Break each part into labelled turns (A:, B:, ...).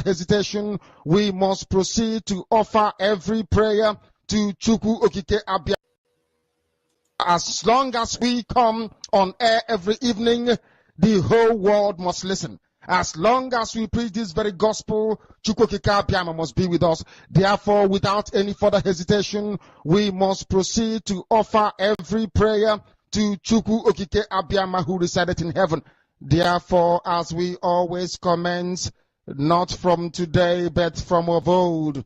A: hesitation, we must proceed to offer every prayer to Chukwu Okike Abia. As long as we come on air every evening, the whole world must listen. As long as we preach this very gospel, Chukwu Okike Abia must be with us. Therefore, without any further hesitation, we must proceed to offer every prayer to Chukwu Okike Abia who resided in heaven. Therefore, as we always commence, not from today, but from of old,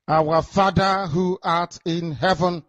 A: our Father who art in heaven,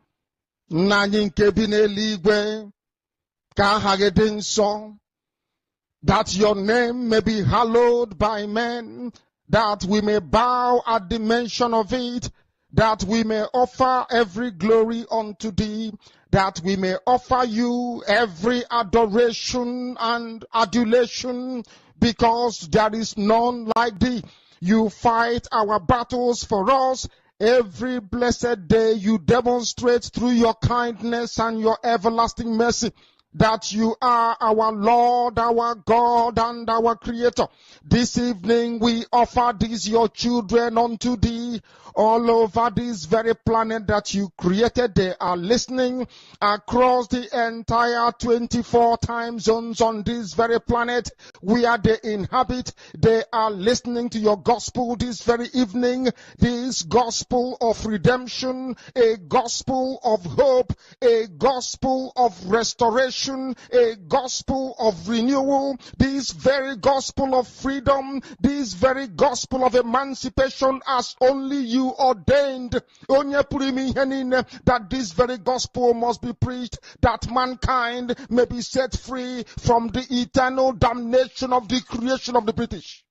A: that your name may be hallowed by men, that we may bow at the mention of it, that we may offer every glory unto thee, that we may offer you every adoration and adulation, because there is none like thee. You fight our battles for us. Every blessed day you demonstrate through your kindness and your everlasting mercy that you are our Lord, our God, and our Creator. This evening we offer these your children unto thee. All over this very planet that you created, they are listening across the entire 24 time zones on this very planet where they inhabit. They are listening to your gospel this very evening, this gospel of redemption, a gospel of hope, a gospel of restoration, a gospel of renewal, this very gospel of freedom, this very gospel of emancipation as only you ordained, that this very gospel must be preached, that mankind may be set free from the eternal damnation of the creation of the British.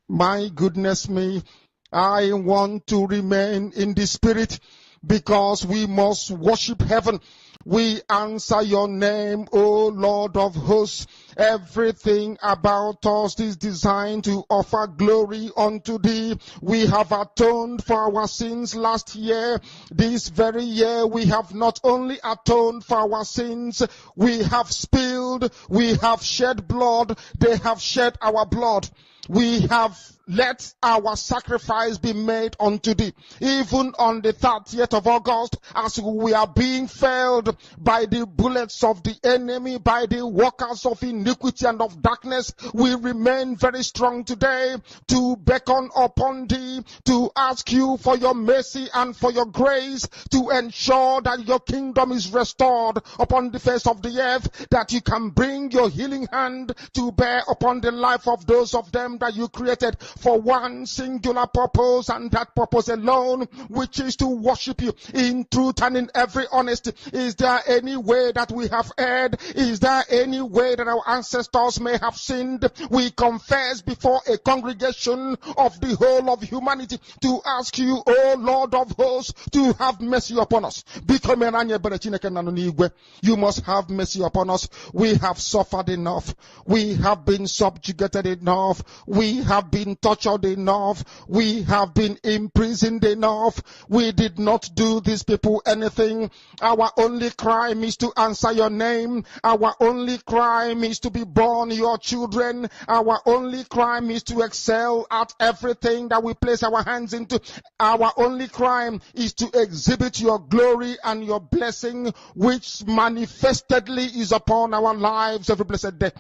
A: My goodness me, I want to remain in the spirit, because we must worship heaven. We answer your name, O Lord of hosts. Everything about us is designed to offer glory unto thee. We have atoned for our sins last year. This very year we have not only atoned for our sins, we have spilled, we have shed blood, they have shed our blood. We have let our sacrifice be made unto thee. Even on the 30th of August, as we are being felled by the bullets of the enemy, by the workers of iniquity and of darkness, we remain very strong today to beckon upon thee, to ask you for your mercy and for your grace, to ensure that your kingdom is restored upon the face of the earth, that you can bring your healing hand to bear upon the life of those of them that you created for one singular purpose, and that purpose alone, which is to worship you in truth and in every honesty. Is there any way that we have erred? Is there any way that our ancestors may have sinned? We confess before a congregation of the whole of humanity to ask you, O Lord of hosts, to have mercy upon us. You must have mercy upon us. We have suffered enough. We have been subjugated enough. We have been tortured enough. We have been imprisoned enough. We did not do these people anything. Our only crime is to answer your name. Our only crime is to be born your children. Our only crime is to excel at everything that we place our hands into. Our only crime is to exhibit your glory and your blessing, which manifestedly is upon our lives every blessed day.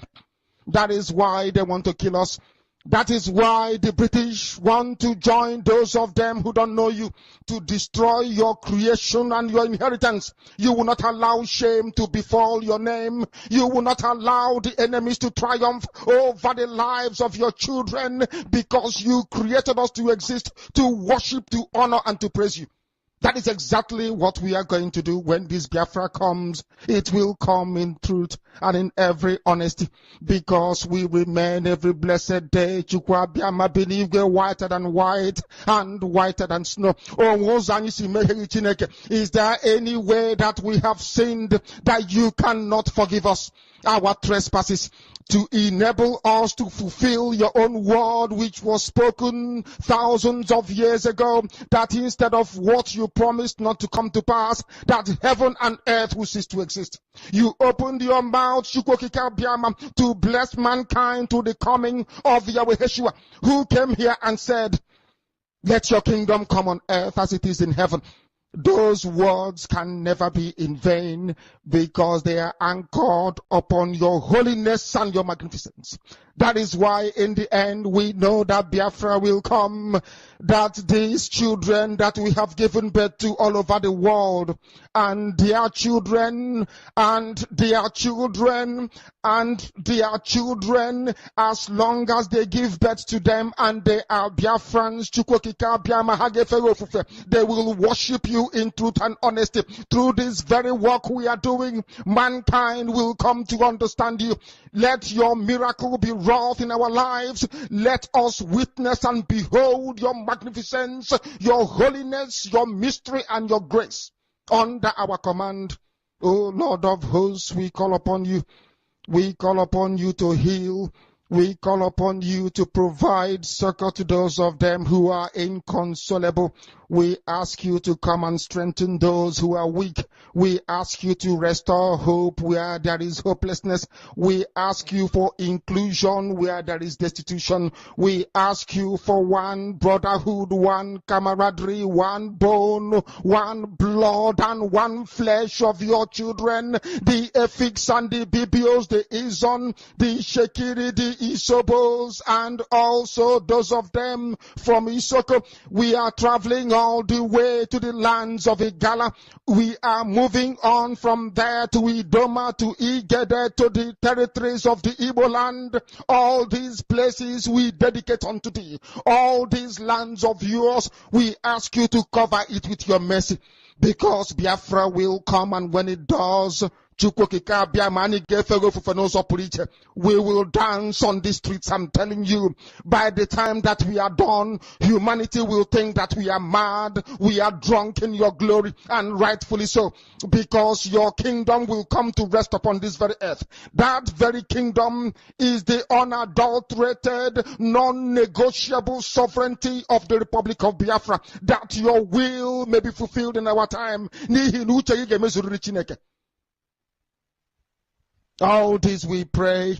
A: That is why they want to kill us. That is why the British want to join those of them who don't know you to destroy your creation and your inheritance. You will not allow shame to befall your name. You will not allow the enemies to triumph over the lives of your children, because you created us to exist, to worship, to honor, and to praise you. That is exactly what we are going to do when this Biafra comes. It will come in truth and in every honesty, because we remain every blessed day. Chukwu Abia believe we're whiter than white and whiter than snow. Is there any way that we have sinned that you cannot forgive us our trespasses, to enable us to fulfill your own word which was spoken thousands of years ago, that instead of what you promised not to come to pass, that heaven and earth will cease to exist. You opened your mouth, Brgie Apm, to bless mankind to the coming of Yahweh Yeshua, who came here and said, let your kingdom come on earth as it is in heaven. Those words can never be in vain because they are anchored upon your holiness and your magnificence. That is why in the end we know that Biafra will come, that these children that we have given birth to all over the world, and their children, and their children, and their children, as long as they give birth to them and they are Biafrans, they will worship you in truth and honesty. Through this very work we are doing, mankind will come to understand you. Let your miracle be wrought in our lives. Let us witness and behold your magnificence, your holiness, your mystery, and your grace under our command. O Lord of hosts, we call upon you. We call upon you to heal. We call upon you to provide succor to those of them who are inconsolable. We ask you to come and strengthen those who are weak. We ask you to restore hope where there is hopelessness. We ask you for inclusion where there is destitution. We ask you for one brotherhood, one camaraderie, one bone, one blood, and one flesh of your children. The Efiks and the Bibios, the Izon, the Shekiri, the Isobos, and also those of them from Isoko. We are traveling all the way to the lands of Igala. We are moving on from there to Idoma, to Igede, to the territories of the Igbo land. All these places we dedicate unto thee. All these lands of yours, we ask you to cover it with your mercy. Because Biafra will come, and when it does, we will dance on the streets. I'm telling you, by the time that we are done, humanity will think that we are mad, we are drunk in your glory, and rightfully so, because your kingdom will come to rest upon this very earth. That very kingdom is the unadulterated, non-negotiable sovereignty of the Republic of Biafra, that your will may be fulfilled in our time. All this we pray,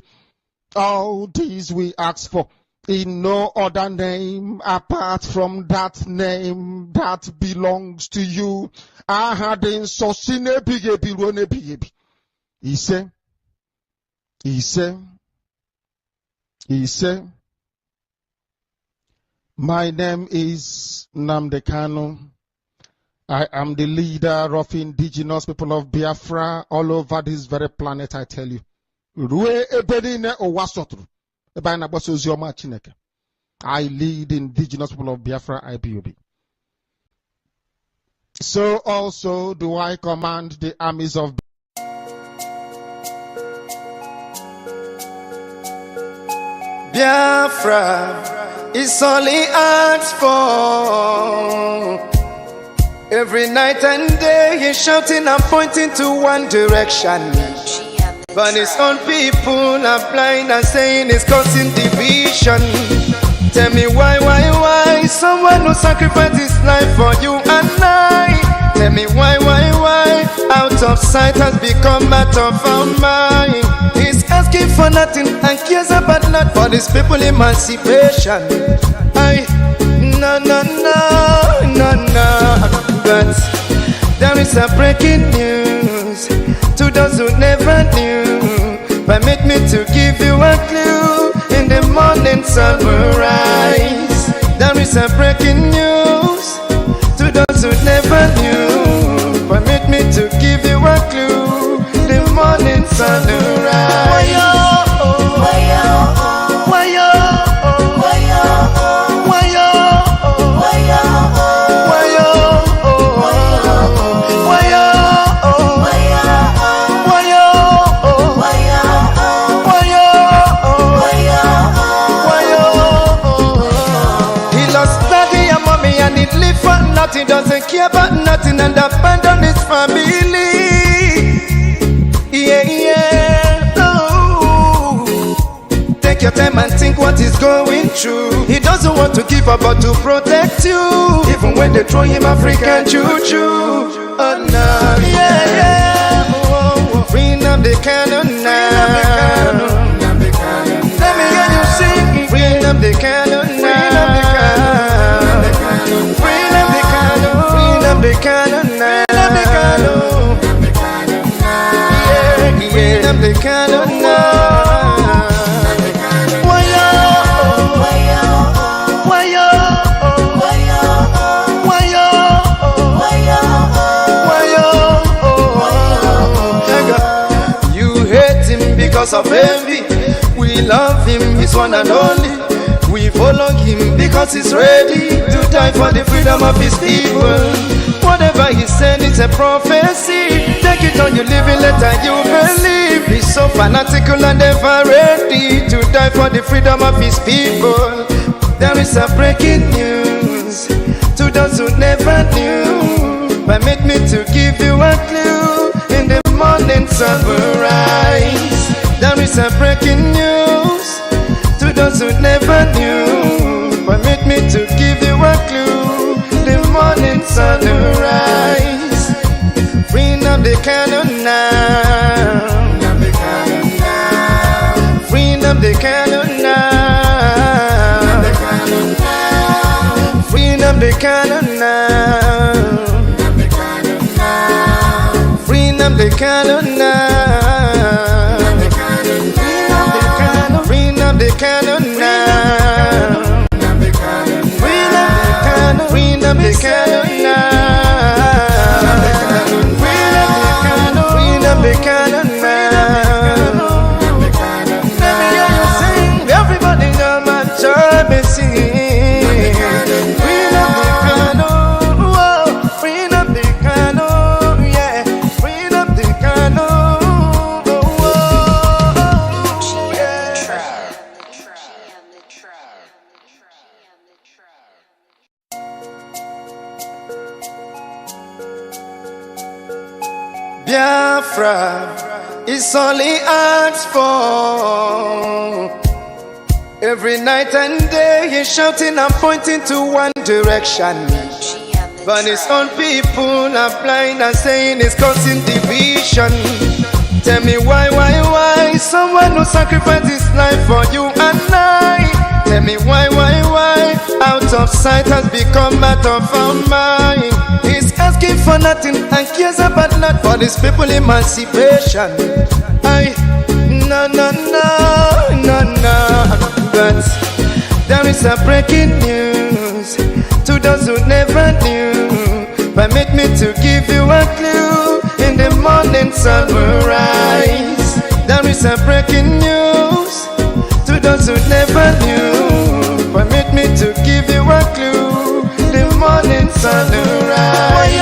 A: all these we ask for, in no other name apart from that name that belongs to you. He said, my name is Nnamdi Kanu. I am the leader of indigenous people of Biafra all over this very planet, I tell you. I lead indigenous people of Biafra, IPOB. So also do I command the armies of
B: Biafra is only asked for. Every night and day he's shouting and pointing to one direction. But his own people are blind and saying it's causing division. Tell me why someone who sacrificed his life for you and I. Tell me why out of sight has become out of our mind. He's asking for nothing and cares about not for his people emancipation. No. But there is a breaking news to those who never knew. Permit me to give you a clue. In the morning sun will rise. There is a breaking news to those who never knew. Permit me to give you a clue. The morning sun will rise. He doesn't care about nothing and abandon his family. Yeah. what he's going through. He doesn't want to give up but to protect you, even when they throw him African choo-choo. Oh no, yeah, yeah. Oh, free Nnamdi Kanu now. Let me hear you sing. Free Nnamdi Kanu now. Free Nnamdi Kanu. Free Nnamdi Kanu now. Yeah, yeah. Nnamdi Kanu now. Because of envy, we love him, he's one and only. We follow him because he's ready to die for the freedom of his people. Whatever he said, it's a prophecy. Take it on your living letter, you believe. He's so fanatical and ever ready to die for the freedom of his people. There is a breaking news to those who never knew. Permit me to give you a clue. In the morning sun will rise. There is a breaking news to those who never knew. Permit me to give you a clue. The morning sun will rise. Free Nnamdi Kanu now. Free Nnamdi Kanu now. Free Nnamdi Kanu now. Free Nnamdi Kanu now. Free Nnamdi Kanu now. Free Nnamdi Kanu now. Free Nnamdi Kanu now. Let me hear you sing. Everybody know my joy be singing. Free Nnamdi Kanu. Free Nnamdi Kanu. Yeah. Free Nnamdi Kanu. Biafra is only asked for. Every night and day he's shouting and pointing to one direction. But his own people are blind and saying it's causing division. Tell me why someone who sacrificed his life for you and I. Tell me why out of sight has become out of our mind. He's asking for nothing and cares about not for these people emancipation. No. But there is a breaking news to those who never knew. Permit me to give you a clue. In the morning sun will rise. There is a breaking news to those who never knew. Permit me to give you a clue. The morning sun will rise.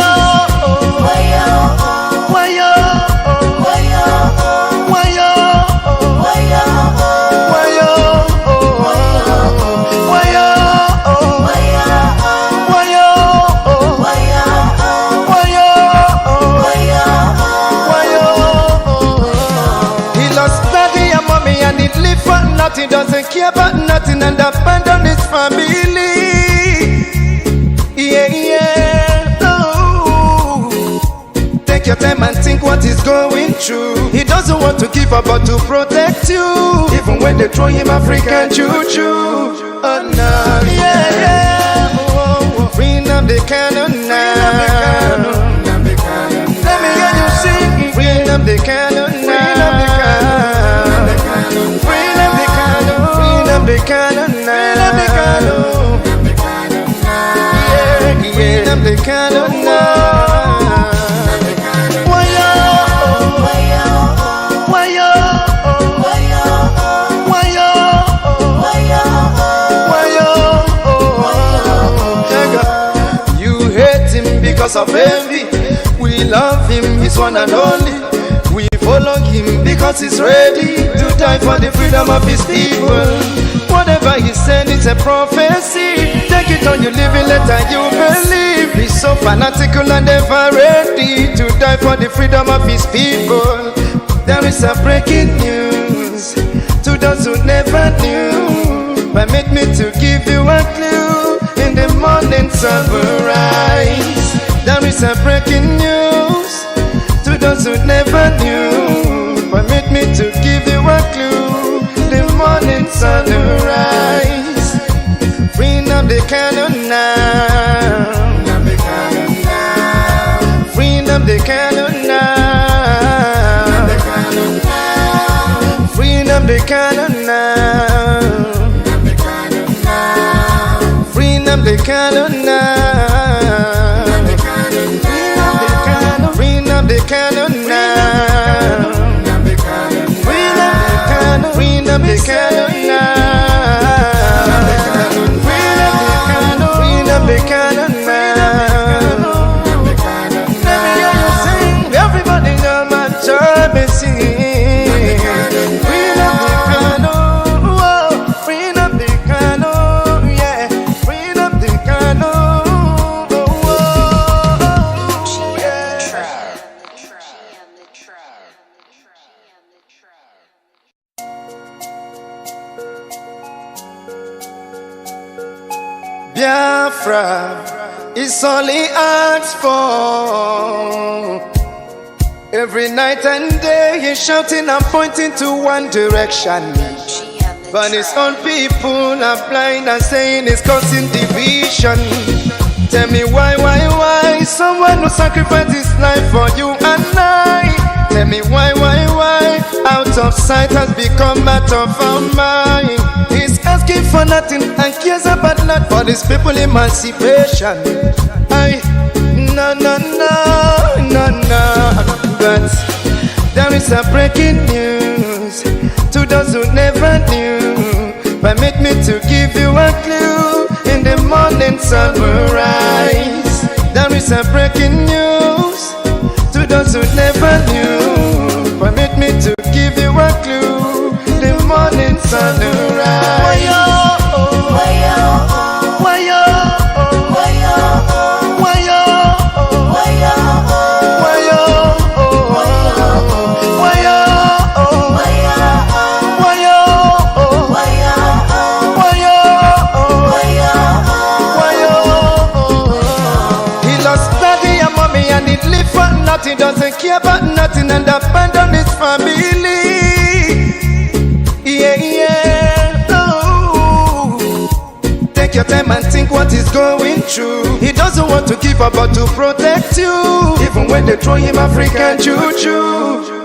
B: He doesn't care about nothing and abandon his family. Yeah. Oh. Take your time and think what he's going through. He doesn't want to give up but to protect you, even when they throw him African choo-choo. Oh no, yeah. Oh. Free Nnamdi Kanu now. Let me hear you sing. Free Nnamdi Kanu now. Nnamdi Kanu now. Yeah. Nnamdi Kanu now. You hate him because of envy. We love him, he's one and only. We follow him because he's ready to die for the freedom of his people. Whatever he said, it's a prophecy. Take it on your living letter, you believe. He's so fanatical and ever ready to die for the freedom of his people. There is a breaking news to those who never knew. sun will rise. There is a breaking news to those who never knew. Permit me to give you a clue. The morning sun will rise. Free Nnamdi Kanu now. Free Nnamdi Kanu now. Free Nnamdi Kanu now. Free Nnamdi Kanu now. Free Nnamdi Kanu now. Free Nnamdi Kanu now. Free Nnamdi Kanu now. Let me hear you sing. Everybody on my job is singing. Free Nnamdi Kanu. Whoa. Free Nnamdi Kanu. Yeah. Free Nnamdi Kanu. Whoa. Yeah. Biafra is all he asks for. Every night and day he's shouting and pointing to one direction. But his own people are blind and saying it's causing division. Tell me why someone who sacrificed his life for you and I. Tell me why out of sight has become out of our mind. He's asking for nothing and cares about not for his people emancipation. No. But there is a breaking news to those who never knew. Permit me to give you a clue. In the morning sun will rise. There is a breaking news to those who never knew. Permit me to give you a clue. The morning sun will rise. He doesn't care about nothing and abandon his family. Yeah. Oh. Take your time and think what he's going through. He doesn't want to give up but to protect you. Even when they throw him African juju.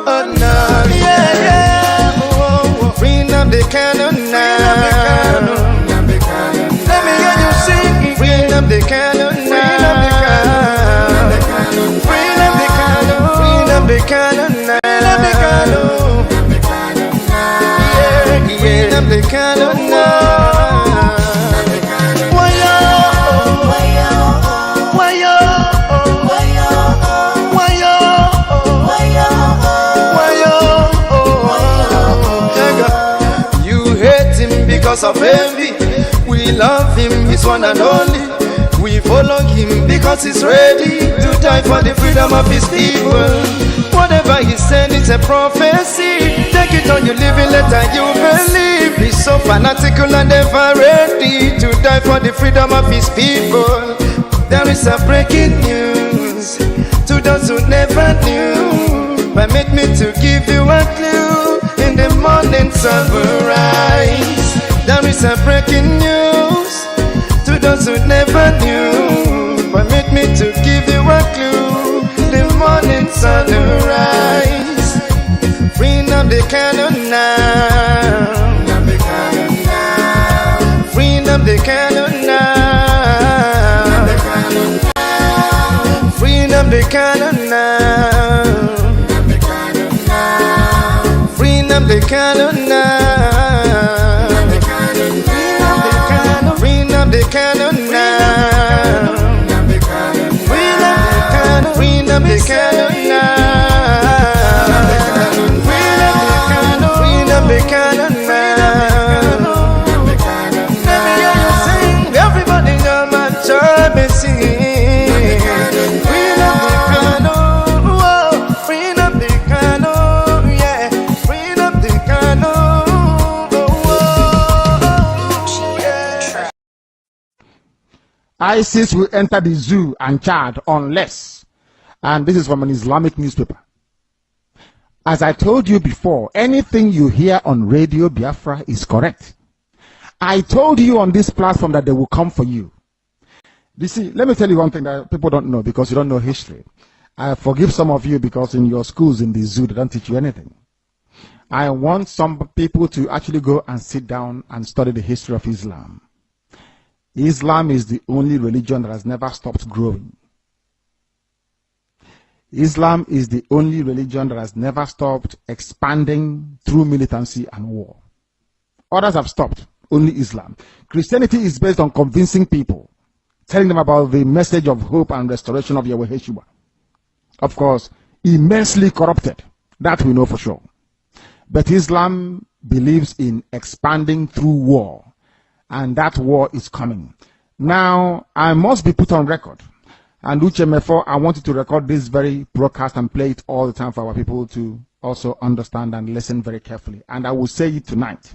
B: Oh no. Yeah. Oh. Free Nnamdi Kanu now. Let me hear you sing. Free Nnamdi Kanu now. Nnamdi Kanu now. Nnamdi Kanu. Yeah. Nnamdi Kanu now. You hate him because of envy. We love him, he's one and only. We follow him because he's ready to die for the freedom of his people. Whatever he said is a prophecy. Take it on, you live it, let you believe. He's so fanatical and ever ready to die for the freedom of his people. There is a breaking news to those who never knew. Permit me to give you a clue. In the morning sun will rise. There is a breaking news to those who never knew. Permit me to give you a clue. The morning sun will rise. Free Nnamdi Kanu now. Free Nnamdi Kanu now. Free Nnamdi Kanu now. Free Nnamdi Kanu now. Free Nnamdi Kanu now. Free Nnamdi Kanu now. Free Nnamdi Kanu now. Let me hear you sing. Everybody on my job is singing. Free Nnamdi Kanu. Whoa. Free Nnamdi Kanu. Yeah. Free Nnamdi Kanu.
A: ISIS will enter the zoo and Chad unless, and this is from an Islamic newspaper. As I told you before, anything you hear on Radio Biafra is correct. I told you on this platform that they will come for you. You see, let me tell you one thing that people don't know because you don't know history. I forgive some of you because in your schools in the zoo, they don't teach you anything. I want some people to actually go and sit down and study the history of Islam. Islam is the only religion that has never stopped growing. Islam is the only religion that has never stopped expanding through militancy and war. Others have stopped, only Islam. Christianity is based on convincing people, telling them about the message of hope and restoration of Yahweh Yeshua. Of course, immensely corrupted, that we know for sure. But Islam believes in expanding through war, and that war is coming. Now, I must be put on record. And Uchemefo, I wanted to record this very broadcast and play it all the time for our people to also understand and listen very carefully. And I will say it tonight.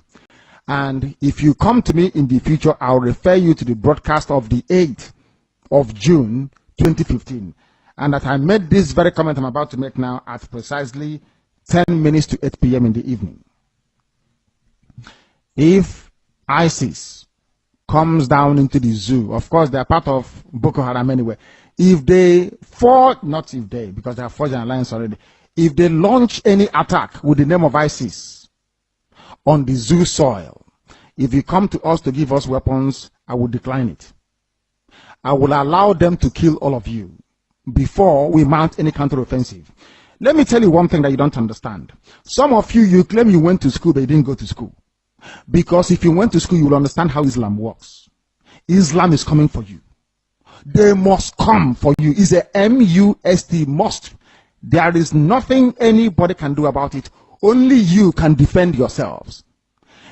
A: And if you come to me in the future, I'll refer you to the broadcast of the 8th of June, 2015. And that I made this very comment I'm about to make now at precisely 10 minutes to 8 p.m. in the evening. If ISIS comes down into the zoo, of course, they are part of Boko Haram anyway. If they fought, not if they, because they have forged an alliance already, if they launch any attack with the name of ISIS on the zoo soil, if you come to us to give us weapons, I will decline it. I will allow them to kill all of you before we mount any counteroffensive. Let me tell you one thing that you don't understand. Some of you, you claim you went to school, but you didn't go to school. Because if you went to school, you will understand how Islam works. Islam is coming for you. They must come for you. It's a M-U-S-T, must. There is nothing anybody can do about it. Only you can defend yourselves.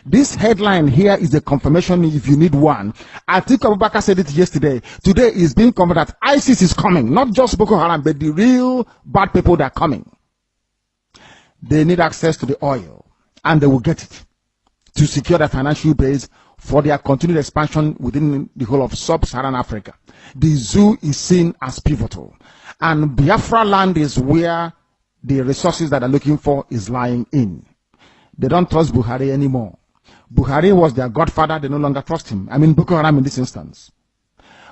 A: This headline here is a confirmation if you need one. Atiku Abubakar said it yesterday. Today is being confirmed that ISIS is coming. Not just Boko Haram, but the real bad people that are coming. They need access to the oil, and they will get it to secure their financial base for their continued expansion within the whole of sub-Saharan Africa. The zoo is seen as pivotal. And Biafra land is where the resources that they're looking for is lying in. They don't trust Buhari anymore. Buhari was their godfather. They no longer trust him. I mean, Boko Haram in this instance.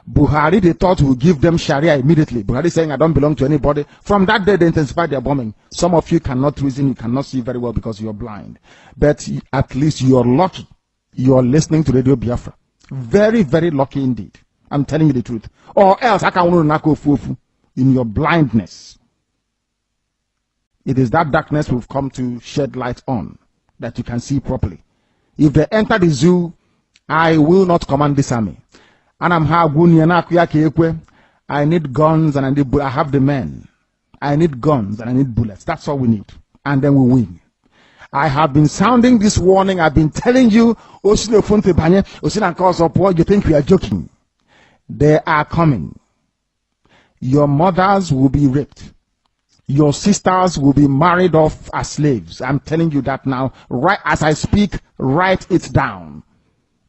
A: Buhari, they thought would give them Sharia immediately. Buhari saying, I don't belong to anybody. From that day, they intensified their bombing. Some of you cannot reason, you cannot see very well because you're blind. But at least you're lucky. You're listening to Radio Biafra. Very, very lucky indeed. I'm telling you the truth. Or else, I can't in your blindness. It is that darkness we've come to shed light on, that you can see properly. If they enter the zoo, I will not command this army. And I need guns and I have the men. I need guns and I need bullets. That's all we need. And then we win. I have been sounding this warning. I've been telling you, you think we are joking. They are coming. Your mothers will be raped. Your sisters will be married off as slaves. I'm telling you that now. Right as I speak, write it down.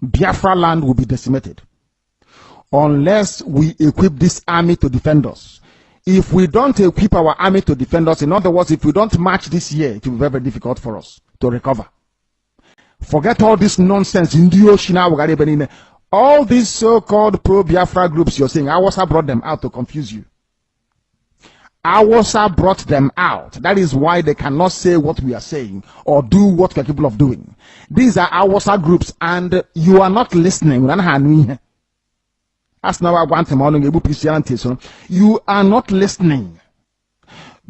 A: Biafra land will be decimated. Unless we equip this army to defend us. If we don't equip our army to defend us, in other words, if we don't march this year, it will be very, very difficult for us to recover. Forget all this nonsense. All these so-called pro-Biafra groups you're saying, Awasa brought them out to confuse you. Awasa brought them out. That is why they cannot say what we are saying or do what we are capable of doing. These are Awasa groups and you are not listening. You are not listening.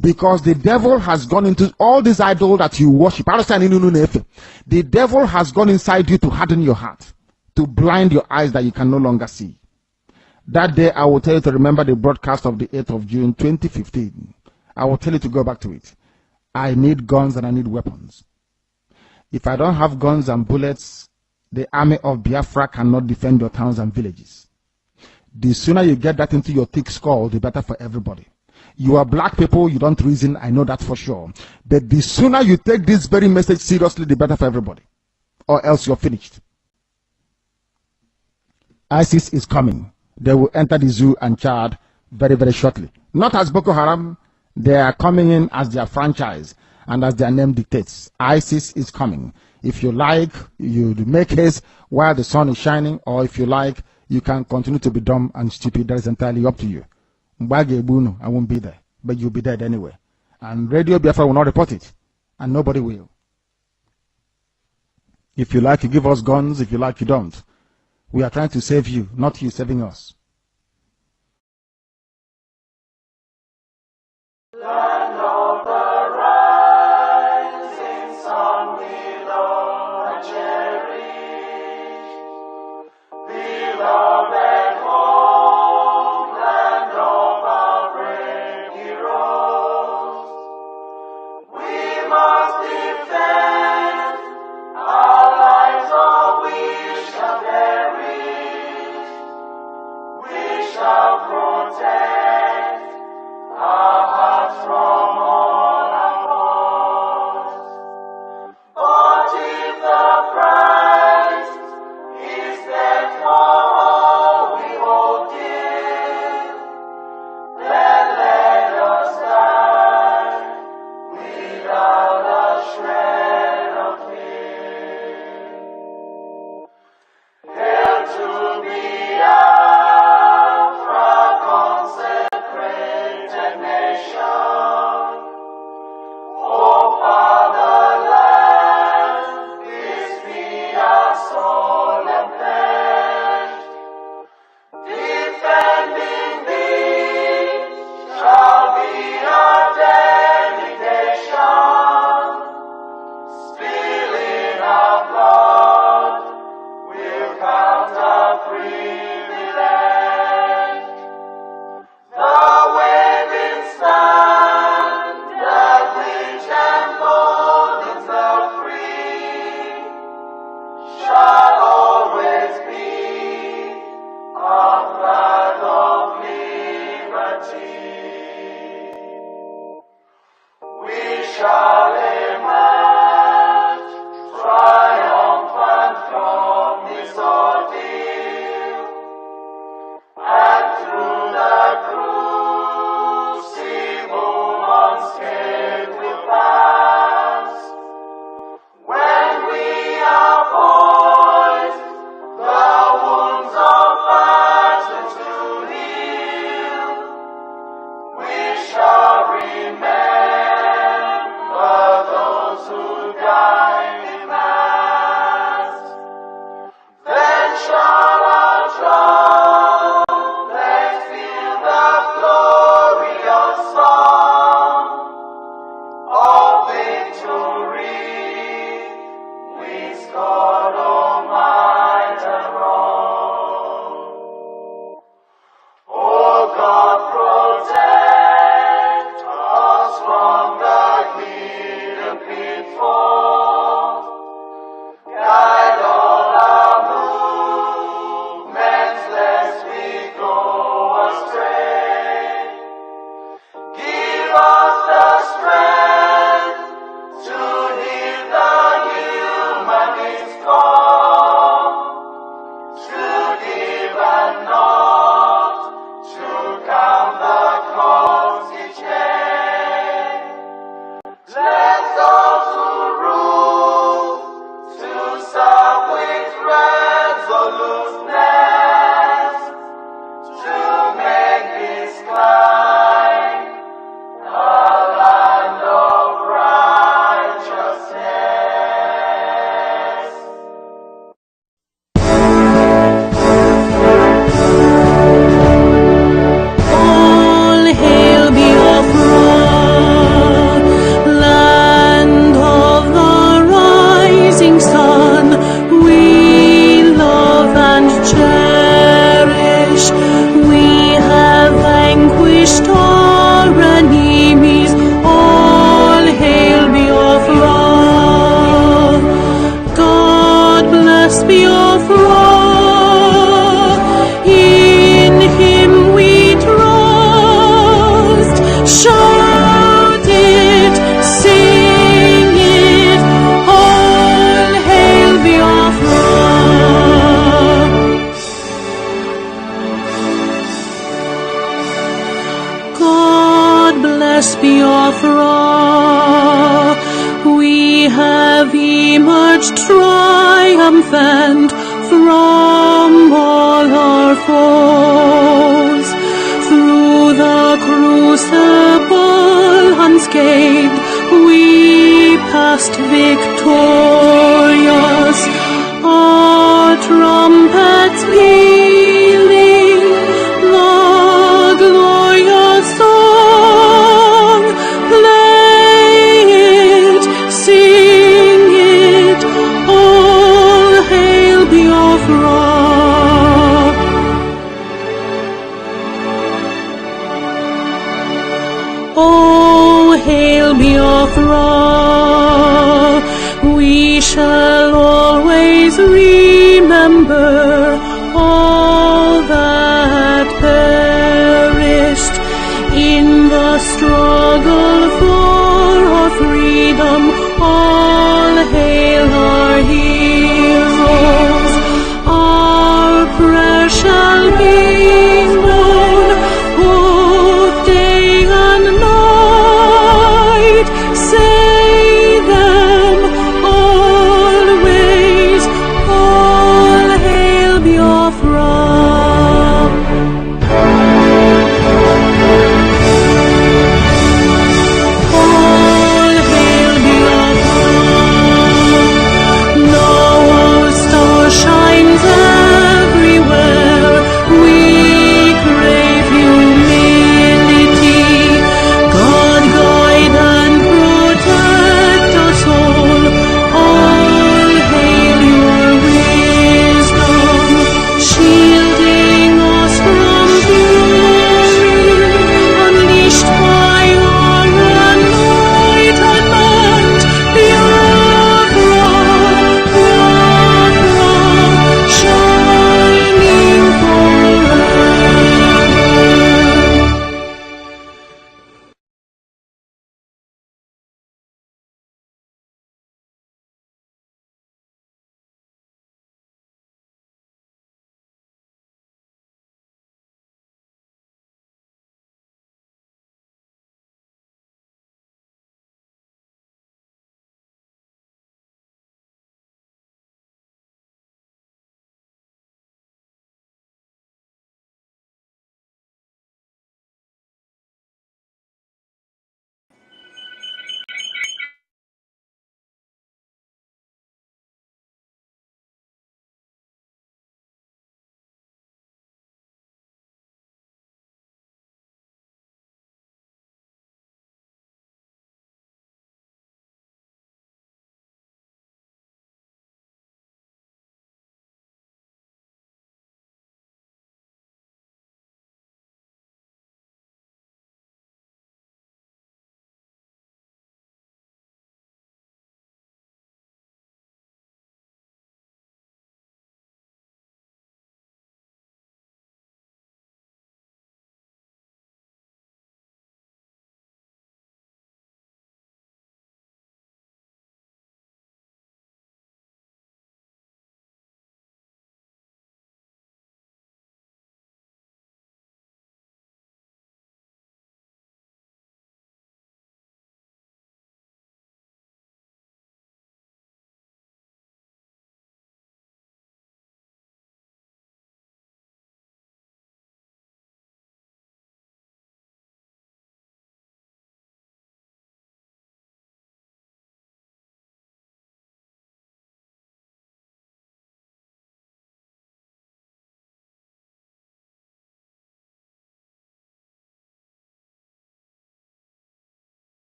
A: Because the devil has gone into all these idols that you worship. The devil has gone inside you to harden your heart, to blind your eyes that you can no longer see. That day, I will tell you to remember the broadcast of the 8th of June, 2015. I will tell you to go back to it. I need guns and I need weapons. If I don't have guns and bullets, the army of Biafra cannot defend your towns and villages. The sooner you get that into your thick skull, the better for everybody. You are black people, you don't reason, I know that for sure. But the sooner you take this very message seriously, the better for everybody. Or else you're finished. ISIS is coming. They will enter the zoo and Chad very, very shortly. Not as Boko Haram. They are coming in as their franchise and as their name dictates. ISIS is coming. If you like, you make haste while the sun is shining, or if you like, you can continue to be dumb and stupid. That is entirely up to you. Mbage I won't be there, but you'll be dead anyway. And Radio Biafra will not report it, and nobody will. If you like, you give us guns. If you like, you don't. We are trying to save you, not you saving us.
B: Land of the rising sun, we love and cherish. Beloved home, land of our brave heroes. We must defend our lives, or we shall perish. We shall protect our hearts from all our foes. But if the price is that for all we hold dear, then let us die without a shred of fear. Hail to Biafra, consecrated nation. Oh, fatherland, this be our solemn pledge. Defending thee shall be our dedication. Spilling our blood will count our privilege. The waving standard which emboldens the free shall always be our flag of liberty. We shall emerge triumphant from this ordeal.
C: Biafra. We have emerged triumphant from all our foes. Through the crucible unscathed, we passed victorious. Our trumpets pealing, the glorious song, play it, sing it, all hail Biafra. Oh, hail Biafra. We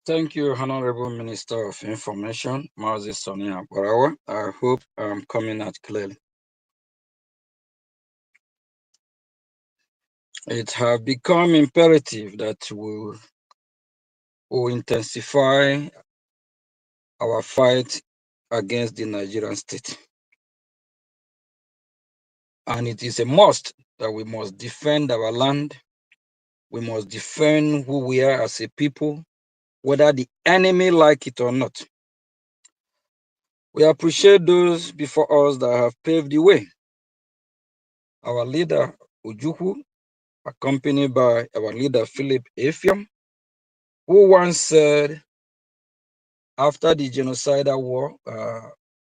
D: Thank you, Honorable Minister of Information, Mazi Sonia Barawa. I hope I'm coming out clearly. It has become imperative that we will intensify our fight against the Nigerian state. And it is a must that we must defend our land. We must defend who we are as a people, whether the enemy like it or not. We appreciate those before us that have paved the way. Our leader, Ojukwu, accompanied by our leader, Philip Apm, who once said, after the genocidal war,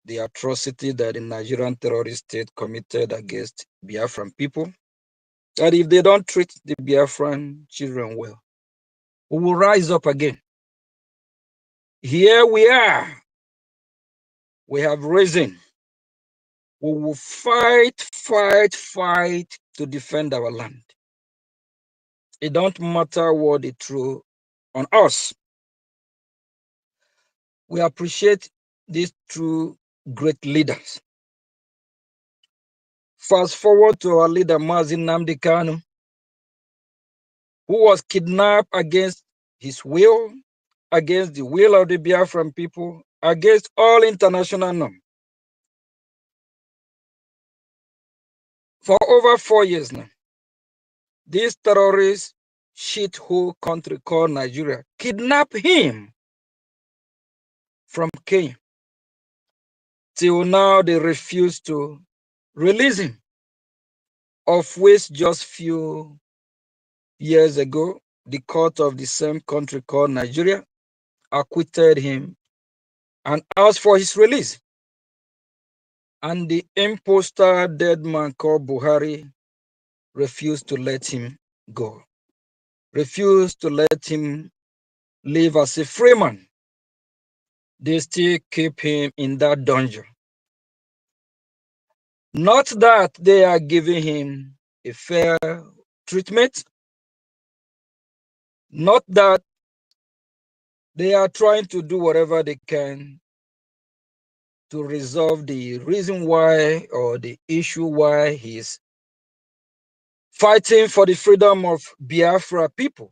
D: the atrocity that the Nigerian terrorist state committed against Biafran people, that if they don't treat the Biafran children well, we will rise up again. Here we are. We have risen. We will fight to defend our land. It don't matter what they throw on us. We appreciate these two great leaders. Fast forward to our leader, Nnamdi Kanu, who was kidnapped against his will, against the will of the Biafran people, against all international norms. For over 4 years now, this terrorist shithole country called Nigeria kidnapped him from Kenya. Till now, they refuse to release him, of which just few years ago, the court of the same country called Nigeria acquitted him and asked for his release. And the imposter dead man called Buhari refused to let him go, refused to let him live as a free man. They still keep him in that dungeon. Not that they are giving him a fair treatment, not that they are trying to do whatever they can to resolve the reason why or the issue why he's fighting for the freedom of Biafra people.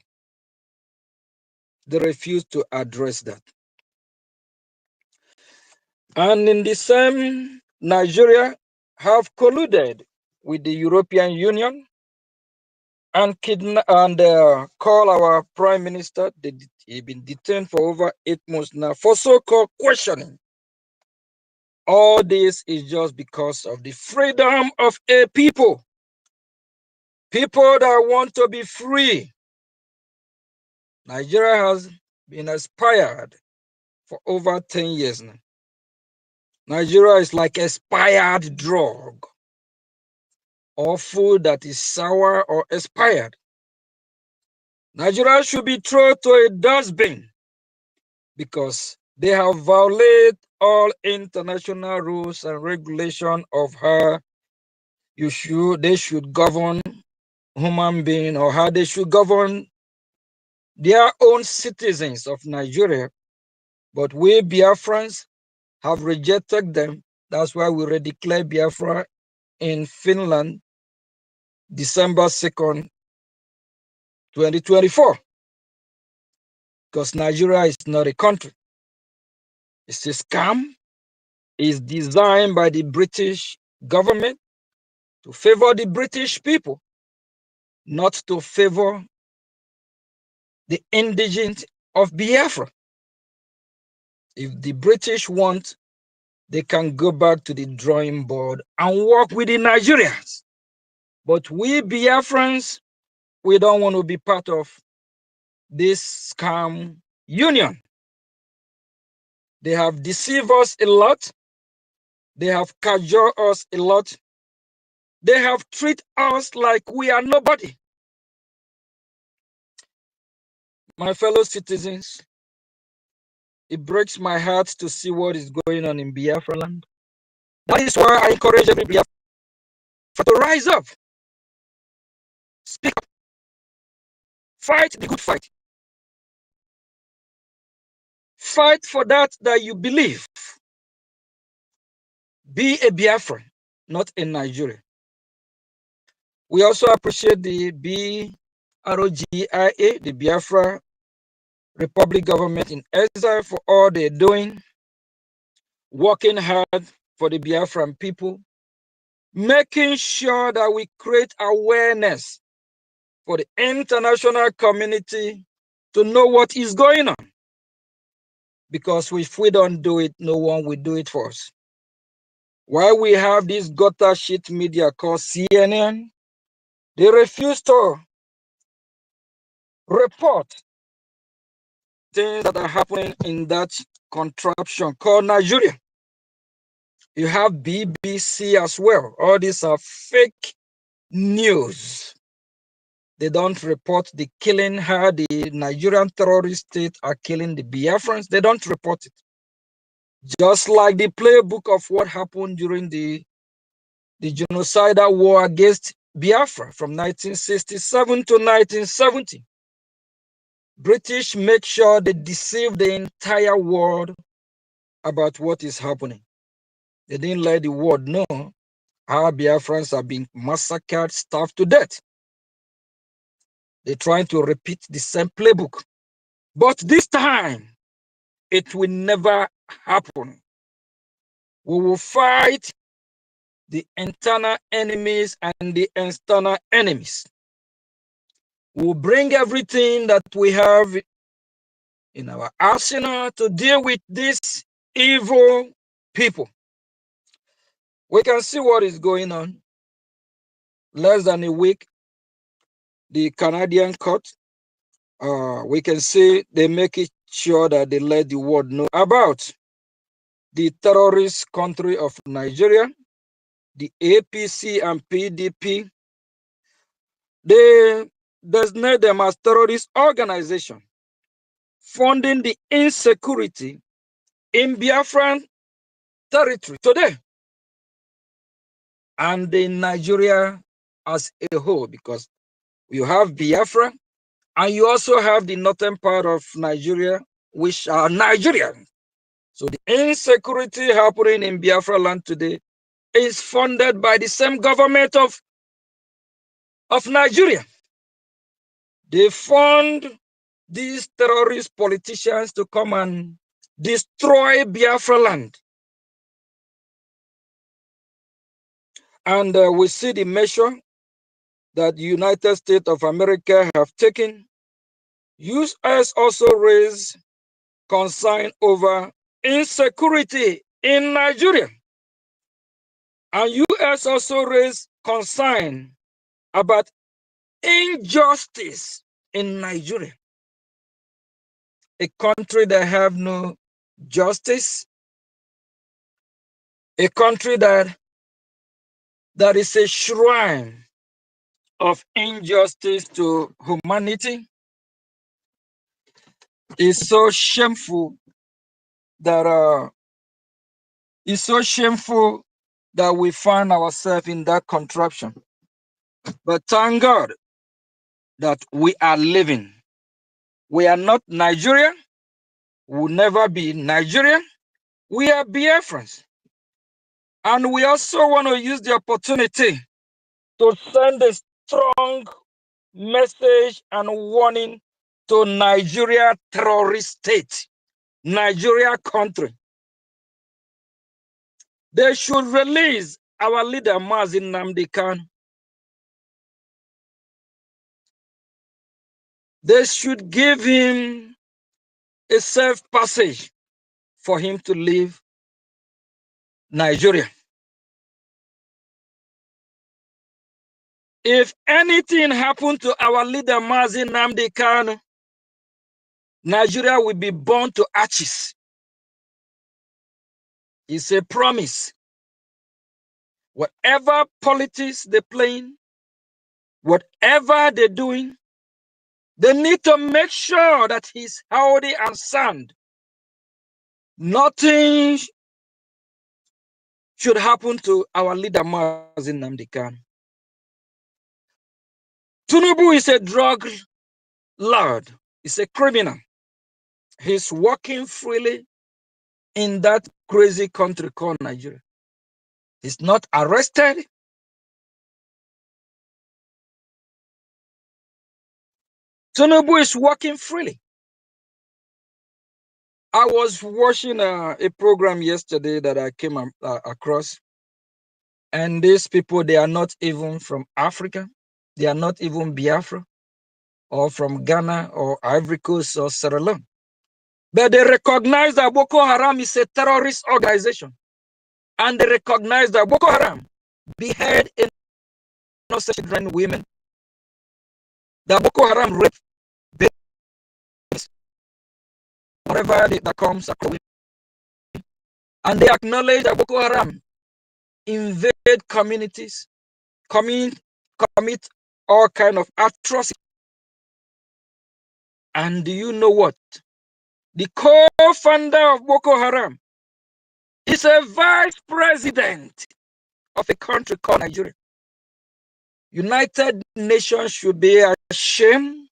D: They refuse to address that. And in the same, Nigeria have colluded with the European Union and call our prime minister. He's been detained for over 8 months now for so-called questioning. All this is just because of the freedom of a people. People that want to be free. Nigeria has been expired for over 10 years now. Nigeria is like expired drug or food that is sour or expired. Nigeria should be thrown to a dustbin because they have violated all international rules and regulations of how they should govern human being or how they should govern their own citizens of Nigeria. But we Biafrans have rejected them. That's why we redeclared Biafra in Finland, December 2nd, 2024. Because Nigeria is not a country. It's a scam. It's designed by the British government to favor the British people, not to favor the indigents of Biafra. If the British want, they can go back to the drawing board and work with the Nigerians. But we Biafrans, we don't want to be part of this scam union. They have deceived us a lot. They have cajoled us a lot. They have treated us like we are nobody. My fellow citizens, it breaks my heart to see what is going on in Biafra land. That is why I encourage every Biafra to rise up, speak up, fight the good fight. fight for that you believe. Be a Biafran, not a Nigerian. We also appreciate the BRGIA, the Biafra Republic Government in Exile, for all they're doing, working hard for the Biafran people, making sure that we create awareness for the international community to know what is going on. Because if we don't do it, no one will do it for us. While we have this gutter shit media called CNN, they refuse to report things that are happening in that contraption called Nigeria. You have BBC as well. All these are fake news. They don't report the killing, how the Nigerian terrorist state are killing the Biafrans. They don't report it. Just like the playbook of what happened during the genocidal war against Biafra from 1967 to 1970. British make sure they deceive the entire world about what is happening. They didn't let the world know how Biafrans are being massacred, starved to death. They're trying to repeat the same playbook. But this time, it will never happen. We will fight the internal enemies and the external enemies. We will bring everything that we have in our arsenal to deal with these evil people. We can see what is going on. Less than a week, the Canadian court, we can see they make it sure that they let the world know about the terrorist country of Nigeria, the APC and PDP. They designate them as terrorist organization, funding the insecurity in Biafran territory today and in Nigeria as a whole, because you have Biafra and you also have the northern part of Nigeria, which are Nigerian. So the insecurity happening in Biafra land today is funded by the same government of Nigeria. They fund these terrorist politicians to come and destroy Biafra land. And we see the measure that the United States of America have taken. US also raised concern over insecurity in Nigeria. And US also raised concern about injustice in Nigeria. A country that have no justice, a country that is a shrine of injustice to humanity, is so shameful that we find ourselves in that contraption. But thank God that we are living. We are not Nigerian. We will never be Nigerian. We are Biafrans. And we also want to use the opportunity to send a strong message and warning to Nigeria terrorist state, Nigeria country. They should release our leader, Nnamdi Kanu. They should give him a safe passage for him to leave Nigeria. If anything happened to our leader, Nnamdi Kanu, Nigeria will be burned to ashes. It's a promise. Whatever politics they're playing, whatever they're doing, they need to make sure that he's healthy and sound. Nothing should happen to our leader, Nnamdi Kanu. Tinubu is a drug lord. He's a criminal. He's walking freely in that crazy country called Nigeria. He's not arrested. Tinubu is walking freely. I was watching a program yesterday that I came across, and these people, they are not even from Africa. They are not even Biafra or from Ghana or Ivory Coast or Sierra Leone. But they recognize that Boko Haram is a terrorist organization. And they recognize that Boko Haram behead innocent children, women. That Boko Haram rape babies wherever that comes across. And they acknowledge that Boko Haram invade communities, commit all kind of atrocities. And do you know what? The co-founder of Boko Haram is a vice president of a country called Nigeria. United Nations should be ashamed.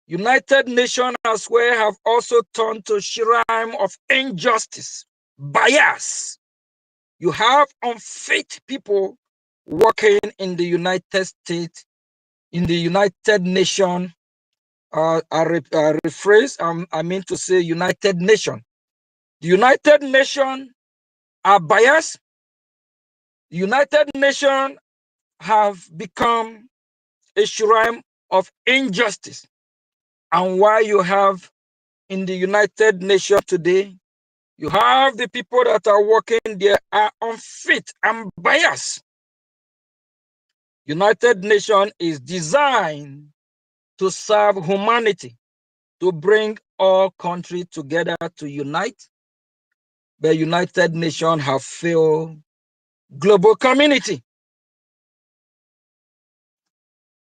D: United Nations as well have also turned to shrine of injustice, bias. You have unfit people working in the United States, in the United Nations. I rephrase, I mean to say United Nations. The United Nations are biased. The United Nations have become a shrine of injustice. And why you have in the United Nations today, you have the people that are working there are unfit and biased. United Nations is designed to serve humanity, to bring all countries together to unite. But United Nations have failed global community.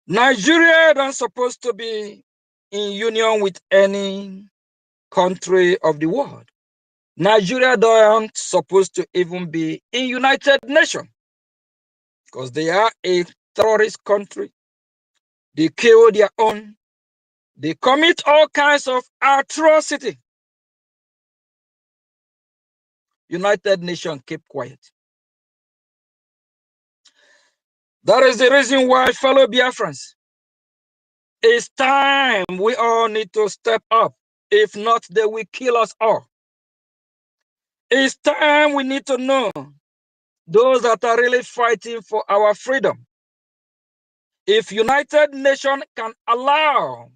D: Nigeria don't supposed to be in union with any country of the world. Nigeria don't supposed to even be in United Nations because they are a terrorist country. They kill their own. They commit all kinds of atrocity. United Nations keep quiet. That is the reason why, fellow Biafrans, it's time we all need to step up. If not, they will kill us all. It's time we need to know those that are really fighting for our freedom. If United Nations can allow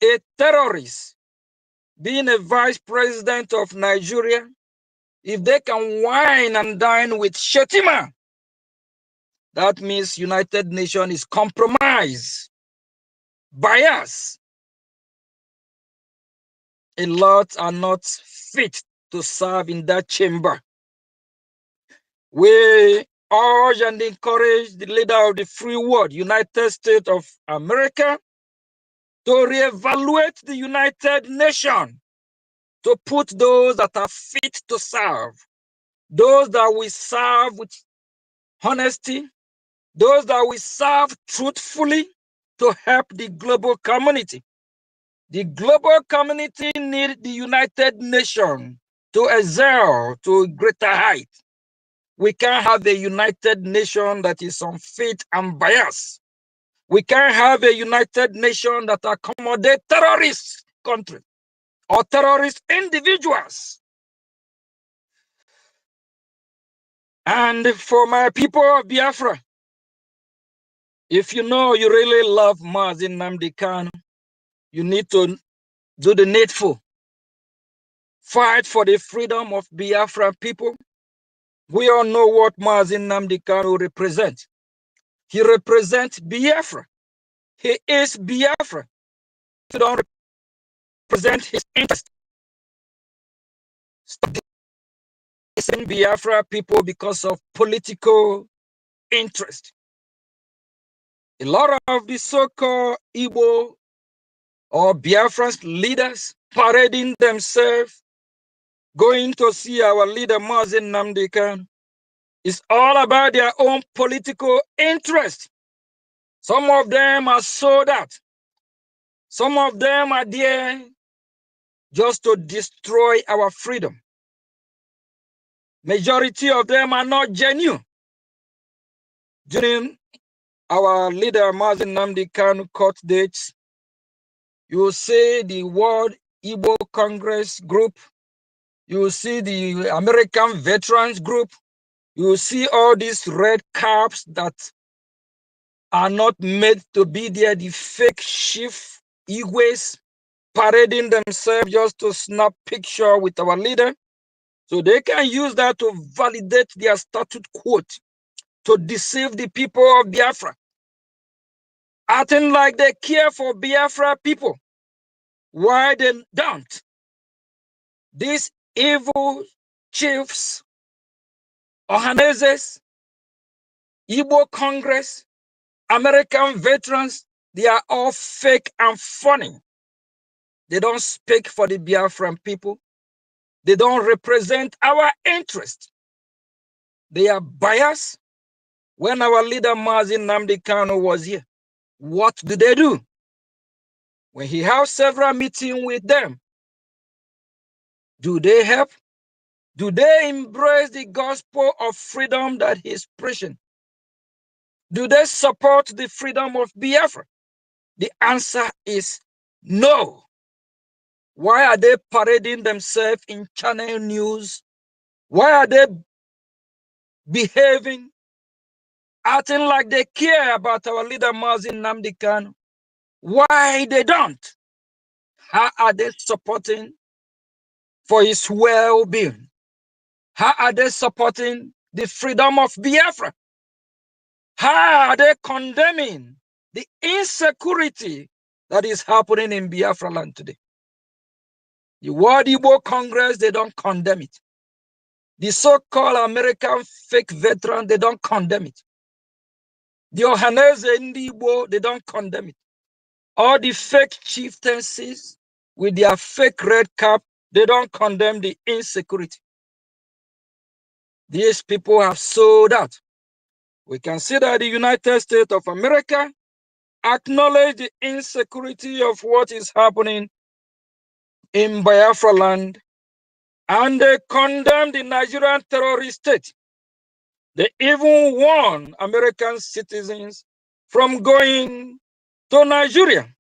D: a terrorist being a vice president of Nigeria, if they can wine and dine with Shetima, that means United Nations is compromised, biased. A lot are not fit to serve in that chamber. We urge and encourage the leader of the free world, United States of America, to reevaluate the United Nations, to put those that are fit to serve, those that will serve with honesty, those that will serve truthfully to help the global community. The global community needs the United Nations to excel to a greater height. We can't have a United Nation that is unfit and biased. We can't have a United Nation that accommodates terrorist countries or terrorist individuals. And for my people of Biafra, if you know you really love Nnamdi Kanu, you need to do the needful. Fight for the freedom of Biafra people. We all know what Nnamdi Kanu represents. He represents Biafra. He is Biafra. He don't represent his interest. Stop dissing Biafra people because of political interest. A lot of the so-called Igbo or Biafran leaders parading themselves, going to see our leader Nnamdi Kanu. It's all about their own political interest. Some of them are sold out. Some of them are there just to destroy our freedom. Majority of them are not genuine. During our leader Mazi Nnamdi Kanu court dates, you will see the World Igbo Congress group, you will see the American Veterans group, you will see all these red caps that are not made to be there, the fake chief Igwes parading themselves just to snap picture with our leader. So they can use that to validate their statute quote, to deceive the people of Biafra, acting like they care for Biafra people. Why they don't? These evil chiefs, Ohanezes, Igbo Congress, American veterans, they are all fake and funny. They don't speak for the Biafran people. They don't represent our interest. They are biased. When our leader Mazi Nnamdi Kanu was here, what do they do? When he has several meetings with them, do they help? Do they embrace the gospel of freedom that he's preaching? Do they support the freedom of Biafra? The answer is no. Why are they parading themselves in channel news? Why are they behaving, acting like they care about our leader Mazi Nnamdi Kanu? Why they don't? How are they supporting for his well-being? How are they supporting the freedom of Biafra? How are they condemning the insecurity that is happening in Biafra land today? The World Igbo Congress, they don't condemn it. The so-called American fake veteran, they don't condemn it. The Ohaneze Ndi Igbo, they don't condemn it. All the fake chieftaincies with their fake red cap, they don't condemn the insecurity. These people have sold out. We can see that the United States of America acknowledge the insecurity of what is happening in Biafra land, and they condemn the Nigerian terrorist state. They even warn American citizens from going to Nigeria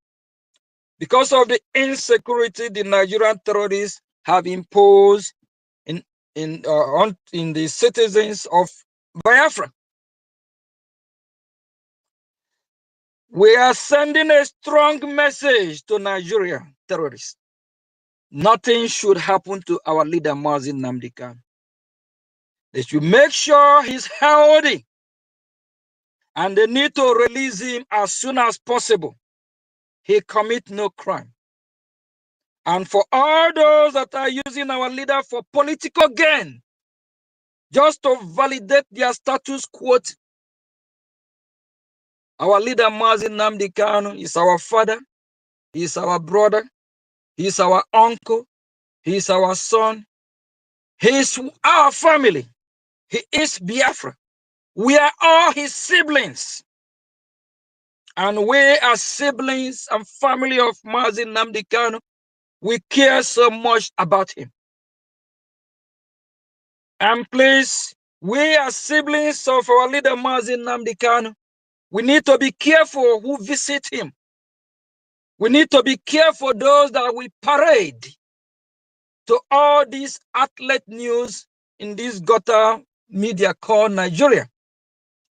D: because of the insecurity the Nigerian terrorists have imposed in the citizens of Biafra. We are sending a strong message to Nigerian terrorists. Nothing should happen to our leader Mazi Nnamdi Kanu. They should make sure he's healthy, and they need to release him as soon as possible. He commit no crime. And for all those that are using our leader for political gain, just to validate their status quo, our leader Mazi Nnamdi Kanu is our father, he is our brother, he is our uncle, he is our son, he is our family, he is Biafra. We are all his siblings. And we as siblings and family of Mazi Nnamdi Kanu, we care so much about him. And please, we as siblings of our leader Mazi Nnamdi Kanu, we need to be careful who visit him. We need to be careful those that we parade to all these outlet news in this gutter media called Nigeria.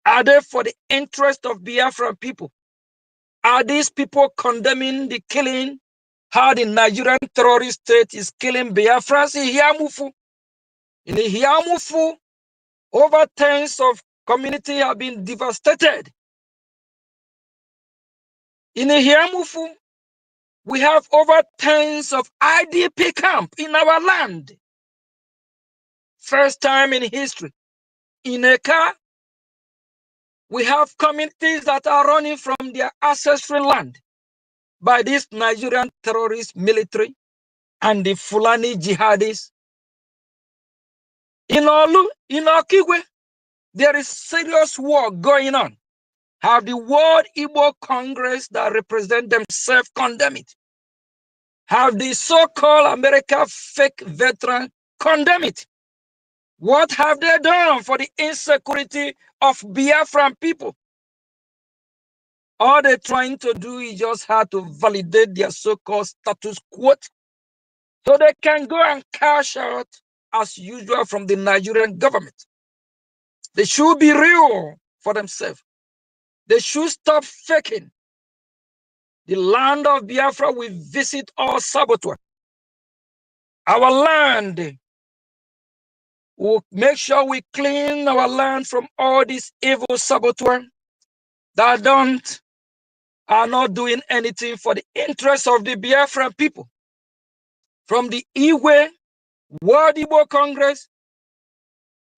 D: Are they for the interest of Biafran people? Are these people condemning the killing, how the Nigerian terrorist state is killing Biafrans in Hiamufu? In the Hiamufu, over tens of communities have been devastated. In the Hiamufu, we have over tens of IDP camps in our land. First time in history. In Eka, we have communities that are running from their ancestral land by this Nigerian terrorist military and the Fulani jihadists. In Olu, in Okigwe, there is serious war going on. Have the World Igbo Congress that represent themselves condemn it? have the so-called America fake veteran condemn it? What have they done for the insecurity of Biafran people? All they're trying to do is just how to validate their so-called status quo so they can go and cash out as usual from the Nigerian government. They should be real for themselves. They should stop faking. The land of Biafra will visit all saboteurs. Our land will make sure we clean our land from all these evil saboteurs that are not doing anything for the interests of the Biafran people. From the Iwe, World Igbo Congress,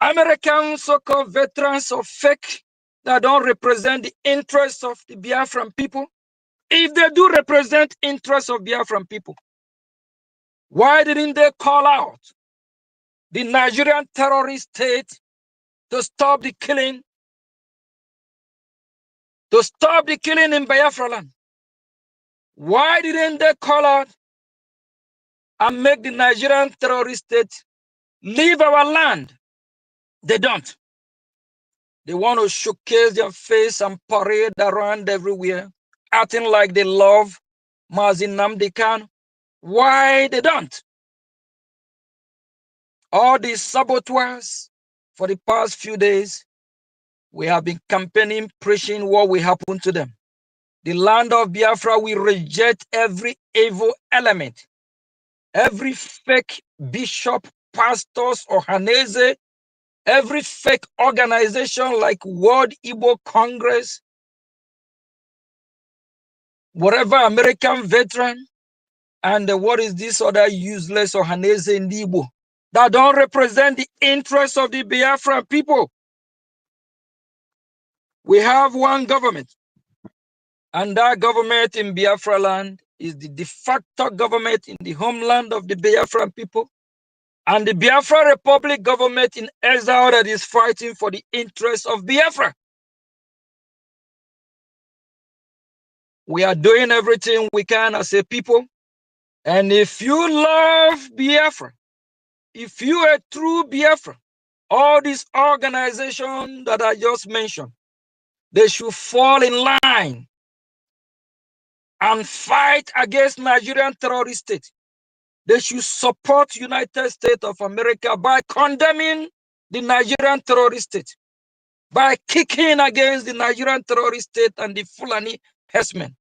D: American so-called veterans of fake that don't represent the interests of the Biafran people. If they do represent interests of Biafran people, why didn't they call out the Nigerian terrorist state to stop the killing, in Biafra land? Why didn't they call out and make the Nigerian terrorist state leave our land? They don't. They want to showcase their face and parade around everywhere, acting like they love Nnamdi Kanu. Why they don't? All these saboteurs for the past few days, we have been campaigning, preaching what will happen to them. The land of Biafra will reject every evil element, every fake bishop, pastors, or Hanese, every fake organization like World Igbo Congress, whatever American veteran, and what is this other useless or Hanese in Igbo that don't represent the interests of the Biafra people. We have one government, and that government in Biafra land is the de facto government in the homeland of the Biafran people, and the Biafra Republic government in exile that is fighting for the interests of Biafra. We are doing everything we can as a people, and if you love Biafra, if you are a true Biafra, all these organizations that I just mentioned, they should fall in line and fight against Nigerian terrorist state. They should support United States of America by condemning the Nigerian terrorist state, by kicking against the Nigerian terrorist state and the Fulani herdsmen.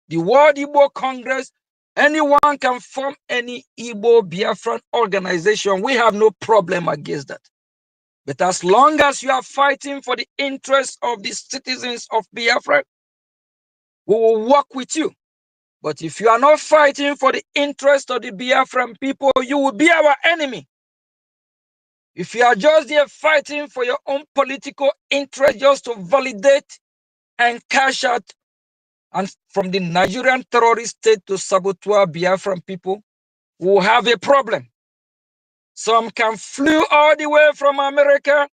D: The World Igbo Congress, anyone can form any Igbo Biafran organization. We have no problem against that. But as long as you are fighting for the interests of the citizens of Biafra, we will work with you. But if you are not fighting for the interest of the Biafran people, you will be our enemy. If you are just there fighting for your own political interest, just to validate and cash out and from the Nigerian terrorist state to saboteur Biafran people, we will have a problem. Some can flew all the way from America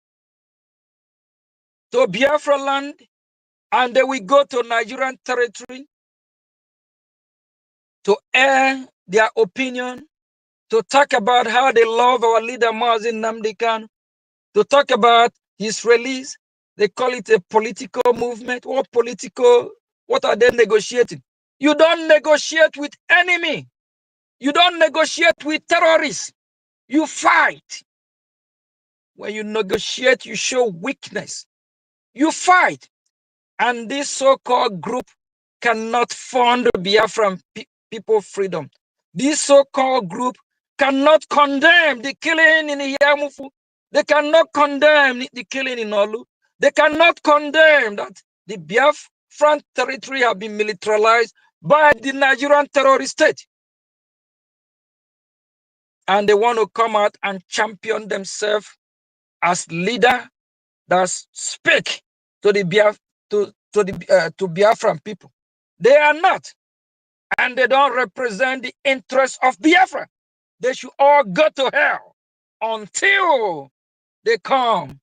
D: to Biafra land, and they will go to Nigerian territory to air their opinion, to talk about how they love our leader Nnamdi Kanu, to talk about his release. They call it a political movement. What are they negotiating? You don't negotiate with enemy. You don't negotiate with terrorists. You fight. When you negotiate, you show weakness. You fight. And this so-called group cannot fund Biafran people freedom. This so-called group cannot condemn the killing in Yamufu. They cannot condemn the killing in Olu. They cannot condemn that the Biafran territory have been militarized by the Nigerian terrorist state. And they want to come out and champion themselves as leader that speak to the Biafran people. They are not, and they don't represent the interests of Biafra. They should all go to hell until they come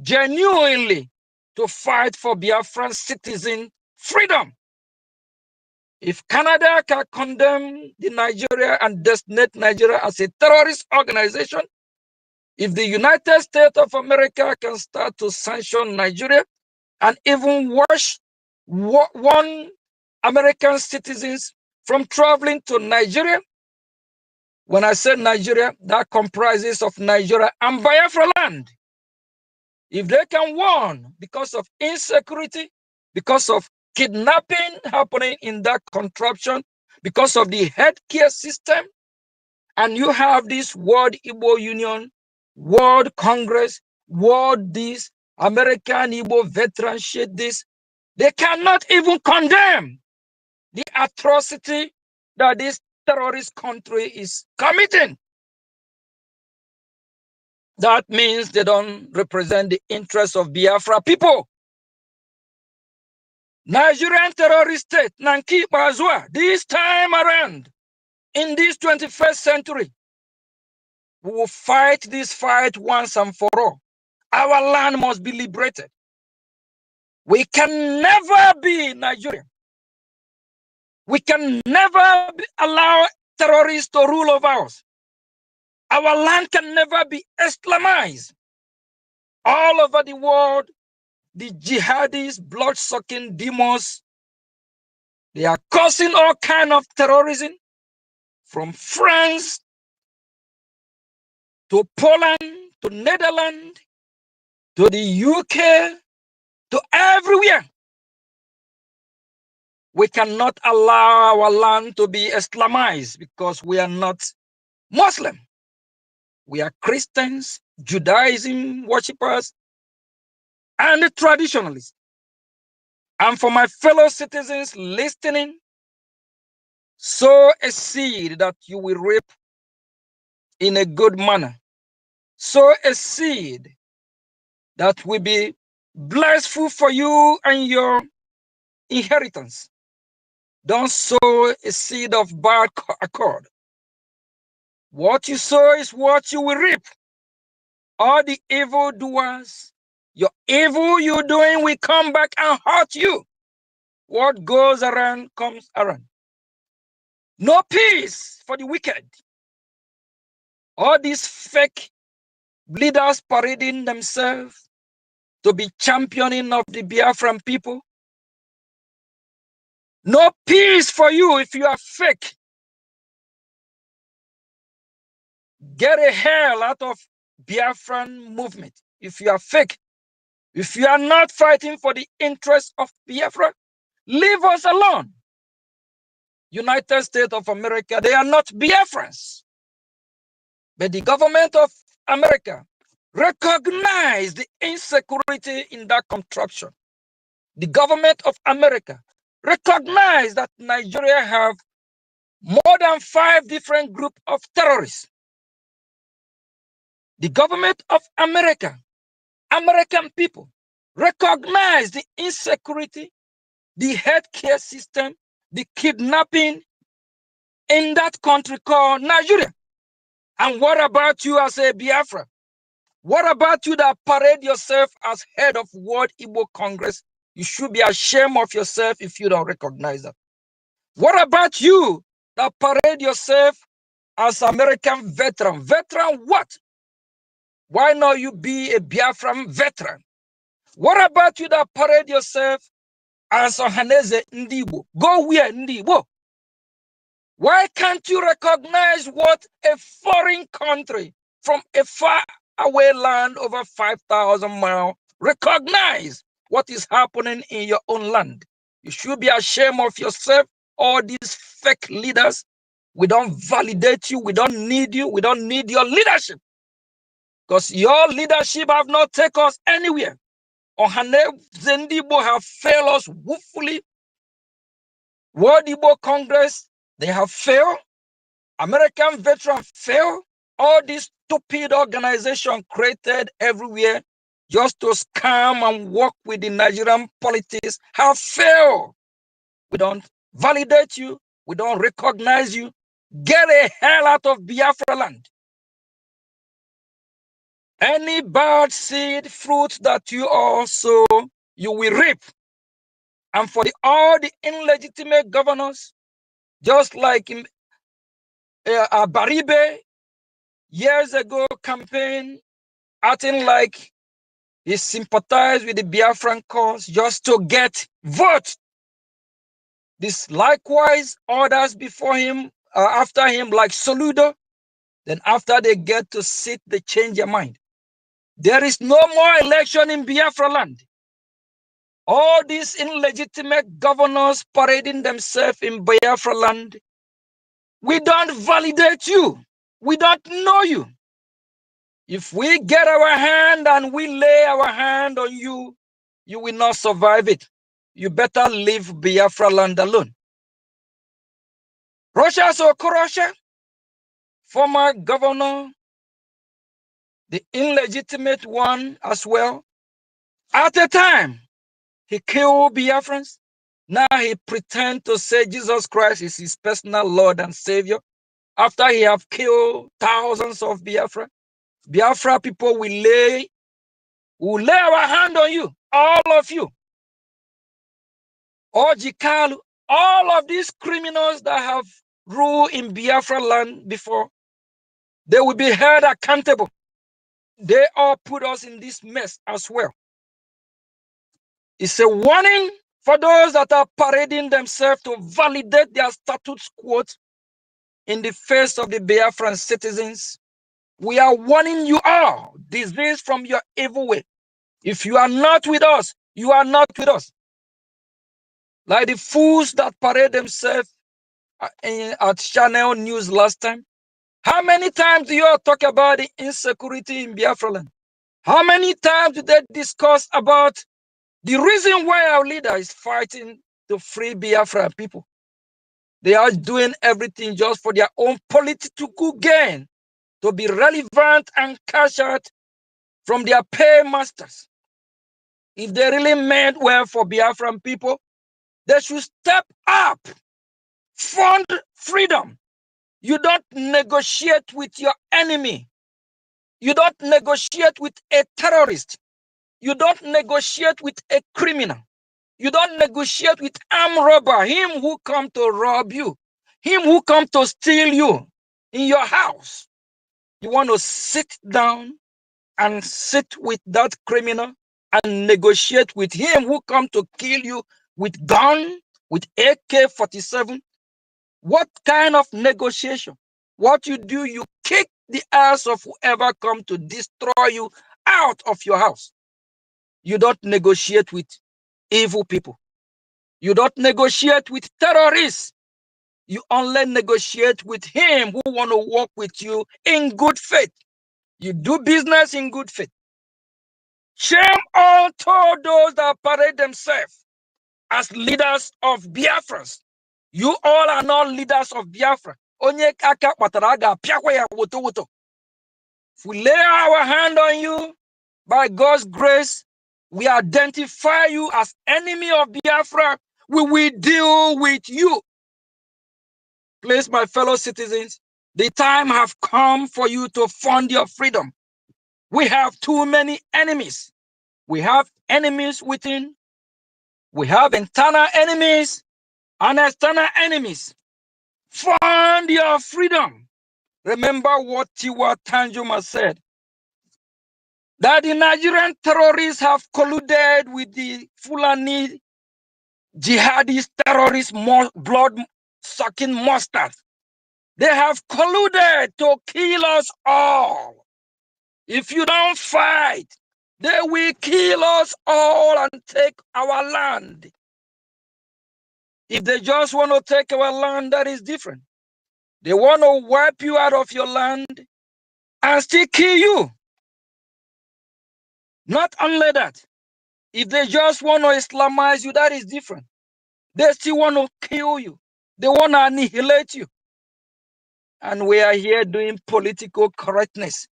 D: genuinely to fight for Biafran citizen freedom. If Canada can condemn the Nigeria and designate Nigeria as a terrorist organization, if the United States of America can start to sanction Nigeria and even warn American citizens from traveling to Nigeria, when I say Nigeria, that comprises of Nigeria and Biafra land. If they can warn because of insecurity, because of kidnapping happening in that contraption, because of the healthcare system, and you have this World Igbo Union, World Congress, World this, American Igbo veteran shit this, they cannot even condemn the atrocity that this terrorist country is committing. That means they don't represent the interests of Biafra people. Nigerian terrorist state, Nanki Bazua, this time around, in this 21st century, we will fight this fight once and for all. Our land must be liberated. We can never be Nigerian. We can never allow terrorists to rule over us. Our land can never be Islamized. All over the world, the jihadis, blood-sucking demons, they are causing all kinds of terrorism, from France to Poland to Netherlands to the UK to everywhere. We cannot allow our land to be Islamized because we are not Muslim. We are Christians, Judaism worshippers, and traditionalists. And for my fellow citizens listening, sow a seed that you will reap in a good manner. Sow a seed that will be blessful for you and your inheritance. Don't sow a seed of bad accord. What you sow is what you will reap. All the evil doers, your evil you're doing will come back and hurt you. What goes around comes around. No peace for the wicked. All these fake leaders parading themselves to be championing of the Biafran people. No peace for you if you are fake. Get a hell out of Biafran movement if you are fake. If you are not fighting for the interests of Biafra, leave us alone. United States of America, they are not Biafrans. But the government of America recognize the insecurity in that contraption. The government of America recognize that Nigeria have more than 5 different groups of terrorists. The government of America, American people, recognize the insecurity, the healthcare system, the kidnapping in that country called Nigeria. And what about you as a Biafra? What about you that parade yourself as head of World Igbo Congress? You should be ashamed of yourself if you don't recognize that. What about you that parade yourself as American veteran? Veteran what? Why not you be a Biafran veteran? What about you that parade yourself as Ohaneze Ndibo? Go where, Ndibo? Why can't you recognize what a foreign country from a far away land over 5,000 miles recognize what is happening in your own land? You should be ashamed of yourself. All these fake leaders, we don't validate you. We don't need you. We don't need your leadership. Because your leadership have not taken us anywhere. Ohaneze Ndibo have failed us woefully. World Igbo Congress, they have failed. American veterans failed. All these stupid organizations created everywhere just to scam and work with the Nigerian politics have failed. We don't validate you. We don't recognize you. Get a hell out of Biafra land. Any bad seed, fruit that you also, you will reap. and for all the illegitimate governors, just like Baribe years ago campaign, acting like he sympathized with the Biafran cause just to get votes. This likewise others before him, after him, like Soludo, then after they get to sit, they change their mind. There is no more election in Biafra land. All these illegitimate governors parading themselves in Biafra land, we don't validate you. We don't know you. If we get our hand and we lay our hand on you, you will not survive it. You better leave Biafra land alone. Russia Sokorosha, former governor, the illegitimate one as well, at a time, he killed Biafrans. Now he pretends to say Jesus Christ is his personal Lord and Savior. After he have killed thousands of Biafra, Biafra people will lay our hand on you, all of you. Ojikalu, all of these criminals that have ruled in Biafra land before, they will be held accountable. They all put us in this mess as well. It's a warning for those that are parading themselves to validate their status quo in the face of the Biafran citizens. We are warning you all, desist from your evil way. If you are not with us, you are not with us. Like the fools that parade themselves at Channel News last time. How many times do you all talk about the insecurity in Biafra land? How many times do they discuss about the reason why our leader is fighting to free Biafra people? They are doing everything just for their own political gain, to be relevant and cash out from their paymasters. If they really meant well for Biafran people, they should step up, fund freedom. You don't negotiate with your enemy. You don't negotiate with a terrorist. You don't negotiate with a criminal. You don't negotiate with armed robber, him who come to rob you, him who come to steal you in your house. You want to sit down and sit with that criminal and negotiate with him who come to kill you with gun, with AK-47. What kind of negotiation? What you do, you kick the ass of whoever come to destroy you out of your house. You don't negotiate with evil people. You don't negotiate with terrorists. You only negotiate with him who want to work with you in good faith. You do business in good faith. Shame on to those that parade themselves as leaders of Biafrans. You all are not leaders of Biafra. Onye kaka kpatara aga apịakwa ya woto woto. If we lay our hand on you, by God's grace, we identify you as enemy of Biafra. We will deal with you. Please, my fellow citizens, the time have come for you to fund your freedom. We have too many enemies. We have enemies within. We have internal enemies and external enemies. Fund your freedom. Remember what Tiwa Tanjuma said, that the Nigerian terrorists have colluded with the Fulani jihadist terrorist blood-sucking monsters. They have colluded to kill us all. If you don't fight, they will kill us all and take our land. If they just want to take our land, that is different. They want to wipe you out of your land and still kill you. Not only that, if they just want to Islamize you, that is different. They still want to kill you. They want to annihilate you. And we are here doing political correctness.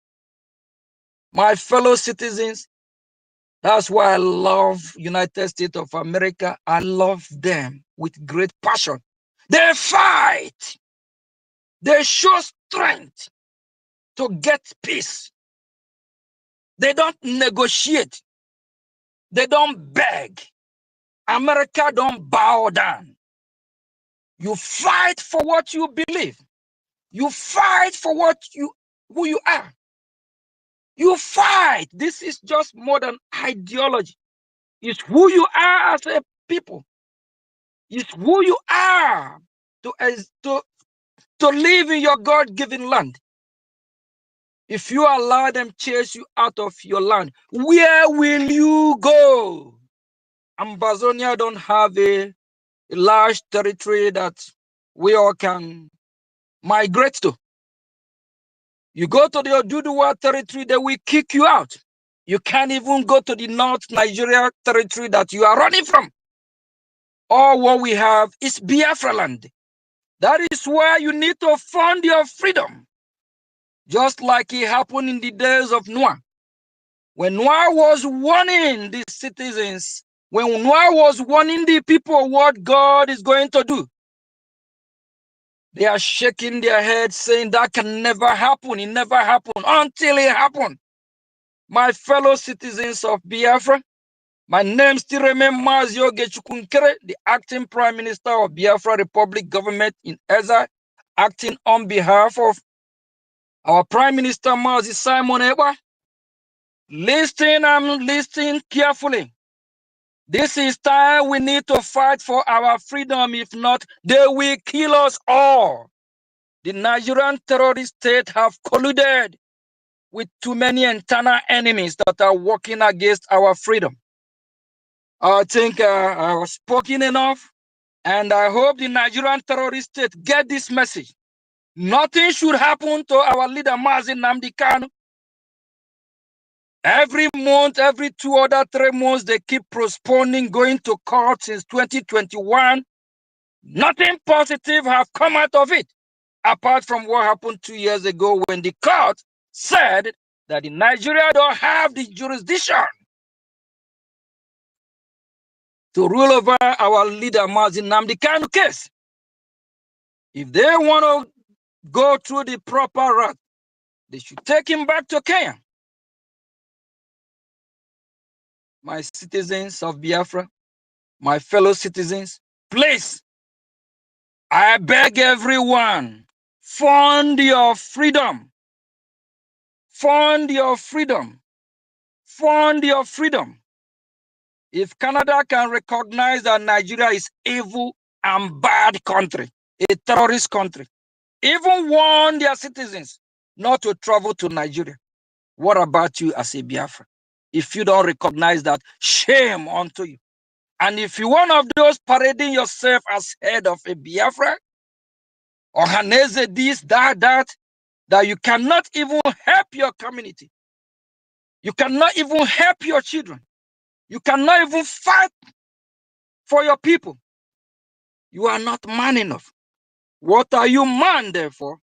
D: My fellow citizens, that's why I love United States of America. I love them with great passion. They fight. They show strength to get peace. They don't negotiate. They don't beg. America don't bow down. You fight for what you believe. You fight for who you are. You fight. This is just more than ideology. It's who you are as a people. It's who you are to live in your God-given land. If you allow them chase you out of your land, where will you go? Amazonia don't have a large territory that we all can migrate to. You go to the Oduduwa territory, they will kick you out. You can't even go to the North Nigeria territory that you are running from. All what we have is Biafra land. That is where you need to fund your freedom. Just like it happened in the days of Noah. When Noah was warning the citizens, when Noah was warning the people what God is going to do, they are shaking their heads saying that can never happen. It never happened until it happened. My fellow citizens of Biafra, my name still remains Mazio Gechukunkere, the acting Prime Minister of Biafra Republic Government in Eza, acting on behalf of our Prime Minister Mazi Simon Eba. Listen carefully. This is time we need to fight for our freedom. If not, they will kill us all. The Nigerian terrorist state have colluded with too many internal enemies that are working against our freedom. I think I was spoken enough, and I hope the Nigerian terrorist state get this message. Nothing should happen to our leader Nnamdi Kanu. Every month, every 2 or 3 months, they keep postponing going to court since 2021. Nothing positive have come out of it, apart from what happened 2 years ago when the court said that in Nigeria don't have the jurisdiction to rule over our leader Nnamdi Kanu case. If they want to go through the proper route, they should take him back to Kenya. My citizens of Biafra, my fellow citizens, please, I beg everyone, fund your freedom. Fund your freedom. Fund your freedom. If Canada can recognize that Nigeria is evil and bad country, a terrorist country, even warn their citizens not to travel to Nigeria, what about you as a Biafra? If you don't recognize that, shame unto you. And if you're one of those parading yourself as head of a Biafra, or Haneze this, that you cannot even help your community. You cannot even help your children. You cannot even fight for your people. You are not man enough. What are you man there for?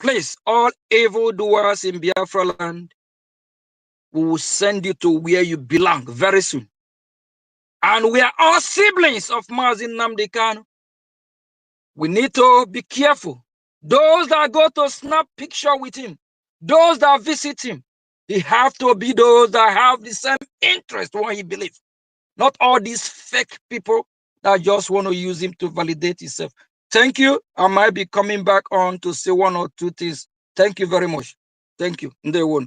D: Please, all evildoers in Biafra land, we will send you to where you belong very soon. And we are all siblings of Nnamdi Kanu. We need to be careful. Those that go to snap picture with him, those that visit him, they have to be those that have the same interest what he believes. Not all these fake people that just want to use him to validate himself. Thank you. I might be coming back on to say 1 or 2 things. Thank you very much. Thank you. Ndewo.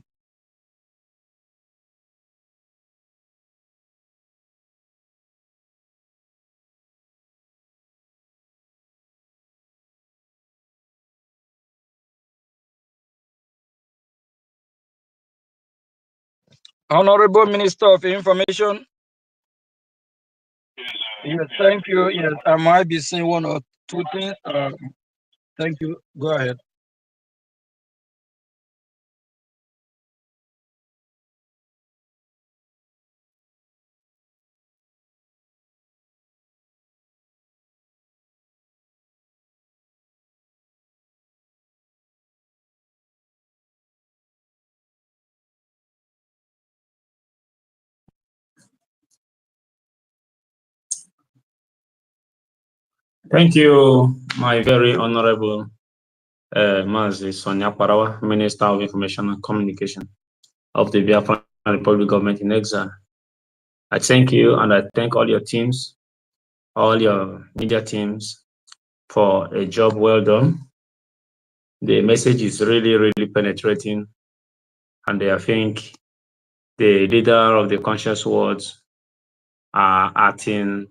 D: Honorable Minister of Information. Yes, thank you. Yes, I might be saying 1 or 2 things. Thank you. Go ahead.
E: Thank you, my very honorable Mazi Sonia Parawa, Minister of Information and Communication of the Biafran Republic Government in Exile. I thank you, and I thank all your teams, all your media teams, for a job well done. The message is really, really penetrating, and I think the leader of the conscious words are acting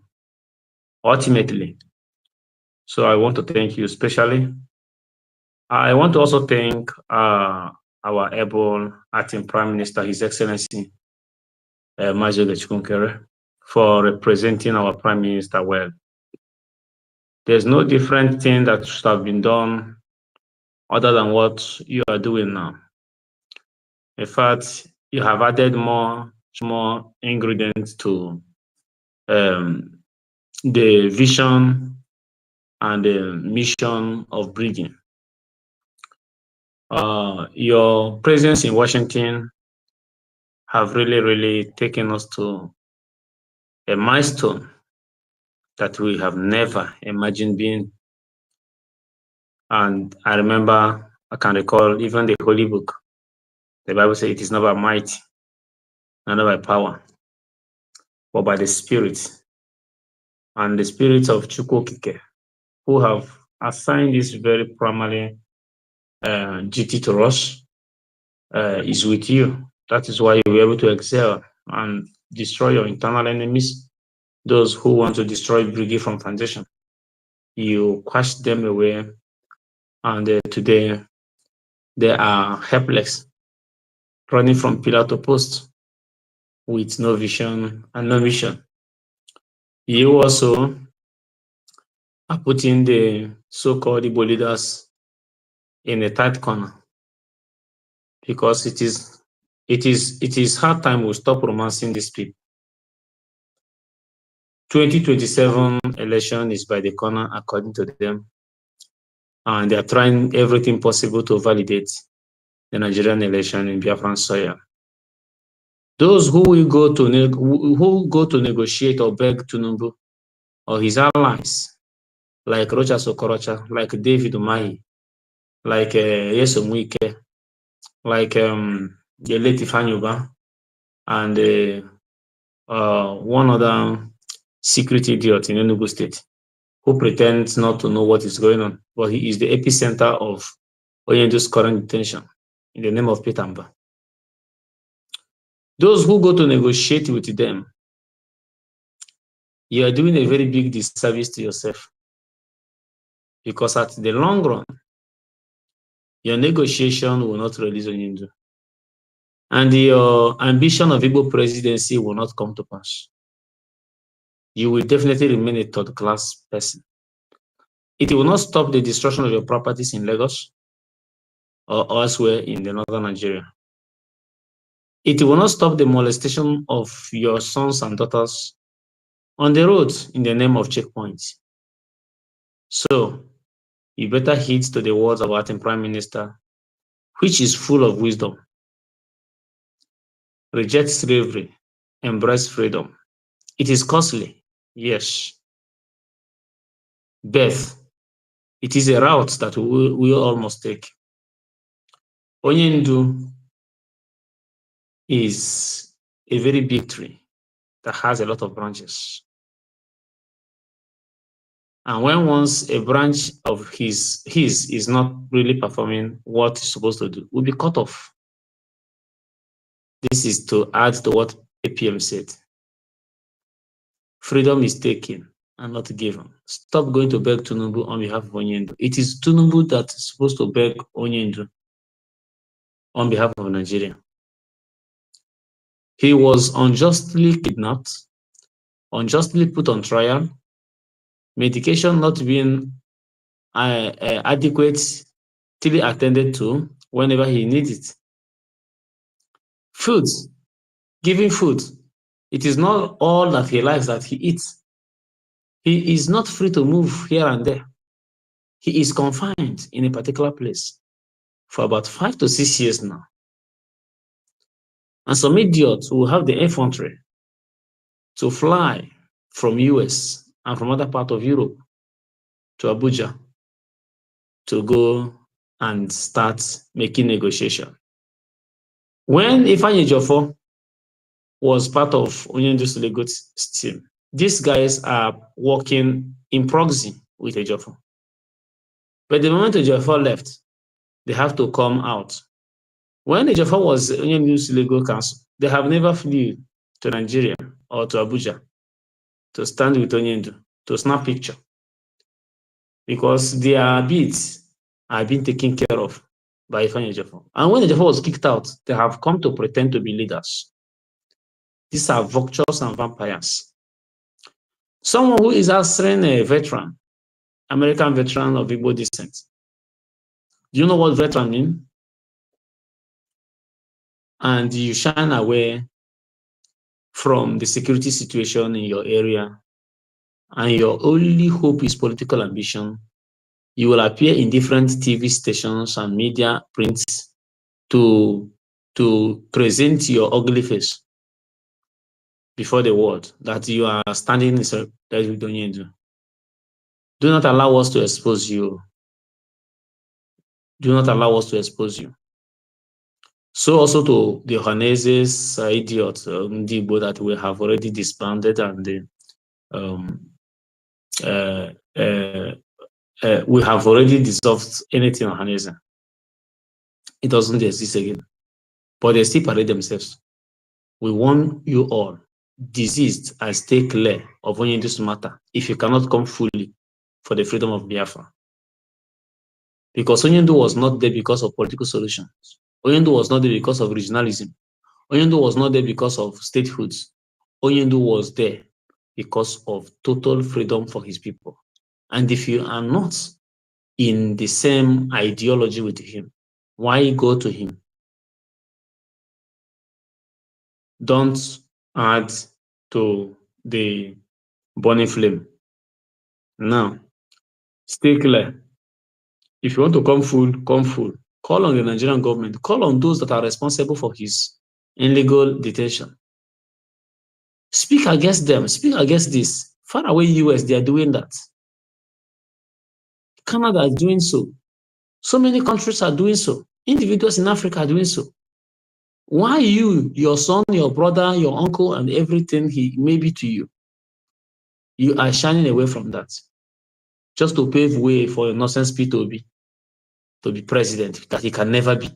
E: ultimately. So I want to thank you especially. I want to also thank our able acting Prime Minister, His Excellency Majoge Chikunkere, for representing our Prime Minister well. There's no different thing that should have been done other than what you are doing now. In fact, you have added more ingredients to the vision and the mission of Brgie. Your presence in Washington have really, really taken us to a milestone that we have never imagined being. And I remember, I can recall even the Holy Book. The Bible says it is not by might, not by power, but by the Spirit. And the Spirit of Chukwokike, who have assigned this very primary duty to us, is with you. That is why you were able to excel and destroy your internal enemies, those who want to destroy Brgie from foundation. You quashed them away, and today they are helpless, running from pillar to post with no vision and no mission. You also are putting the so-called Igbo leaders in a tight corner, because it is hard time we stop romancing these people. 2027 election is by the corner, according to them, and they are trying everything possible to validate the Nigerian election in Biafran soil. Those who will go to negotiate or beg Tinubu or his allies, like Rochas Okorocha, like David Umahi, like Yesom Wike, like the late Ifanyuba, and one other secret idiot in Enugu State, who pretends not to know what is going on, but he is the epicenter of Oyendo's current detention in the name of Peter Mba. Those who go to negotiate with them, you are doing a very big disservice to yourself, because at the long run, your negotiation will not release Oyendo, and your ambition of Igbo presidency will not come to pass. You will definitely remain a third-class person. It will not stop the destruction of your properties in Lagos or elsewhere in the northern Nigeria. It will not stop the molestation of your sons and daughters on the road in the name of checkpoints. So, you better heed to the words of our Prime Minister, which is full of wisdom. Reject slavery, embrace freedom. It is costly, yes. Birth, it is a route that we all must take. Onyendu is a very big tree that has a lot of branches. And when once a branch of his is not really performing what it's supposed to do, will be cut off. This is to add to what APM said. Freedom is taken and not given. Stop going to beg Tinubu on behalf of Onyendu. It is Tinubu that is supposed to beg Onyendu on behalf of Nigeria. He was unjustly kidnapped, unjustly put on trial, medication not being adequately attended to whenever he needs it. Food, giving food. It is not all that he likes that he eats. He is not free to move here and there. He is confined in a particular place for about 5 to 6 years now. And some idiots will have the infantry to fly from US and from other parts of Europe to Abuja to go and start making negotiation. When Ifeanyi Ejiofor was part of Onyendu Sulego's team. These guys are working in proxy with Ejiofor. But the moment Ejiofor left, they have to come out. When Ejiofor was Onyendu Sulego Council, they have never flew to Nigeria or to Abuja to stand with Onyendu, to snap picture. Because their bids are being taken care of by Ifeanyi Ejiofor. And when Ejiofor was kicked out, they have come to pretend to be leaders. These are vultures and vampires. Someone who is answering a veteran, American veteran of Igbo descent. Do you know what veteran means? And you shine away from the security situation in your area, and your only hope is political ambition, you will appear in different TV stations and media prints to present your ugly face before the world that you are standing in solidarity. Do not allow us to expose you. Do not allow us to expose you. So also to the Johanneses, idiots, Ndibo that we have already disbanded, and we have already dissolved anything on Johannes. It doesn't exist again. But they still parade themselves. We warn you all, desist and stay clear of only this matter if you cannot come fully for the freedom of Biafra. Because Onyendu was not there because of political solutions. Onyendu was not there because of regionalism. Onyendu was not there because of statehoods. Onyendu was there because of total freedom for his people. And if you are not in the same ideology with him, why go to him? Don't add to the burning flame. Now, stay clear. If you want to come full, come full. Call on the Nigerian government. Call on those that are responsible for his illegal detention. Speak against them. Speak against this. Far away US, they are doing that. Canada is doing so. So many countries are doing so. Individuals in Africa are doing so. Why you, your son, your brother, your uncle, and everything he may be to you, you are shining away from that just to pave way for a nonsense P to be president that he can never be.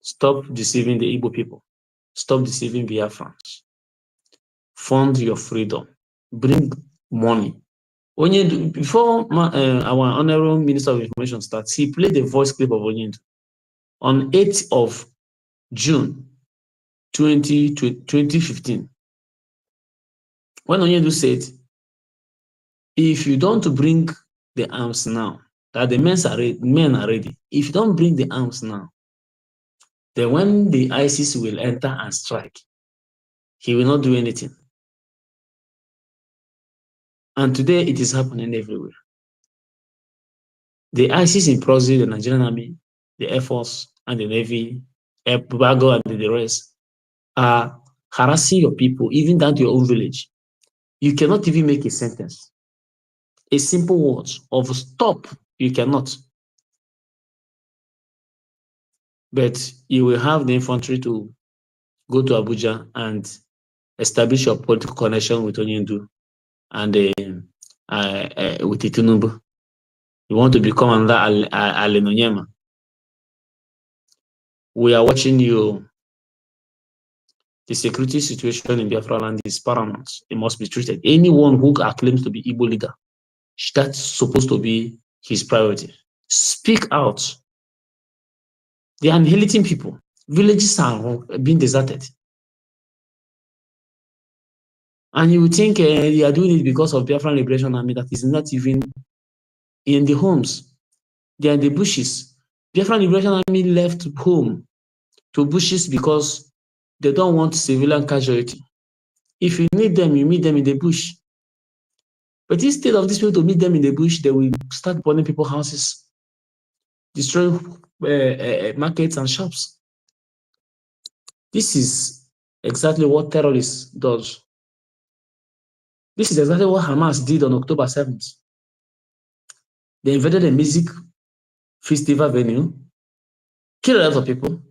E: Stop deceiving the Igbo people. Stop deceiving Biafrans. Fund your freedom. Bring money. Onyendu, before our Honorable Minister of Information starts, he played the voice clip of Onyendu on 8th of June 2015. When Onyendu said, if you don't bring the arms now, that the men are ready. If you don't bring the arms now, then when the ISIS will enter and strike, he will not do anything. And today it is happening everywhere. The ISIS in proxy, the Nigerian Army, the Air Force, and the Navy, Air Bago, and the rest are harassing your people, even down to your own village. You cannot even make a sentence. A simple word of stop, you cannot. But you will have the infantry to go to Abuja and establish your political connection with Onyendu and with Tinubu. You want to become another Alenonyema. We are watching you. The security situation in Biafra land is paramount. It must be treated. Anyone who claims to be Igbo leader, that's supposed to be his priority. Speak out. They are annihilating people. Villages are being deserted. And you think they are doing it because of Biafran Liberation Army that is not even in the homes. They are in the bushes. Biafran Liberation Army left home to bushes because they don't want civilian casualty. If you need them, you meet them in the bush. But instead of these people to meet them in the bush, they will start burning people's houses, destroying markets and shops. This is exactly what terrorists do. This is exactly what Hamas did on October 7th. They invaded a music festival venue killed a lot of people,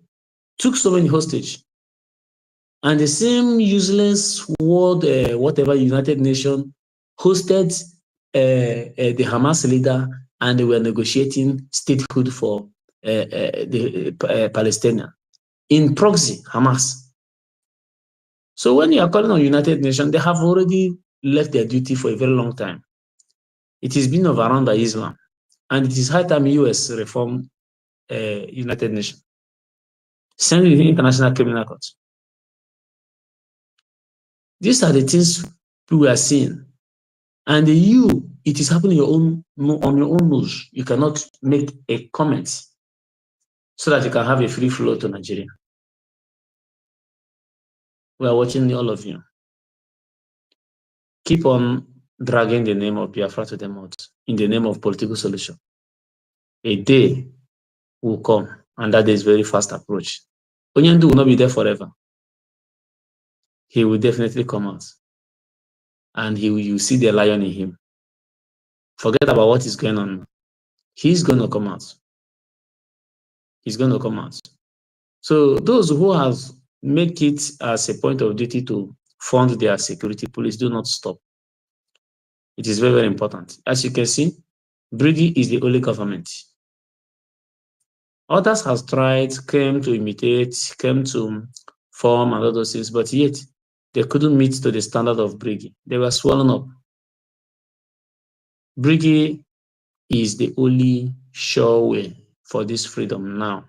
E: took so many hostage. And the same useless world, whatever United Nations hosted the Hamas leader, and they were negotiating statehood for the Palestinian in proxy, Hamas. So when you are calling on United Nations, they have already left their duty for a very long time. It is being overrun by Islam, and it is high time US reform United Nations. Send it to the International Criminal Court. These are the things we are seeing. And you, it is happening on your own nose. You cannot make a comment so that you can have a free flow to Nigeria. We are watching all of you. Keep on dragging the name of Biafra to the mouth in the name of political solution. A day will come, and that day is very fast approach. Onyendu will not be there forever. He will definitely come out, and you see the lion in him. Forget about what is going on. He's going to come out. He's going to come out. So those who have make it as a point of duty to fund their security police, do not stop. It is very, very important. As you can see, Brgie is the only government. Others have tried, came to imitate, came to form and all those things, but yet they couldn't meet to the standard of Brgie. They were swallowed up. Brgie is the only sure way for this freedom now.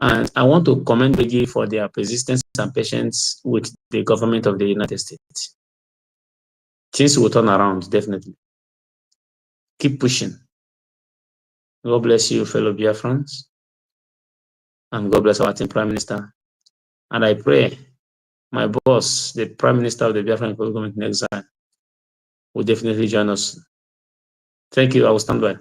E: And I want to commend Brgie for their persistence and patience with the government of the United States. Things will turn around, definitely. Keep pushing. God bless you, fellow Biafrans. And God bless our team Prime Minister. And I pray my boss, the Prime Minister of the Biafran Government in Exile, will definitely join us. Thank you. I will stand by.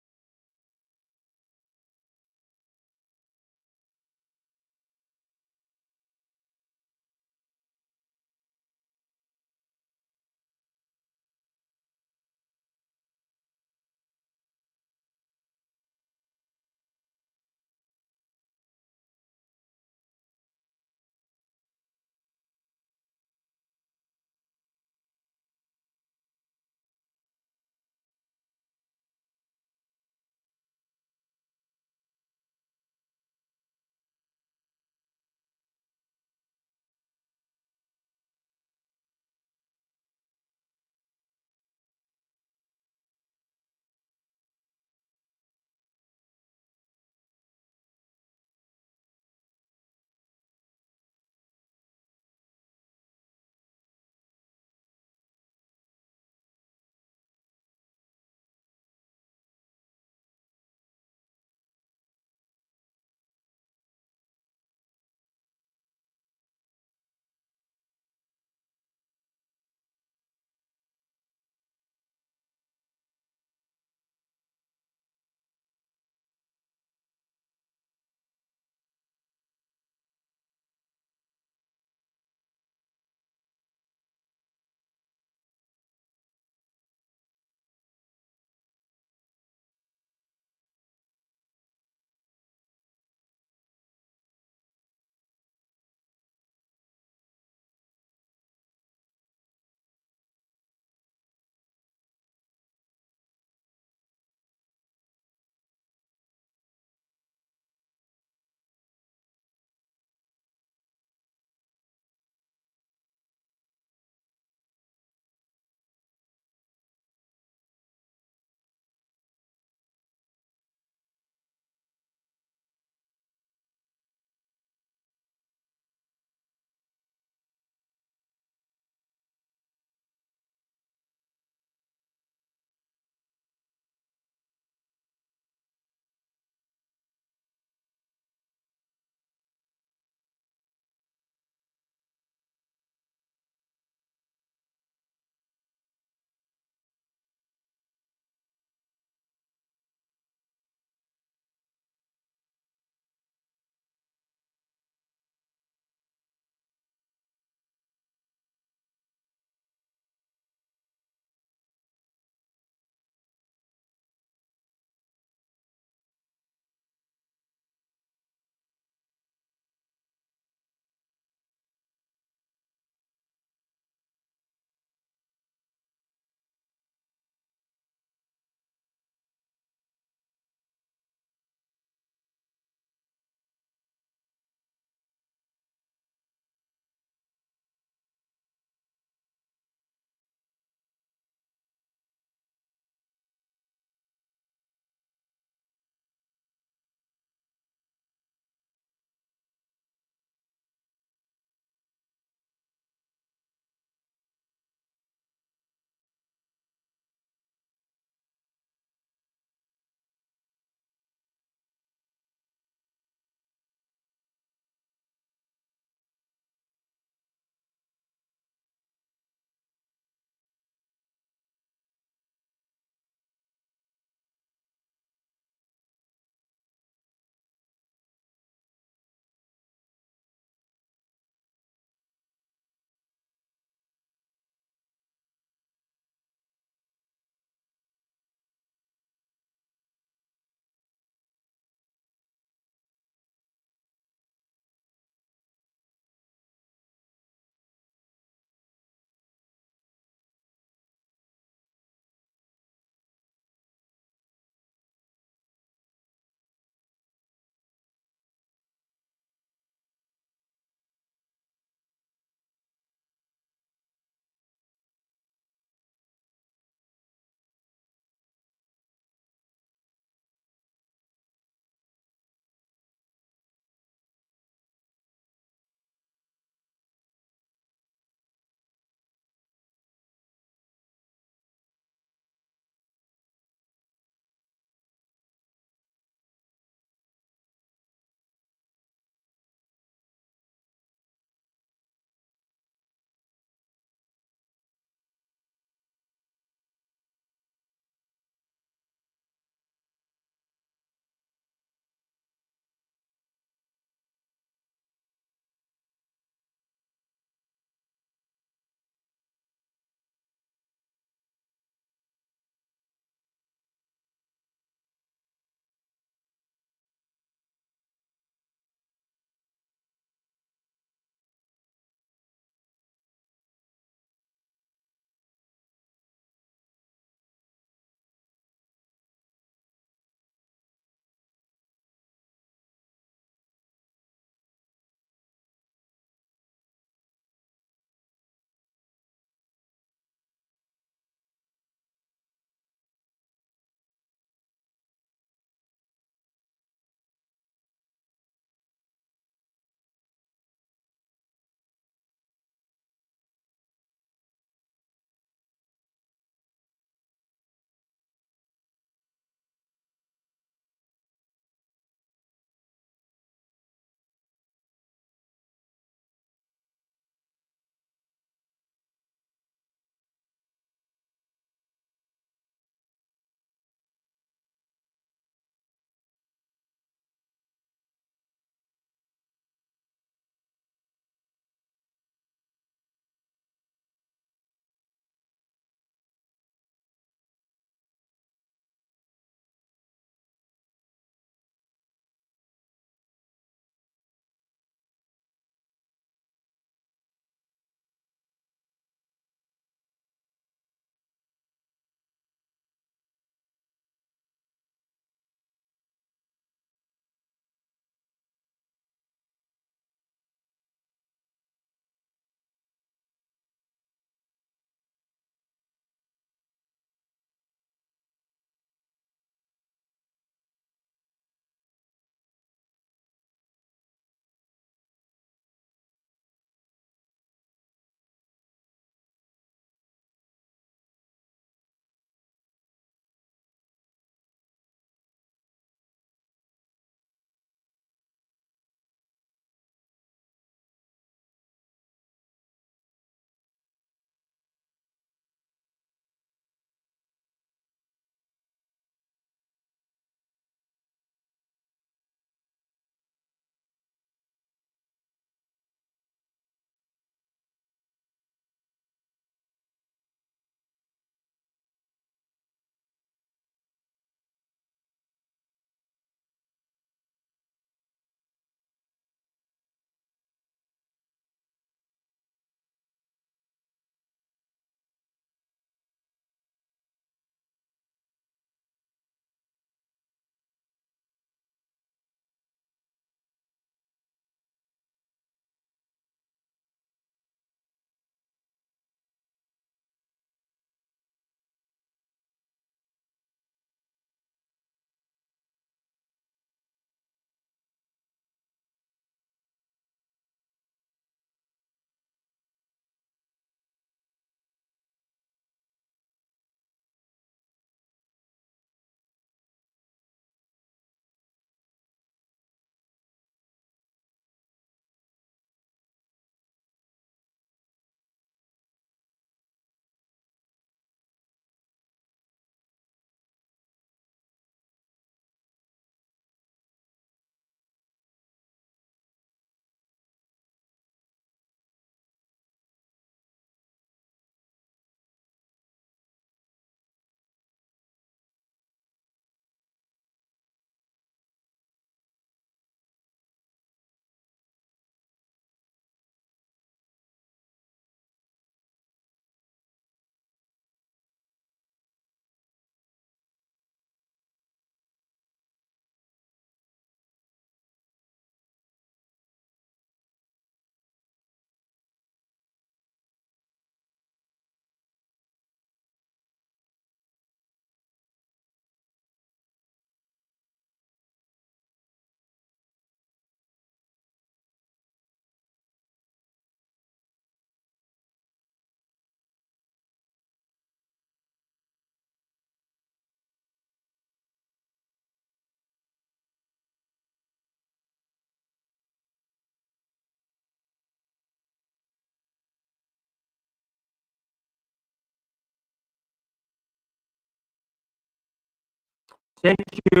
F: Thank you,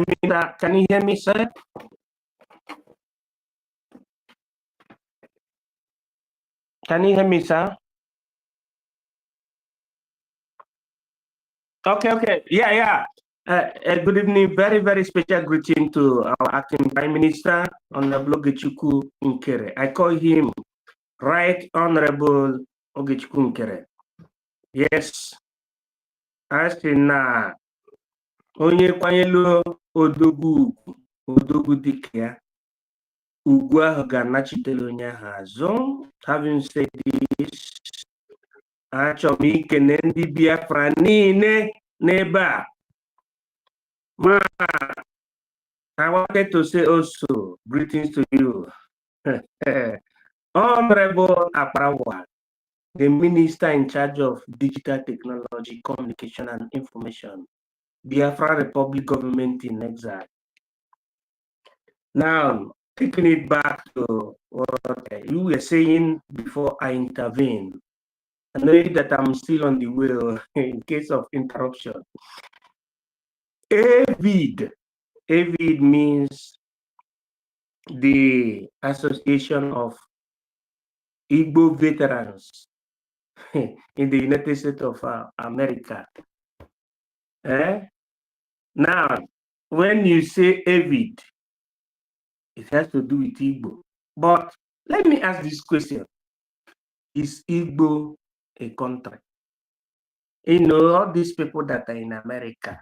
F: Minister. Can you hear me, sir? Can you hear me, sir? Okay. Yeah. Good evening. Very, very special greeting to our acting Prime Minister, Honorable Ogechukwu Nkere. I call him Right Honorable Ogechukwu Nkere. Yes. Asị na onye kwanyelu odogwu dike ya, ugwu ahụ ga-anachitele onye ahụ azụ. Having said this, achọrọ m ikene ndị Biafra niile n'ebe a. I wanted to say also greetings to you, Honorable Aparawa, the Minister in charge of Digital Technology, Communication and Information, Biafra Republic Government in Exile. Now, taking it back to what you were saying before I intervene, I know that I'm still on the wheel in case of interruption. AVID means the Association of Igbo Veterans in the United States of America. Now, when you say AVID, it has to do with Igbo. But let me ask this question. Is Igbo a country? You know, all these people that are in America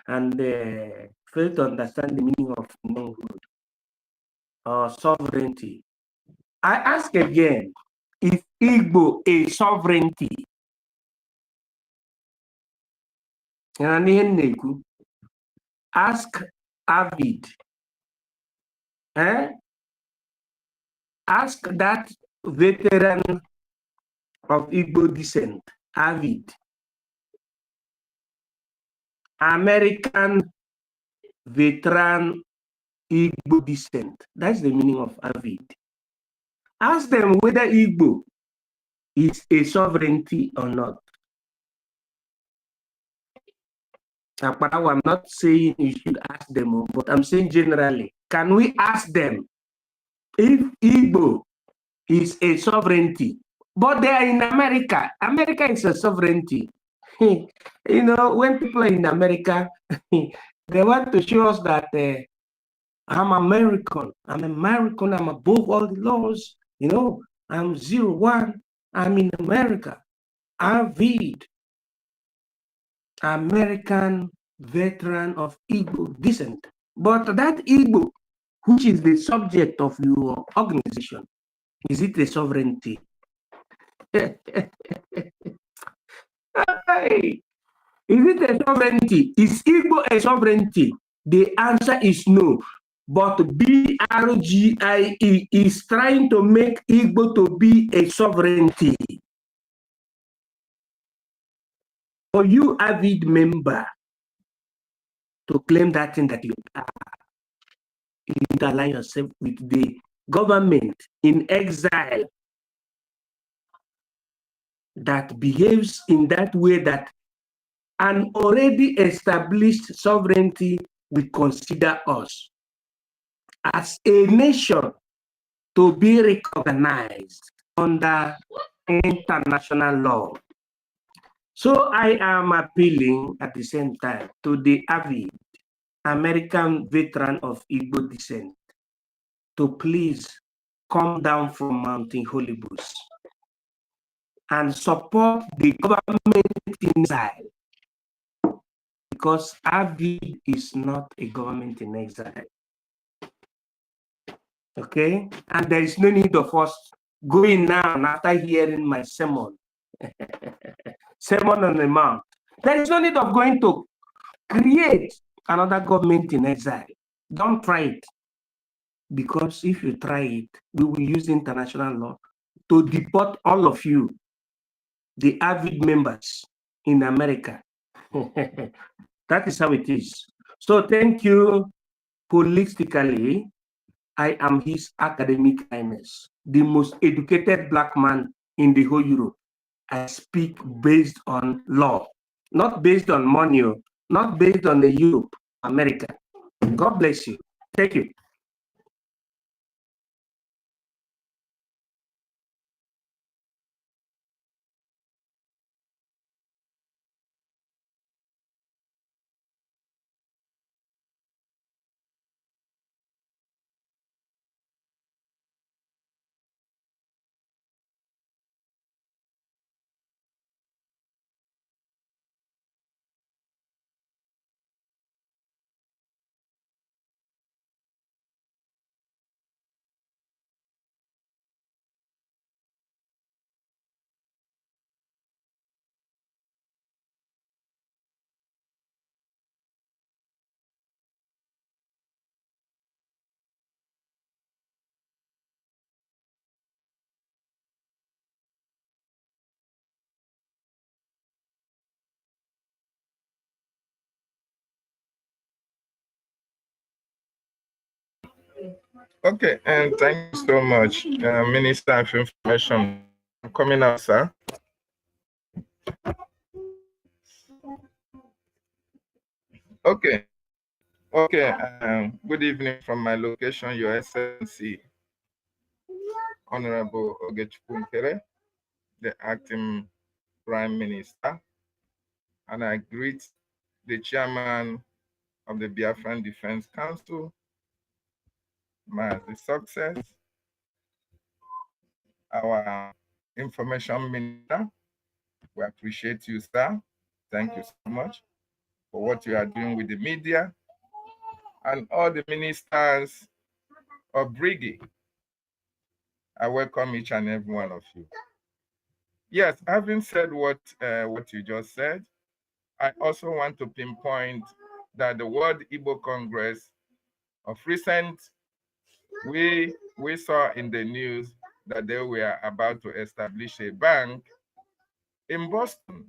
F: and fail to understand the meaning of manhood or sovereignty. I ask again, is Igbo a sovereignty? Ask Avid. Ask that veteran of Igbo descent, Avid. American veteran Igbo descent. That's the meaning of Avid. Ask them whether Igbo is a sovereignty or not. I'm not saying you should ask them, but I'm saying generally, can we ask them if Igbo is a sovereignty? But they are in America. America is a sovereignty. You know, when people are in America, they want to show us that I'm American. I'm American. I'm above all the laws. You know, I'm 01. I'm in America. Avid. American veteran of Igbo descent. But that Igbo, which is the subject of your organization, is it a sovereignty? Is it a sovereignty? Is Igbo a sovereignty? The answer is no. But BRGIE is trying to make Igbo to be a sovereignty. For you, avid member, to claim that thing that you are, you need to align yourself with the government in exile that behaves in that way that an already established sovereignty will consider us as a nation to be recognized under international law. So I am appealing at the same time to the avid American veteran of Igbo descent to please come down from Mountain Holybus and support the government in exile, because avid is not a government in exile. Okay, and there is no need of us going now after hearing my sermon. Sermon on the Mount. There is no need of going to create another government in exile. Don't try it. Because if you try it, we will use international law to deport all of you, the avid members in America. That is how it is. So thank you. Holistically, I am His Academic Highness, the most educated black man in the whole Europe. I speak based on law, not based on money, not based on the Europe, America. God bless you. Thank you.
G: Okay, and thank you so much, Minister of Information. I'm coming out, sir. Okay, okay. Good evening from my location, Your Excellency, Honorable Ogechukwu Nkere, the acting Prime Minister, and I greet the Chairman of the Biafran Defense Council, the success, our Information Minister. We appreciate you, sir. Thank you so much for what you are doing with the media, and all the ministers of Brgie. I welcome each and every one of you. Yes, having said what you just said, I also want to pinpoint that the World Igbo Congress of recent, we saw in the news that they were about to establish a bank in Boston.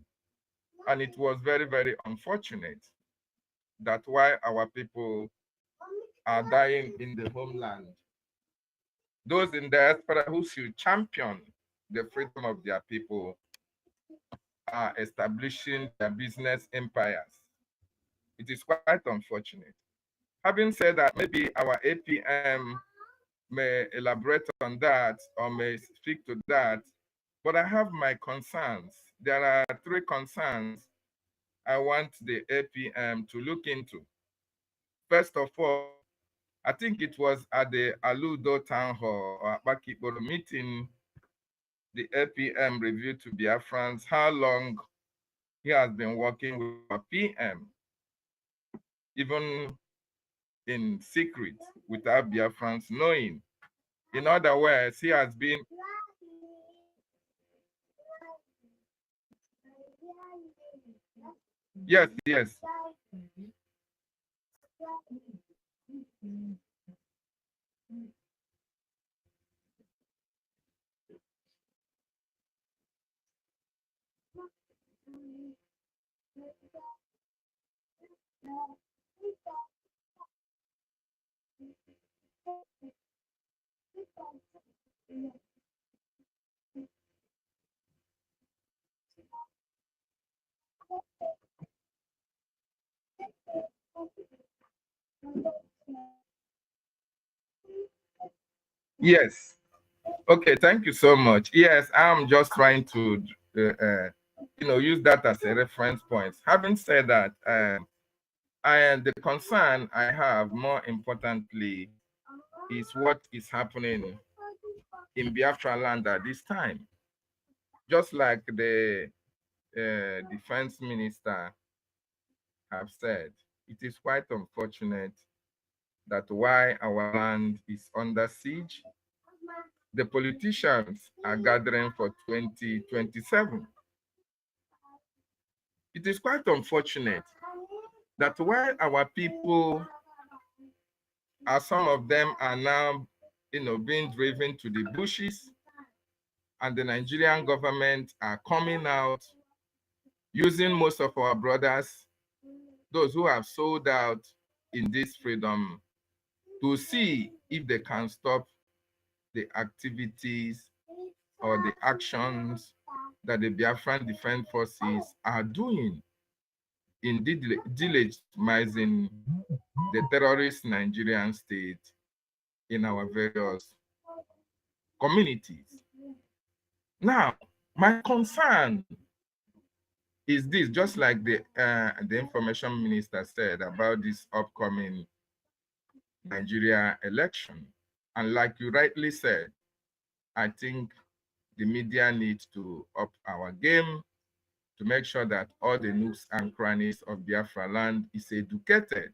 G: And it was very, very unfortunate that why our people are dying in the homeland. Those in diaspora who should champion the freedom of their people are establishing their business empires. It is quite unfortunate. Having said that, maybe our APM may elaborate on that or may speak to that, but I have my concerns. There are 3 concerns I want the APM to look into. First of all, I think it was at the Aludo Town Hall or Akpakiporo meeting, the APM reviewed to Biafrans how long he has been working with a PM, even in secret, without Biafrans knowing. In other words, he has been yes. Yes. Okay, thank you so much. Yes, I'm just trying to, use that as a reference point. Having said that, the concern I have, more importantly, is what is happening in Biafra land at this time. Just like the defense minister have said, it is quite unfortunate that why our land is under siege, the politicians are gathering for 2027. It is quite unfortunate that while our people, some of them are now, being driven to the bushes, and the Nigerian government are coming out using most of our brothers, those who have sold out in this freedom, to see if they can stop the activities or the actions that the Biafran Defense Forces are doing in delegitimizing the terrorist Nigerian state in our various communities. Now, my concern is this, just like the information minister said about this upcoming Nigeria election. And like you rightly said, I think the media needs to up our game to make sure that all the nooks and crannies of Biafra land is educated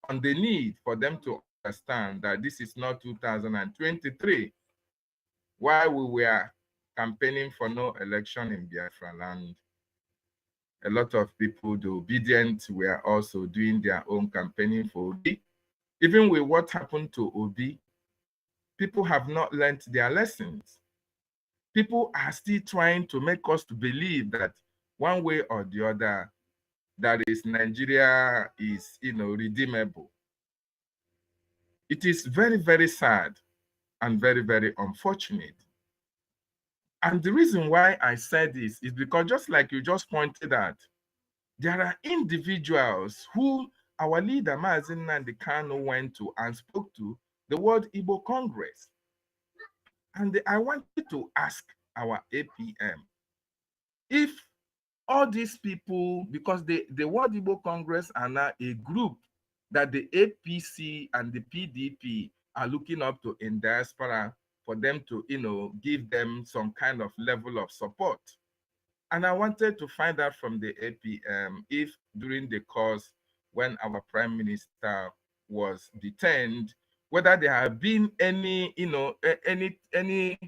G: on the need for them to understand that this is not 2023, while we were campaigning for no election in Biafra land. A lot of people, the obedient, were also doing their own campaigning for Obi. Even with what happened to Obi, people have not learned their lessons. People are still trying to make us to believe that one way or the other, that is Nigeria is, redeemable. It is very, very sad and very, very unfortunate. And the reason why I said this is because, just like you just pointed out, there are individuals who our leader, Nnamdi Kanu, went to and spoke to the World Igbo Congress. And I wanted to ask our APM if all these people, because the World Igbo Congress are now a group that the APC and the PDP are looking up to in diaspora for them to, give them some kind of level of support. And I wanted to find out from the APM if during the course when our Prime Minister was detained, whether there have been any, any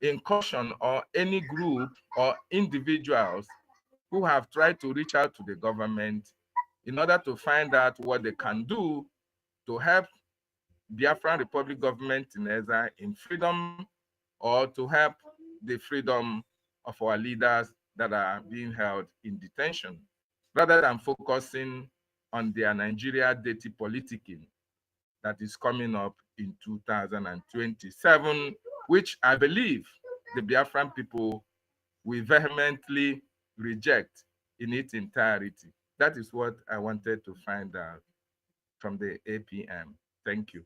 G: incursion or any group or individuals who have tried to reach out to the government in order to find out what they can do to help Biafran Republic government in exile in freedom, or to help the freedom of our leaders that are being held in detention, rather than focusing on their Nigeria dirty politicking that is coming up in 2027, which I believe the Biafran people will vehemently reject in its entirety. That is what I wanted to find out from the APM. Thank you.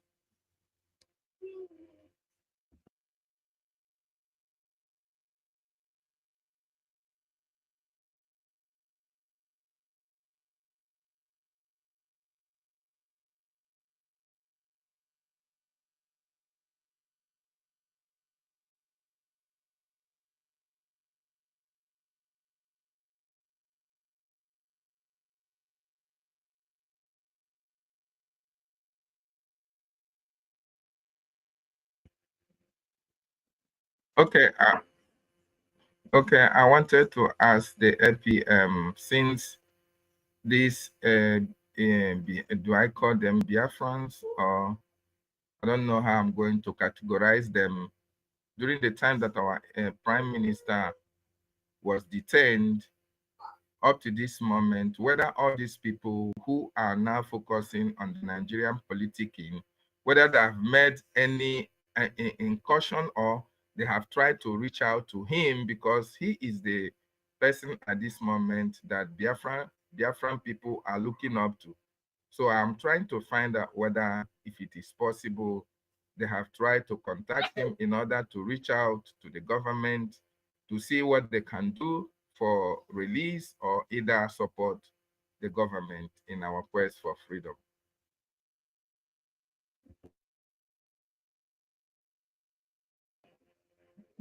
G: Okay, I wanted to ask the APM, since these, do I call them Biafrans, or I don't know how I'm going to categorize them. During the time that our Prime Minister was detained, up to this moment, whether all these people who are now focusing on the Nigerian politicking, whether they have made any incursion or they have tried to reach out to him, because he is the person at this moment that Biafran people are looking up to. So I'm trying to find out whether, if it is possible, they have tried to contact him in order to reach out to the government to see what they can do for release, or either support the government in our quest for freedom.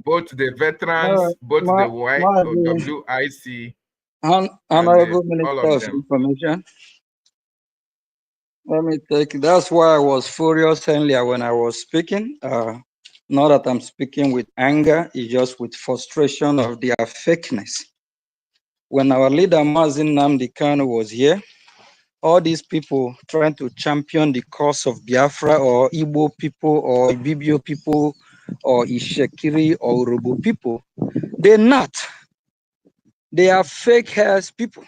G: Both the veterans, both the WIC,
D: Honorable
G: and all
D: Minister
G: of
D: of
G: them.
D: Information. Let me take, that's why I was furious earlier when I was speaking. Not that I'm speaking with anger, it's just with frustration of their fakeness. When our leader Nnamdi Kanu was here, all these people trying to champion the cause of Biafra, or Igbo people, or Ibibio people, or Ishekiri, or Urubu people, they're not. They are fake ass people.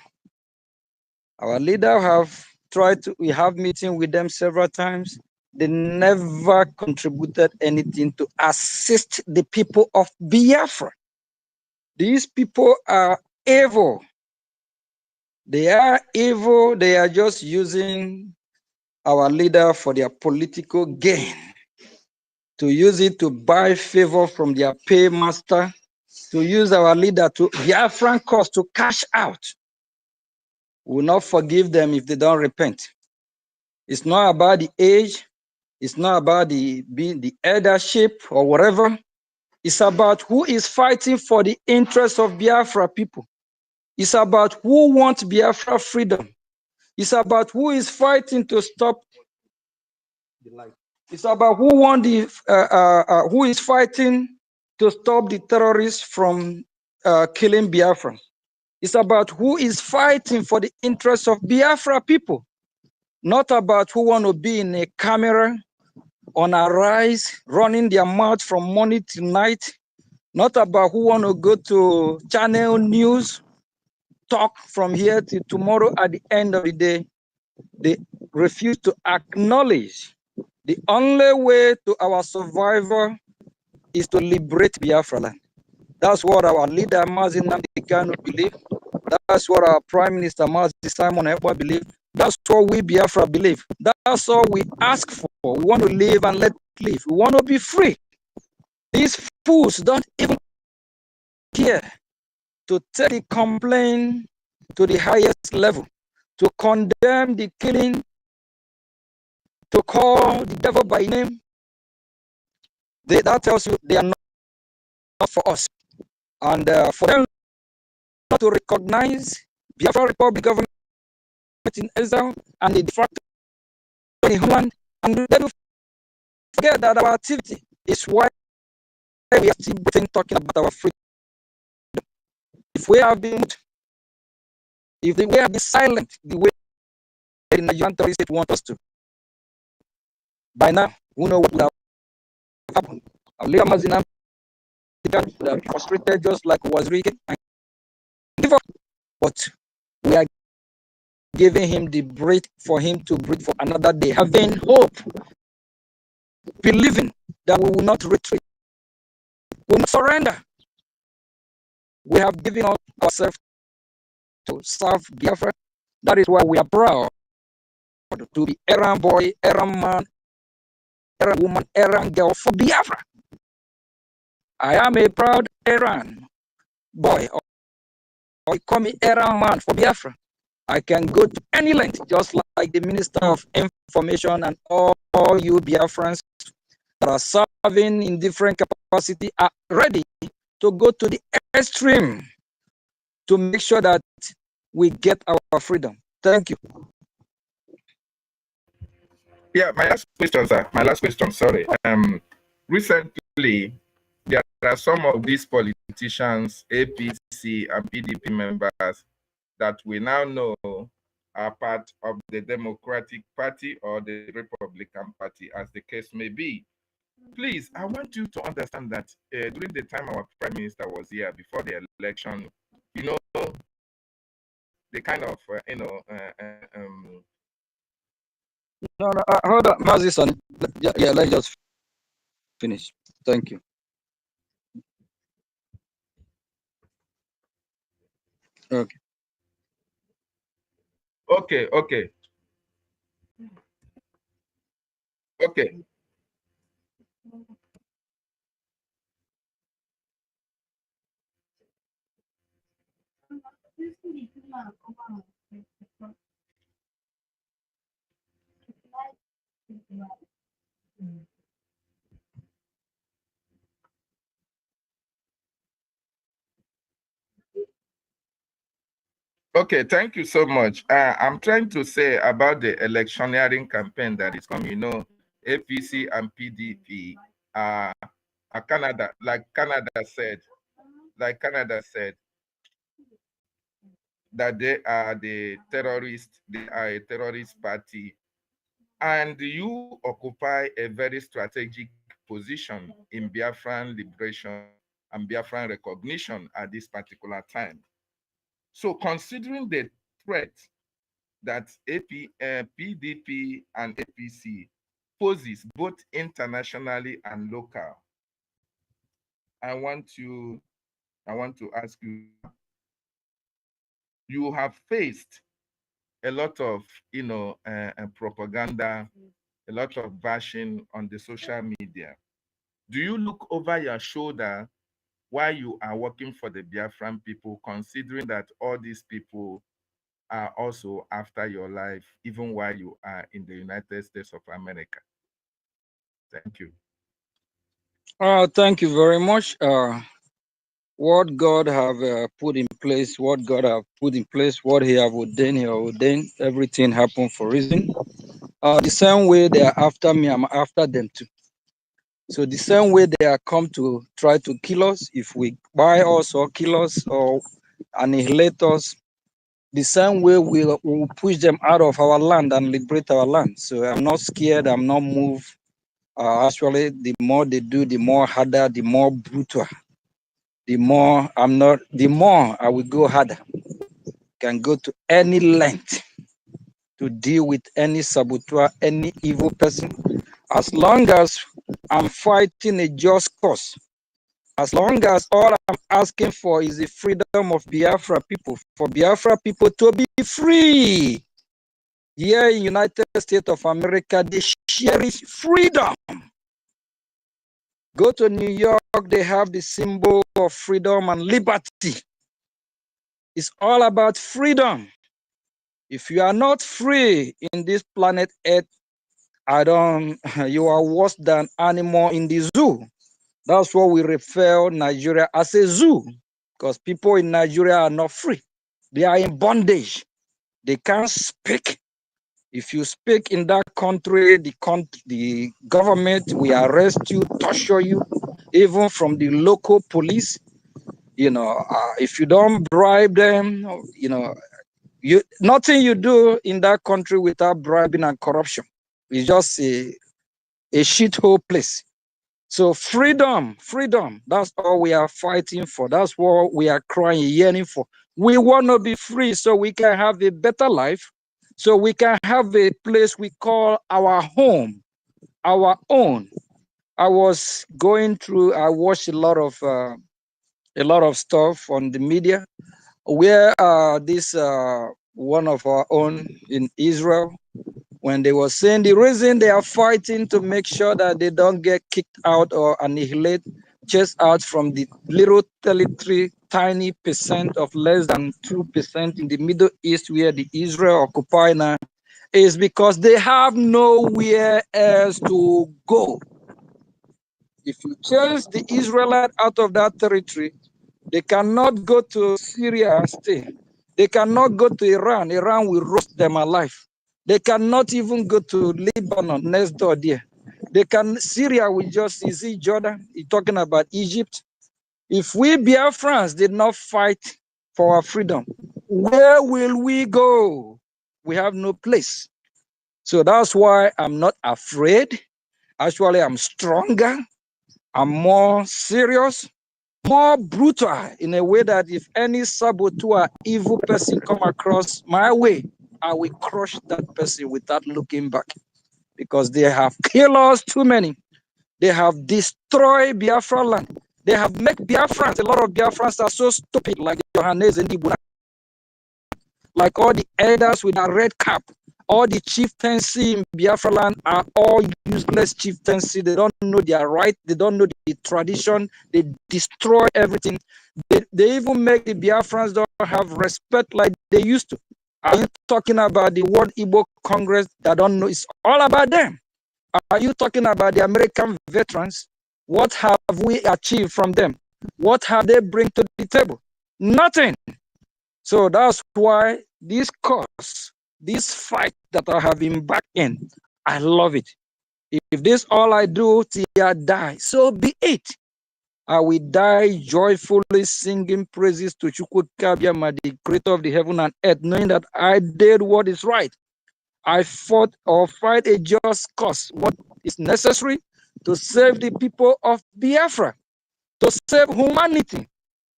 D: Our leader have tried to, we have meeting with them several times. They never contributed anything to assist the people of Biafra. These people are evil. They are evil. They are just using our leader for their political gain, to use it to buy favor from their paymaster, to use our leader to Biafran cause to cash out. We will not forgive them if they don't repent. It's not about the age. It's not about being the eldership or whatever. It's about who is fighting for the interests of Biafra people. It's about who wants Biafra freedom. It's about who is fighting to stop the light. It's about who is fighting to stop the terrorists from killing Biafra. It's about who is fighting for the interests of Biafra people, not about who want to be in a camera on a rise, running their mouth from morning to night, not about who want to go to channel news, talk from here to tomorrow. At the end of the day, they refuse to acknowledge the only way to our survival is to liberate Biafra land. That's what our leader, Nnamdi Kanu, believe. That's what our Prime Minister, Simon Ekpa, believe. That's what we Biafra believe. That's all we ask for. We want to live and let live. We want to be free. These fools don't even care to take the complaint to the highest level, to condemn the killing, to call the devil by name. That tells you they are not for us. And for them not to recognize Biafra Republic government in exile and the de facto in homeland, and they do forget that our activity is why we are still talking about our freedom. If we have been, if we have been silent the way the Nigerian terrorist state want us to, by now we know what would have happened. Our leader Mazina would have been frustrated just like was Ricky and give up. But we are giving him the breath for him to breathe for another day, having hope, believing that we will not retreat, we will not surrender. We have given ourselves to serve Biafra. That is why we are proud to be errand boy, errand man, errand woman, errand girl for Biafra. I am a proud errand boy, or you call me errand man for Biafra. I can go to any length, just like the Minister of Information and all you Biafrans that are serving in different capacity are ready to go to the extreme to make sure that we get our freedom. Thank you.
G: Yeah, my last question, sir. My last question, sorry. Recently, there are some of these politicians, APC and PDP members, that we now know are part of the Democratic Party or the Republican Party, as the case may be. Please, I want you to understand that during the time our Prime Minister was here before the election, you know, the kind of,
D: No, hold on, Mazison. Yeah, let's just finish. Thank you. Okay.
G: Okay. Okay, thank you so much. I'm trying to say about the electioneering campaign that is coming. You know, APC and PDP are Canada, like Canada said, that they are the terrorist, they are a terrorist party, and you occupy a very strategic position in Biafran liberation and Biafran recognition at this particular time. So considering the threat that PDP and APC poses both internationally and local, I want to ask you, you have faced a lot of, propaganda, a lot of bashing on the social media. Do you look over your shoulder while you are working for the Biafran people, considering that all these people are also after your life, even while you are in the United States of America? Thank you.
D: Thank you very much. What God have put in place, what He have ordained, everything happened for a reason. The same way they are after me, I'm after them too. So the same way they are come to try to kill us, if we buy us or kill us or annihilate us, the same way we will push them out of our land and liberate our land. So I'm not scared, I'm not moved. Actually, the more they do, the more harder, the more brutal. The more I will go harder. Can go to any length to deal with any saboteur, any evil person. As long as I'm fighting a just cause, as long as all I'm asking for is the freedom of Biafra people, for Biafra people to be free. Here in United States of America, they cherish freedom. Go to New York, they have the symbol of freedom and liberty. It's all about freedom. If you are not free in this planet Earth, you are worse than animal in the zoo. That's what we refer Nigeria as a zoo, because people in Nigeria are not free. They are in bondage. They can't speak. If you speak in that country, the government will arrest you, torture you, even from the local police. If you don't bribe them, nothing you do in that country without bribing and corruption. It's just a shithole place. So freedom, that's all we are fighting for. That's what we are crying, yearning for. We want to be free so we can have a better life, so we can have a place we call our home, our own. I was going through, I watched a lot of stuff on the media where this one of our own in Israel, when they were saying the reason they are fighting to make sure that they don't get kicked out or annihilate, chased out from the little territory, tiny percent of less than 2% in the Middle East where the Israel occupy now, is because they have nowhere else to go. If you chase the Israelites out of that territory, they cannot go to Syria and stay. They cannot go to Iran. Iran will roast them alive. They cannot even go to Lebanon, next door there. Syria will just, you see Jordan, you're talking about Egypt. If we Biafrans did not fight for our freedom, where will we go? We have no place. So that's why I'm not afraid. Actually, I'm stronger. I'm more serious, more brutal, in a way that if any saboteur, evil person come across my way, I will crush that person without looking back, because they have killed us too many. They have destroyed Biafra land. They have made Biafrans, a lot of Biafrans are so stupid, like Johannes and Ibuna, like all the elders with a red cap. All the chieftaincy in Biafra land are all useless chieftaincy. They don't know their right. They don't know the tradition. They destroy everything. They even make the Biafrans don't have respect like they used to. Are you talking about the World Igbo Congress that don't know? It's all about them. Are you talking about the American veterans? What have we achieved from them? What have they bring to the table? Nothing. So that's why this cause, this fight that I have been back in, I love it. If this all I do till I die, so be it. I will die joyfully singing praises to Chukwu Kabiama, the creator of the heaven and earth, knowing that I did what is right. I fought or fight a just cause, what is necessary to save the people of Biafra, to save humanity,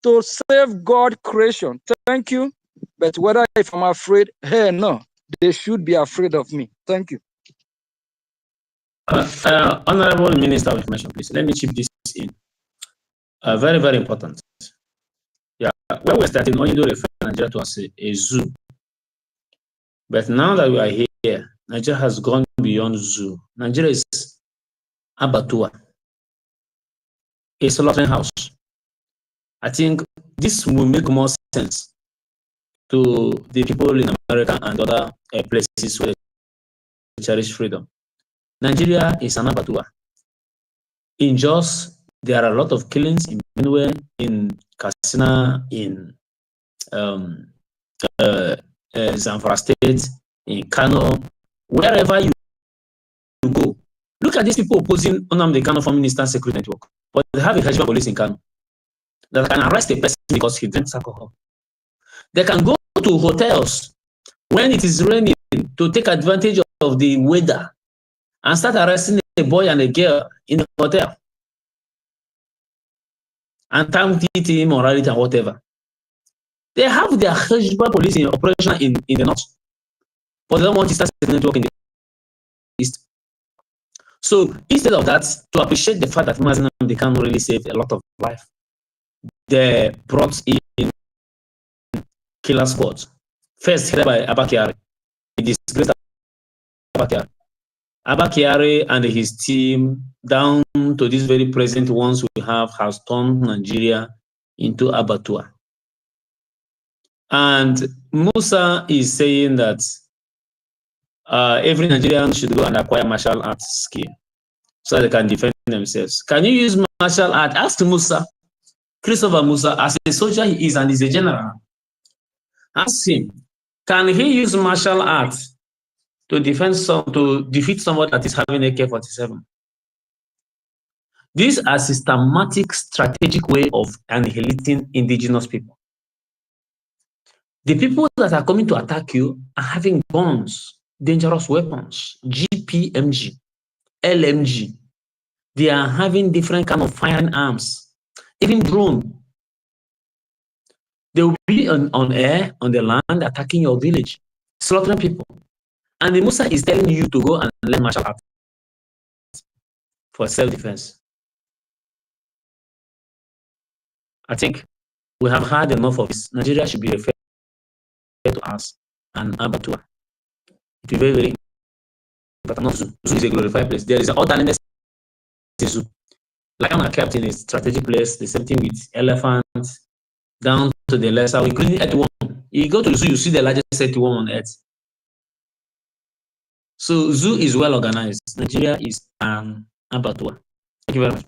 D: to save God creation. Thank you. But whether if I'm afraid, hey, no, they should be afraid of me. Thank you.
E: Honorable Minister of Information, please let me chip this in. Very, very important. Yeah, when we're starting, only do refer Nigeria to as a zoo. But now that we are here, Nigeria has gone beyond zoo. Nigeria is abattoir, a slaughtering house. I think this will make more sense to the people in America and other places where they cherish freedom. Nigeria is an abattoir. In Jos, there are a lot of killings in Benue, in Katsina, in Zamfara State, in Kano, wherever you go. Look at these people opposing Nnamdi Kanu Foreign Minister Security Network, but they have a Hezbollah police in Kano that can arrest a person because he drinks alcohol. They can go to hotels when it is raining to take advantage of the weather and start arresting a boy and a girl in the hotel and target immorality and whatever. They have their Hezbollah police in operation in the north, but they don't want to start a network in the east. So instead of that, to appreciate the fact that they can really save a lot of life, they brought in killer squads. First headed by Abba Kyari, the disgraced Abba Kyari. Abba Kyari and his team, down to this very present ones we have, has turned Nigeria into abattoir. And Musa is saying that every Nigerian should go and acquire martial arts skill so they can defend themselves. Can you use martial art? Ask Musa, Christopher Musa, as a soldier he is and he's a general. Ask him, can he use martial arts to defeat someone that is having AK-47? These are systematic, strategic way of annihilating indigenous people. The people that are coming to attack you are having guns, dangerous weapons, GPMG, LMG. They are having different kind of firing arms, even drone. They will be on air, on the land, attacking your village, slaughtering people. And the Musa is telling you to go and learn martial arts for self-defense. I think we have had enough of this. Nigeria should be referred to as an abattoir. It will be very, very important. Not zoo. Zoo is a glorified place. There is an alternative zoo. Lions are kept in a strategic place. The same thing with elephants, down to the lesser, including earthworm. You go to the zoo, you see the largest earthworm on earth. So zoo is well organized. Nigeria is an abattoir. Thank you very much.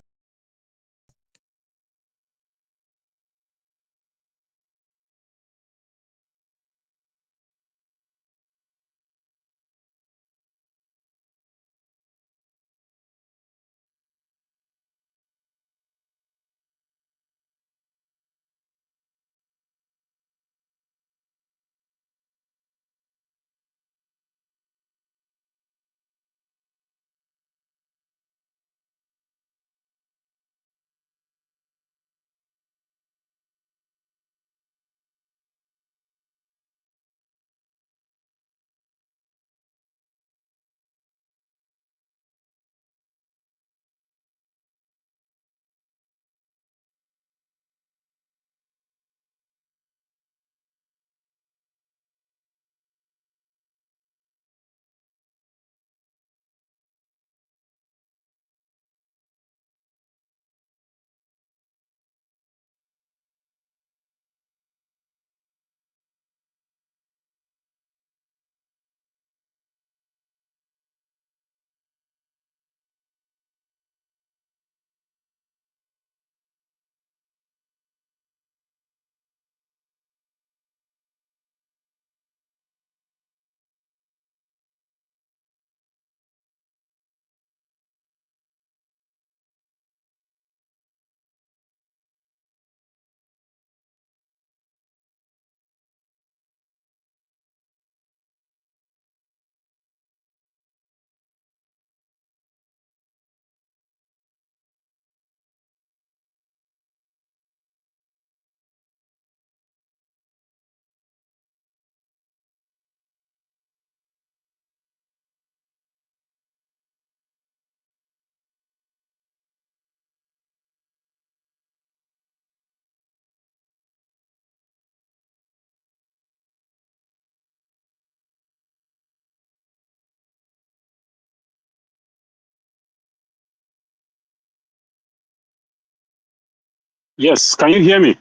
H: Yes, can you hear me?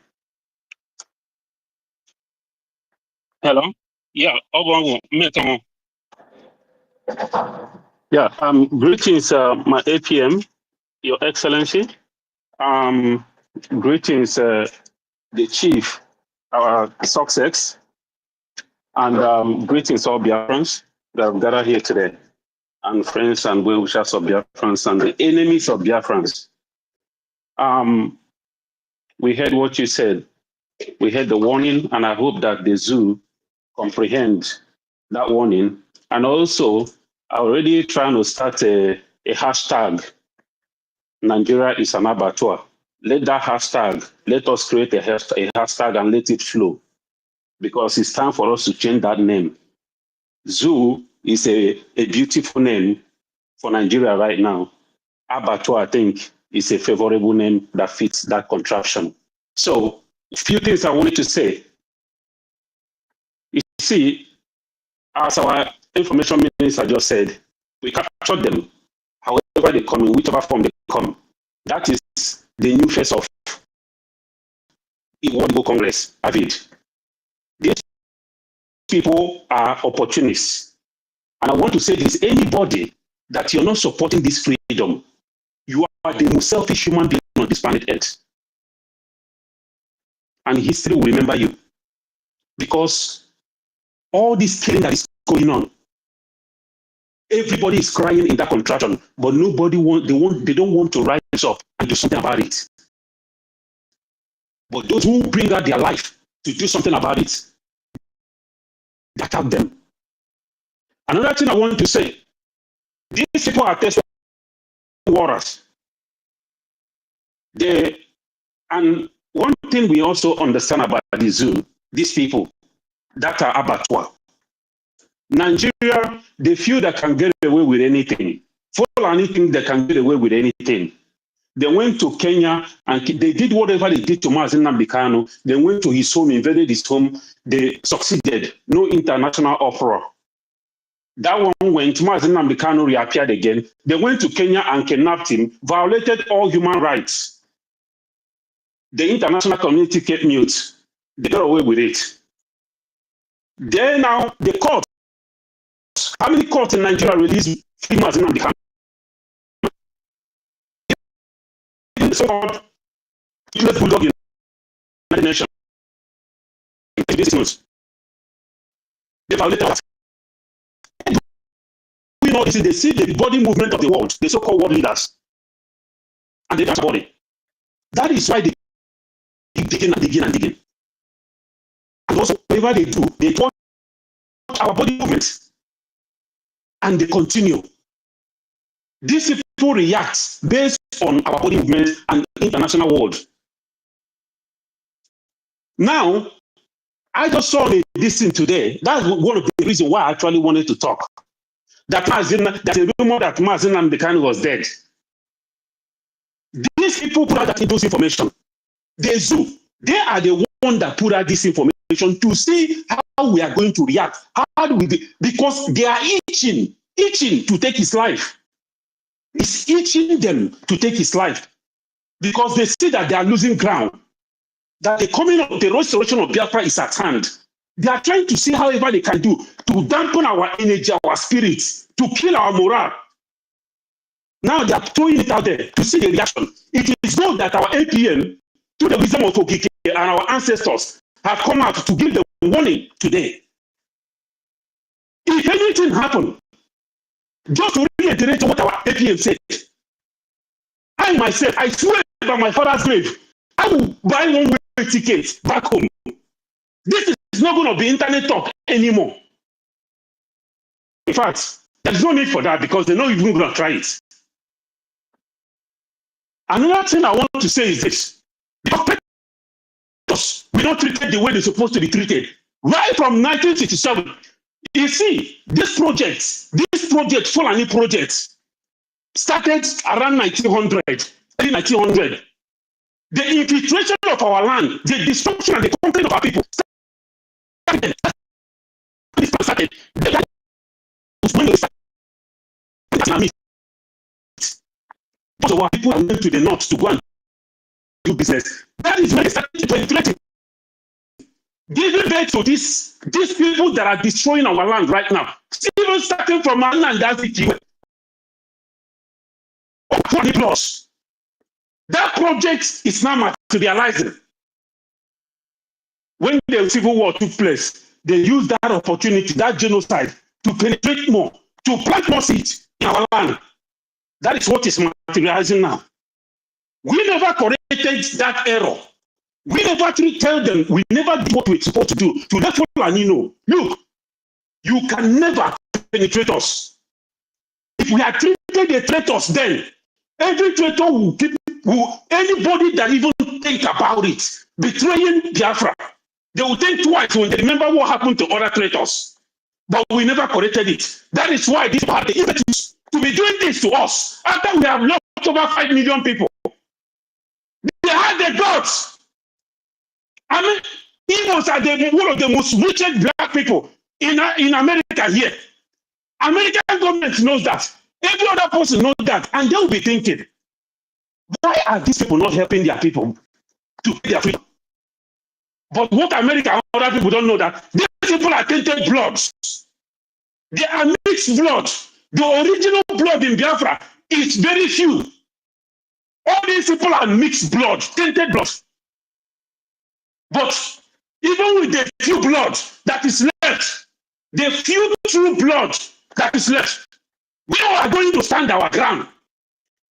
H: Hello? Yeah, yeah, greetings, my APM, Your Excellency. Greetings, the Chief, our success, and greetings all Biafrans that have gathered here today, and friends and well-wishers of Biafrans and the enemies of Biafrans. We heard what you said. We heard the warning, and I hope that the zoo comprehend that warning. And also, I'm already trying to start a hashtag, Nigeria is an abattoir. Let that hashtag, let us create a hashtag and let it flow, because it's time for us to change that name. Zoo is a beautiful name for Nigeria right now. Abattoir, I think, is a favorable name that fits that contraption. So, a few things I wanted to say. You see, as our information minister just said, we captured them, however they come, in whichever form they come. That is the new face of World Congress, David. These people are opportunists. And I want to say this, anybody that you're not supporting this freedom, you are the most selfish human being on this planet Earth. And history will remember you. Because all this killing that is going on, everybody is crying in that contraction, but nobody they don't want to rise up and do something about it. But those who bring out their life to do something about it, they attack them. Another thing I want to say, these people are tested waters. And one thing we also understand about the zoo, these people that are abattoir. Nigeria, they feel they can get away with anything. For anything, they can get away with anything. They went to Kenya and they did whatever they did to Nnamdi Kanu. They went to his home, invaded his home. They succeeded. No international uproar. That one went, Nnamdi Kanu reappeared again. They went to Kenya and kidnapped him, violated all human rights. The international community kept mute. They got away with it. Then now, the court. How many courts in Nigeria released free Nnamdi Kanu? The so-called bulldog in the nation. They violated us. We know this is they see the body movement of the world, the so-called world leaders, and they transport it. That is why they keep digging and digging and digging. And also, whatever they do, they watch our body movements, and they continue. These people react based on our body movement and international world. Now, I just saw this thing today. That's one of the reasons why I actually wanted to talk. That there's a rumor that Nnamdi Kanu was dead. These people put out that information. The zoo, they are the one that put out this information to see how we are going to react. How do we do? Because they are itching to take his life. It's itching them to take his life because they see that they are losing ground. That the coming of the restoration of Biafra is at hand. They are trying to see however they can do to dampen our energy, our spirits, to kill our morale. Now they are throwing it out there to see the reaction. It is known that our APM, through the wisdom of Okike and our ancestors, have come out to give the warning today. If anything happens, just to reiterate what our APM said, I myself, I swear by my father's grave, I will buy one-way ticket back home. This is not going to be internet talk anymore. In fact, there's no need for that because they're not even going to try it. Another thing I want to say is this. Because we're not treated the way they're supposed to be treated. Right from 1967, you see, this project, Fulani project, started around 1900, early 1900. The infiltration of our land, the destruction and the complaint of our people started. That was when they started. Most of our people went to the north to go and do business. That is when they started to inflate it. Giving back to these people that are destroying our land right now. Even starting from our land, that's it. Plus, that project is now materializing. When the civil war took place, they used that opportunity, that genocide, to penetrate more, to plant more seeds in our land. That is what is materializing now. We never corrected that error. We never tell them, we never did what we're supposed to do. To let Fulani know, look, you can never penetrate us. If we had treated the traitors then, every traitor will keep, anybody that even think about it, betraying Biafra, they will think twice when they remember what happened to other traitors. But we never corrected it. That is why these people have the impetus to be doing this to us after we have lost over 5 million people. They had the guts. I mean, Igbos are one of the most richest black people in America here. American government knows that. Every other person knows that. And they'll be thinking, why are these people not helping their people to get their freedom? But what America and other people don't know that these people are tainted bloods. They are mixed blood. The original blood in Biafra is very few. All these people are mixed blood, tainted blood. But even with the few blood that is left, the few true blood that is left, we are going to stand our ground.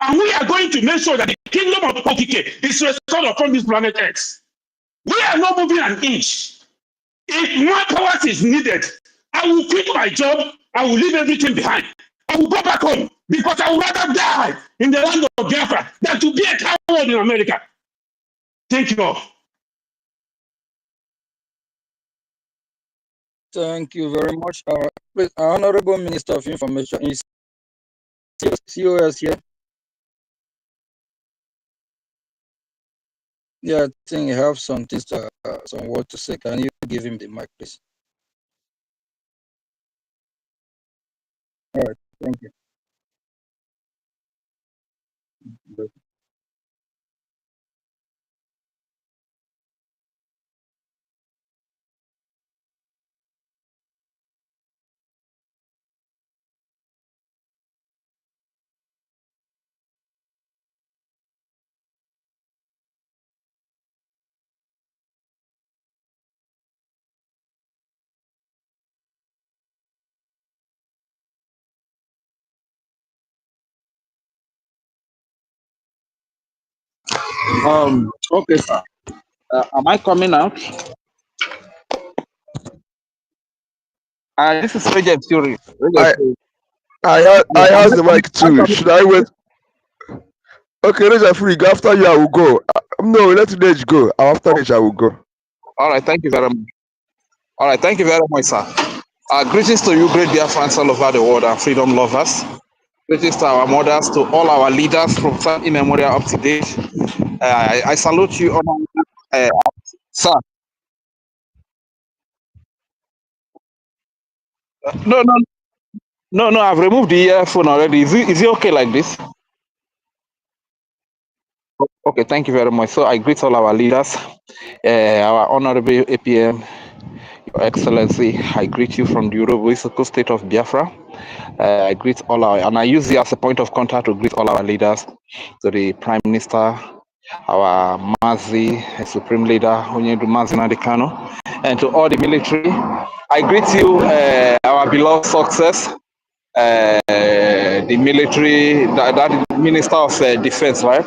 H: And we are going to make sure that the kingdom of Okike is restored upon this planet Earth. We are not moving an inch. If more powers is needed, I will quit my job. I will leave everything behind. I will go back home because I would rather die in the land of Biafra than to be a coward in America. Thank you all.
D: Thank you very much. Honorable Minister of Information, is COS here? Yeah, I think you have some things to, some words to say. Can you give him the mic, please? All right, thank you.
I: Okay, sir. Am I coming out? This is Regent Theory.
J: I has the mic too. Should I wait? Okay, Regent Free. After you, I will go. No, let Reg go. After Reg, I will go.
I: All right, thank you very much. All right, thank you very much, sir. Greetings to you, great dear fans all over the world and freedom lovers. Greetings to our mothers, to all our leaders from time immemorial up to date. I salute you, sir. No, I've removed the earphone already. Is it okay like this? Okay, thank you very much. So I greet all our leaders, our Honorable APM, Your Excellency. I greet you from the Yoruba State of Biafra. I greet all our, and I use it as a point of contact to greet all our leaders, to the Prime Minister, our Mazi, Supreme Leader, Nnamdi Kanu, and to all the military. I greet you, our beloved success, the military, that Minister of Defense, right?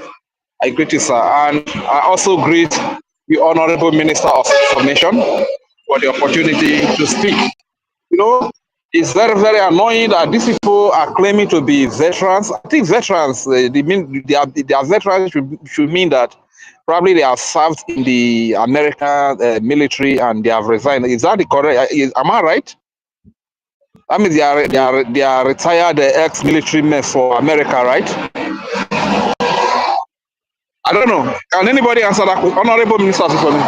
I: I greet you, sir. And I also greet the Honorable Minister of Information for the opportunity to speak. You know, it's very, very annoying that these people are claiming to be veterans. I think veterans, they are veterans should mean that probably they have served in the American military and they have resigned. Is that the correct? Am I right? I mean, they are retired ex-military men for America, right? I don't know. Can anybody answer that? Honorable Minister for me.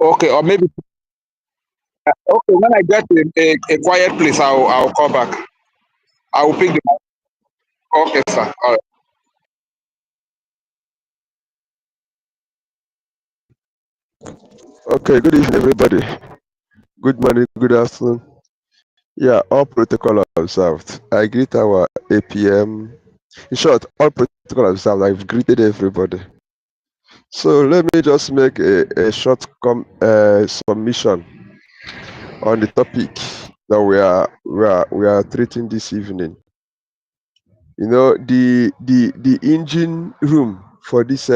I: Okay, or maybe okay. When I get a quiet place, I'll call back. I will pick the. Okay, sir. All right.
J: Okay, good evening, everybody. Good morning, good afternoon. Yeah, all protocol observed. I greet our APM. In short, all protocol observed. I've greeted everybody. So let me just make a short submission on the topic that we are treating this evening. You know, the engine room for this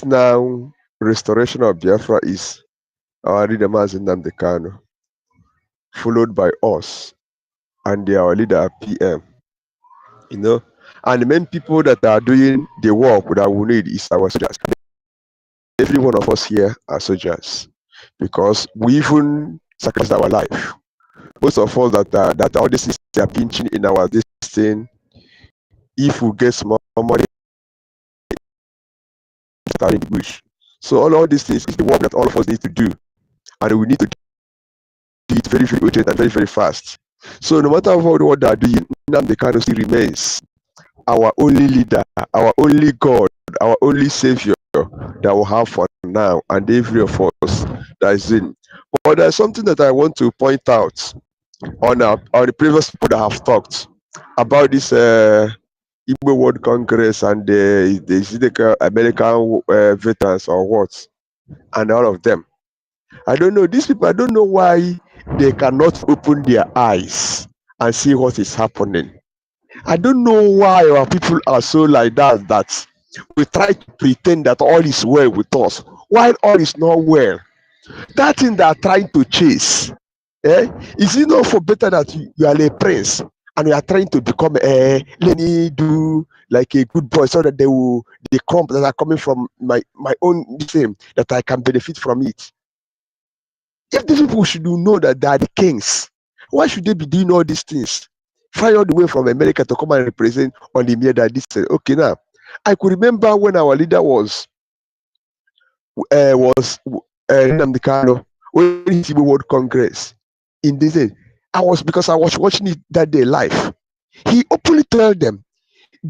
J: now restoration of Biafra is our leader Nnamdi Kanu, followed by us and our leader PM. You know, and the main people that are doing the work that we need is our soldiers. Every one of us here are soldiers because we even sacrificed our life. Most of us that all this is are pinching in our this thing. If we get small money, start in the bush. So all these things is the work that all of us need to do, and we need to do it very, very urgent and very, very fast. So no matter what they are doing, Nnamdi Kanu still remains our only leader, our only God, our only Savior that we have for now, and every of us that is in. But there's something that I want to point out on the previous people that have talked about this Igbo World Congress and the American veterans or what, and all of them. I don't know. These people, I don't know why they cannot open their eyes and see what is happening. I don't know why our people are so like that we try to pretend that all is well with us while all is not well. That thing they are trying to chase, is it not for better that you are a prince and you are trying to become let me do like a good boy so that the crumb that are coming from my own same that I can benefit from it. If these people should know that they are the kings, why should they be doing all these things? Fly all the way from America to come and represent on the media that this okay now. I could remember when our leader was Nnamdi Kanu when he Igbo World Congress in this day. Because I was watching it that day live. He openly told them,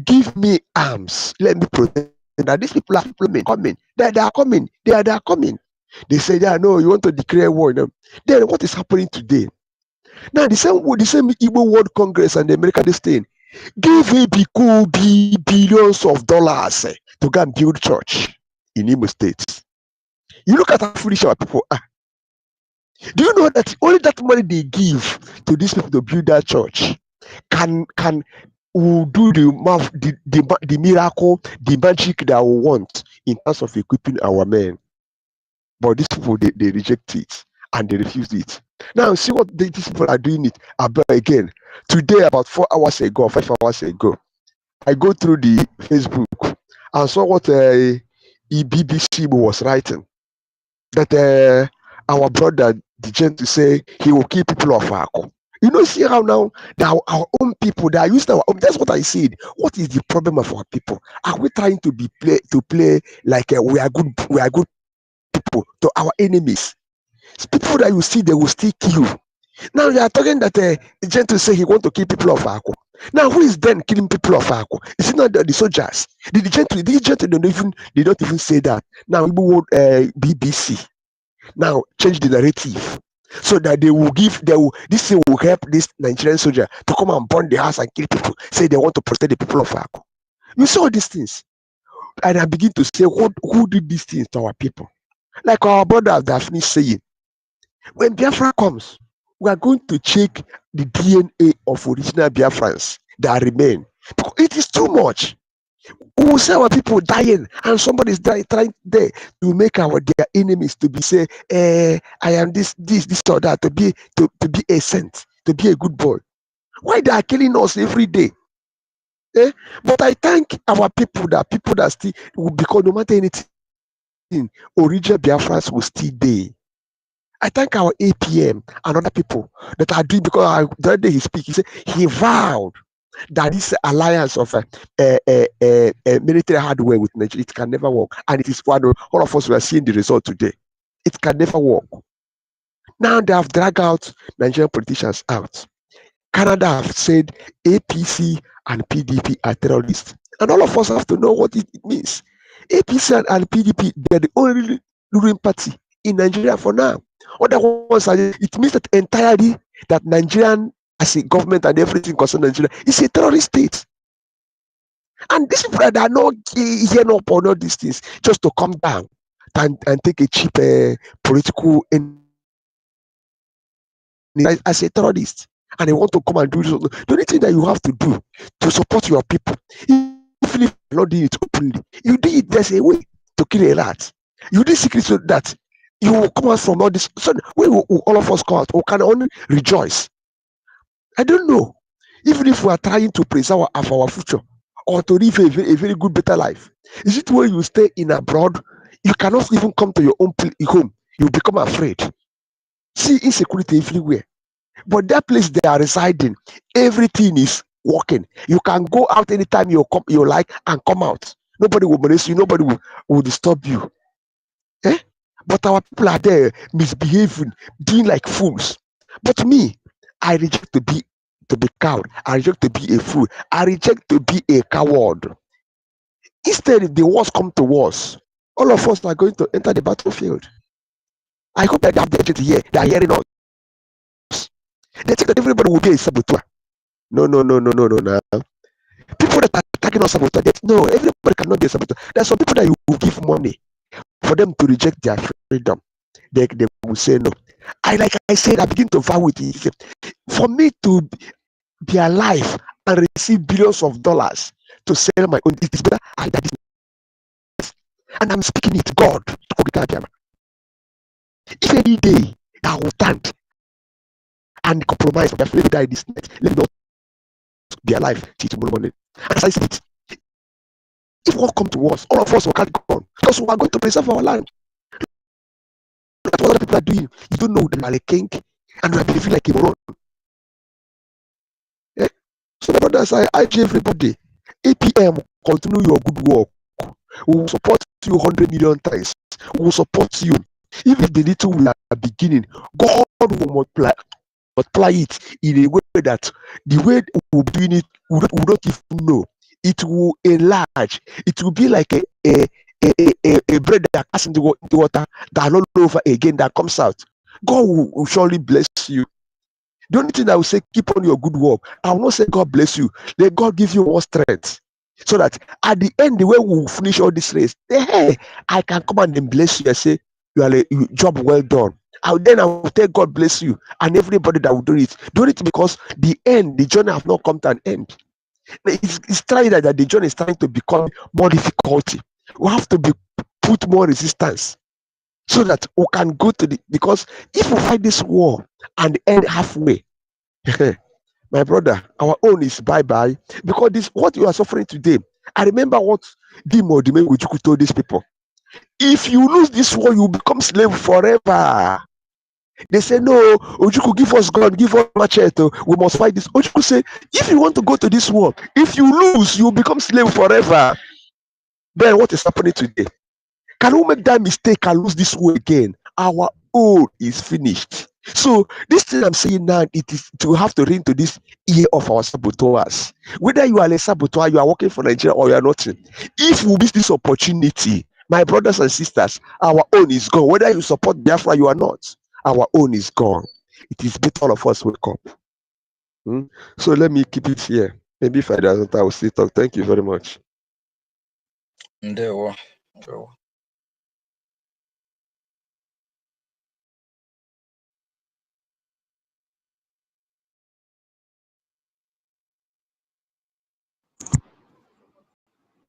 J: "Give me arms, let me protect." That these people are coming. They are coming. They are coming. They said, "Yeah, no, you want to declare war." No. Then what is happening today? Now the same Igbo World Congress and the American this thing give billions of dollars to go and build church in Imo State. You look at how foolish our people are. Do you know that only that money they give to these people to build that church will do the miracle, the magic that we want in terms of equipping our men? But these people they reject it and they refuse it. Now see what these people are doing it about again. Today, about 4 hours ago, 5 hours ago, I go through the Facebook and saw what BBC was writing. That our brother, the gent, to say he will kill people of Ako. You know, see how now our own people that are used to our own. That's what I said. What is the problem of our people? Are we trying to play like we are good people to our enemies? It's people that you see, they will still kill you. Now you are talking that the gent to say he want to kill people of Ako. Now who is then killing people of Ako? Is it not the soldiers? The gent they don't even say that. Now BBC now change the narrative so that this thing will help this Nigerian soldier to come and burn the house and kill people. Say they want to protect the people of Ako. You saw these things, and I begin to say, who did these things to our people? Like our brother that finished saying, when Biafra comes, we are going to check the DNA of original Biafrans that remain. Because it is too much. We will see our people dying, and somebody is trying there to make their enemies to be say, I am this or that, to be a saint, to be a good boy. Why they are killing us every day? But I thank our people that still, because no matter anything, original Biafrans will still there. I thank our APM and other people that are doing, because the other day he speak, he said he vowed that this alliance of military hardware with Nigeria, it can never work. And it is one of all of us, we are seeing the result today. It can never work. Now they have dragged out Nigerian politicians out. Canada have said APC and PDP are terrorists. And all of us have to know what it means. APC and PDP, they're the only ruling party in Nigeria for now. Other ones are, it means that entirely that Nigerian as a government and everything concerning Nigeria is a terrorist state. And these people that are not here up on all these things just to come down and take a cheap political as a terrorist, and they want to come and do this. The only thing that you have to do to support your people, even if you're not doing it openly, you do it. There's a way to kill a rat. You do secret so that you will come out from all this. So we will all of us come out, we can only rejoice. I don't know, even if we are trying to preserve our future or to live a very good, better life. Is it when you stay in abroad, you cannot even come to your own home? You become afraid. See insecurity everywhere. But that place they are residing, everything is working. You can go out anytime you like and come out. Nobody will molest you. Nobody will disturb you. Eh? But our people are there misbehaving, being like fools. But me, I reject to be coward. I reject to be a fool. I reject to be a coward. Instead, if the wars come to wars, all of us are going to enter the battlefield. I hope that they have the agent here. They are hearing us. They think that everybody will be a saboteur. No. People that are attacking us saboteur, no, everybody cannot be a saboteur. There are some people that you will give money for them to reject their freedom. They will say no. I said, I begin to vow with it. For me to be alive and receive billions of dollars to sell my own, it is better I die this. And I'm speaking it, God. If any day I will stand and compromise for their let me die this night, let me not be alive till tomorrow morning. And as I said it, if war come to us, all of us will carry on because we are going to preserve our land. Look at what other people are doing. You don't know them are a king and you are behaving like a moron. Yeah? So, my brothers, I urge everybody, APM, continue your good work. We will support you 100 million times. We will support you. Even the little we are beginning, God will multiply it in a way that the way we're doing it, we don't even know. It will enlarge. It will be like a bread that passes into water that all over again that comes out. God will surely bless you. The only thing I will say, keep on your good work. I will not say God bless you. Let God give you more strength. So that at the end, the way we will finish all this race, hey, I can come and then bless you and say, you are a job well done. I will tell God bless you and everybody that will do it. Do it because the journey have not come to an end. It's trying that the journey is trying to become more difficulty. We have to put more resistance so that we can go to because if we fight this war and end halfway, my brother, our own is bye-bye. Because this what you are suffering today. I remember what Dimo Ojukwu told these people. If you lose this war, you become slave forever. They say, no, Ojukwu, give us gun, give us machete. We must fight this. Ojukwu say, if you want to go to this war, if you lose, you become slave forever. Then what is happening today? Can we make that mistake and lose this war again? Our own is finished. So this thing I'm saying now, it is to have to ring to this ear of our saboteurs. Whether you are a saboteur, you are working for Nigeria or you are not. If we miss this opportunity, my brothers and sisters, our own is gone. Whether you support Biafra, you are not. Our own is gone. It is better all of us wake up. So let me keep it here. Maybe if I doesn't, I will still talk. Thank you very much.
D: Ndewo.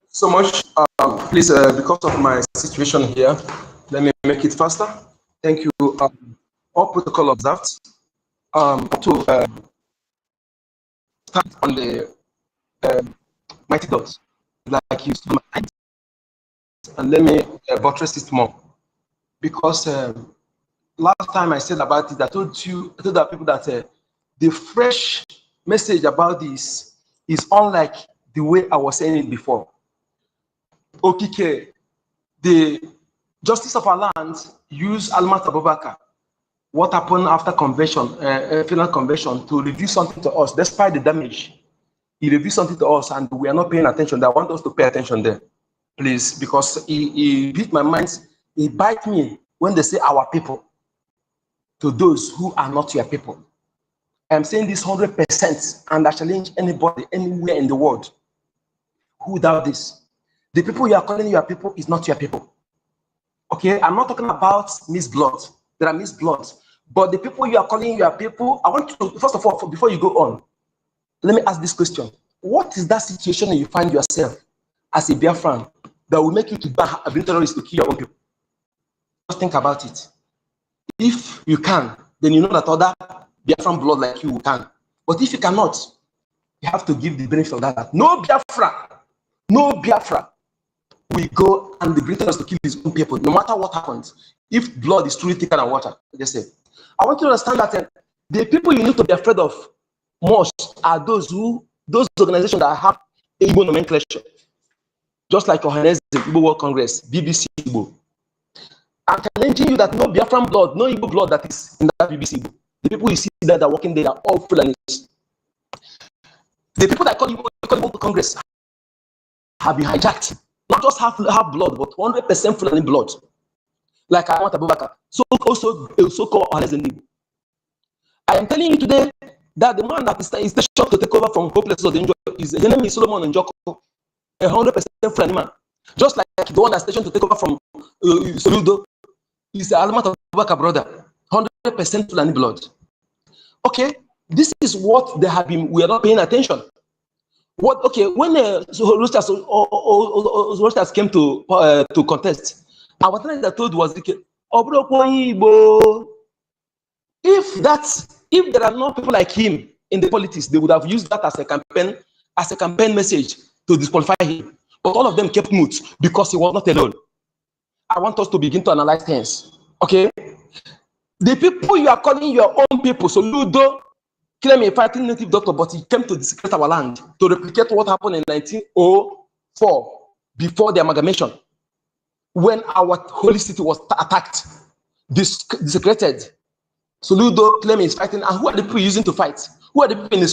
I: So much. Please, because of my situation here, let me make it faster. Thank you. All protocol observed. To start on the mighty dots, like you do, and let me buttress it more. Because last time I said about it, I told the people that the fresh message about this is unlike the way I was saying it before. Okay, the justice of our land used Almat Abubakar
K: what happened after convention, final convention, to review something to us, despite the damage. He revealed something to us and we are not paying attention. I want us to pay attention there, please, because he beat my mind. He bite me when they say our people to those who are not your people. I'm saying this 100%, and I challenge anybody anywhere in the world who doubt this. The people you are calling your people is not your people. Okay, I'm not talking about mixed blood. There are mixed blood, but the people you are calling your people, I want to, first of all, before you go on, let me ask this question. What is that situation you find yourself as a Biafran that will make you to bring terrorists to kill your own people? Just think about it. If you can, then you know that other Biafran blood like you can. But if you cannot, you have to give the benefit of that. No Biafra will go and bring terrorists to kill his own people, no matter what happens. If blood is truly thicker than water, just say. I want you to understand that the people you need to be afraid of most are those organizations that have Igbo nomenclature, just like Ohanese, Igbo World Congress, BBC Igbo. I'm challenging you that no Biafran blood, no Igbo blood that is in that BBC Igbo. The people you see that are working there are all Fulanis. The people that call Igbo Congress have been hijacked. Not just half blood, but 100% Fulani blood. Like I want Abubakar. So also so-called Ohanese Igbo. I am telling you today that the man that is stationed to take over from Hopeless of the Danger is his name is Solomon Njoko, 100% Fulani man. Just like the one that's stationed to take over from Soludo is the Alamat of Abubakar brother, 100% Fulani blood. Okay, this is what they have been. We are not paying attention. What? Okay, when Roosters came to contest, our thing that told was if there are no people like him in the politics, they would have used that as a campaign message to disqualify him. But all of them kept mute because he was not alone. I want us to begin to analyze things. Okay? The people you are calling your own people, so you don't claim a fighting native doctor, but he came to desecrate our land to replicate what happened in 1904 before the amalgamation, when our holy city was attacked, desecrated. Soludo claim is fighting, and who are the people using to fight? Who are the people in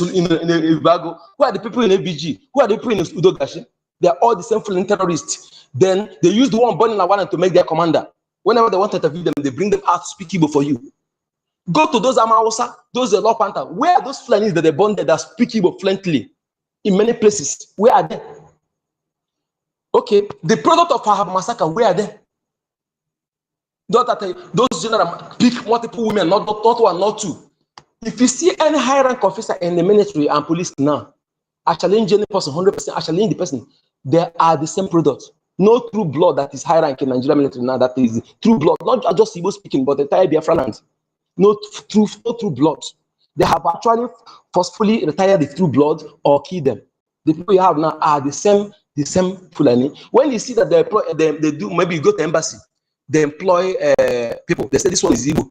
K: Ibago? Who are the people in ABG? Who are the people in Udogashi? They are all the same foreign terrorists. Then they use the one born in Lawana to make their commander. Whenever they want to interview them, they bring them out to speak Igbo for you. Go to those Amawasa, those Law Panther. Where are those Fulanis that they born there that speak Igbo fluently in many places? Where are they? Okay, the product of our massacre, where are they? Those general pick multiple women, not one, not two. If you see any high rank officer in the military and police now, I challenge any person, 100%, I challenge the person. They are the same product. No true blood that is high rank in Nigerian military now. That is true blood, not just Igbo speaking, but the entire Biafra land. No true blood. They have actually forcefully retired the true blood or killed them. The people you have now are the same Fulani. When you see that they do, maybe you go to embassy, they employ people. They say this one is Igbo.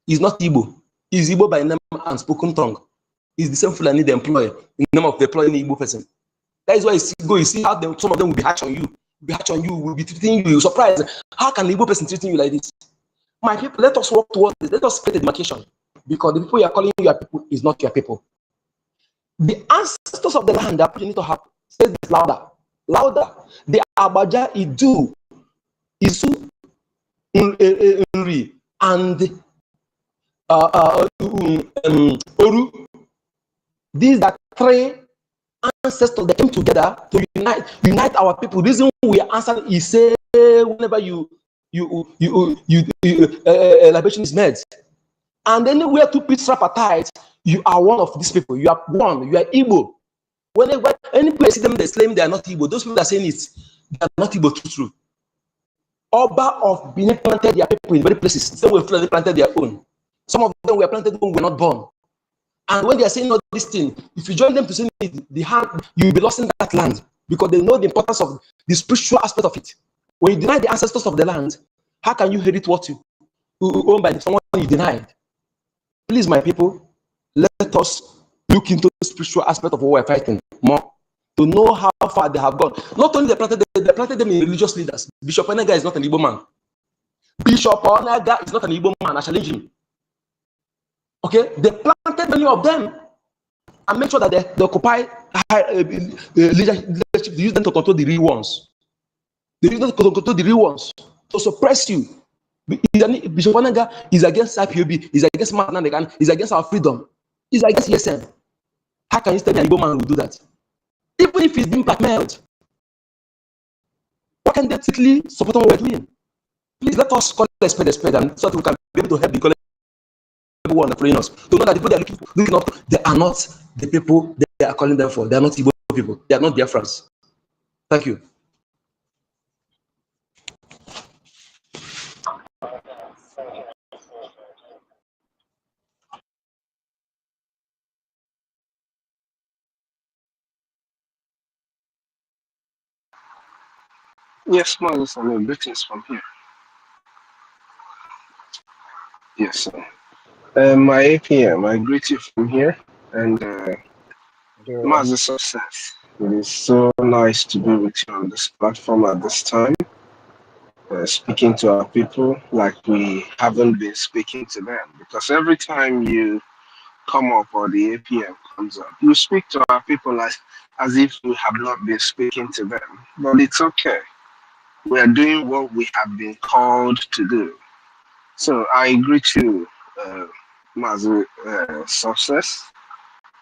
K: He's not Igbo. He's Igbo by name and spoken tongue. It's the same Fulani they employ in the name of deploying an Igbo person. That is why you see how some of them will be hatched on you. Will be treating you. You're surprised. How can the Igbo person treating you like this? My people, let us work towards this. Let us create a demarcation. Because the people you are calling your people is not your people. The ancestors of the land that you need to have, say this louder. Louder. The Abaja, Idu, Isu, Nri, and Oru. These are three ancestors that came together to unite our people. The reason we answer is say whenever libation is made, and anywhere two pieces are tied, you are one of these people. You are one. You are Igbo. Whenever any place see them, they claim they are not Igbo. Those people are saying it, they are not Igbo. True. Oba of Benin planted their people in many places. Some were planted their own. Some of them were planted when we were not born. And when they are saying all this thing, if you join them to say the hand, you will be lost in that land because they know the importance of the spiritual aspect of it. When you deny the ancestors of the land, how can you inherit what you own by someone you denied? Please, my people, let us look into the spiritual aspect of what we're fighting more to know how far they have gone. Not only they planted them in religious leaders. Bishop Onega is not an Igbo man. Bishop Onega is not an Igbo man. I challenge him. Okay, they planted many of them and make sure that they occupy leadership. They use them to control the real ones. They use them to control the real ones to suppress you. Bishop Wananga is against IPOB, is against Nnamdi Kanu, is against our freedom, is against ESM. How can you tell me an Igbo man will do that? Even if he's being blackmailed, why can't they simply support what we're doing? Please let us call a spade, and so that we can be able to help the collective one praying us to know that the people they are looking up to, they are not the people they are calling them for. They are not Igbo people. They are not Biafrans. Thank you.
L: Yes, Moses, I mean, greetings from here. Yes, sir. My APM, I greet you from here, and Moses, success. It is so nice to be with you on this platform at this time, speaking to our people like we haven't been speaking to them. Because every time you come up or the APM comes up, you speak to our people as if we have not been speaking to them. But it's okay. We are doing what we have been called to do. So I greet you, Mazu Success,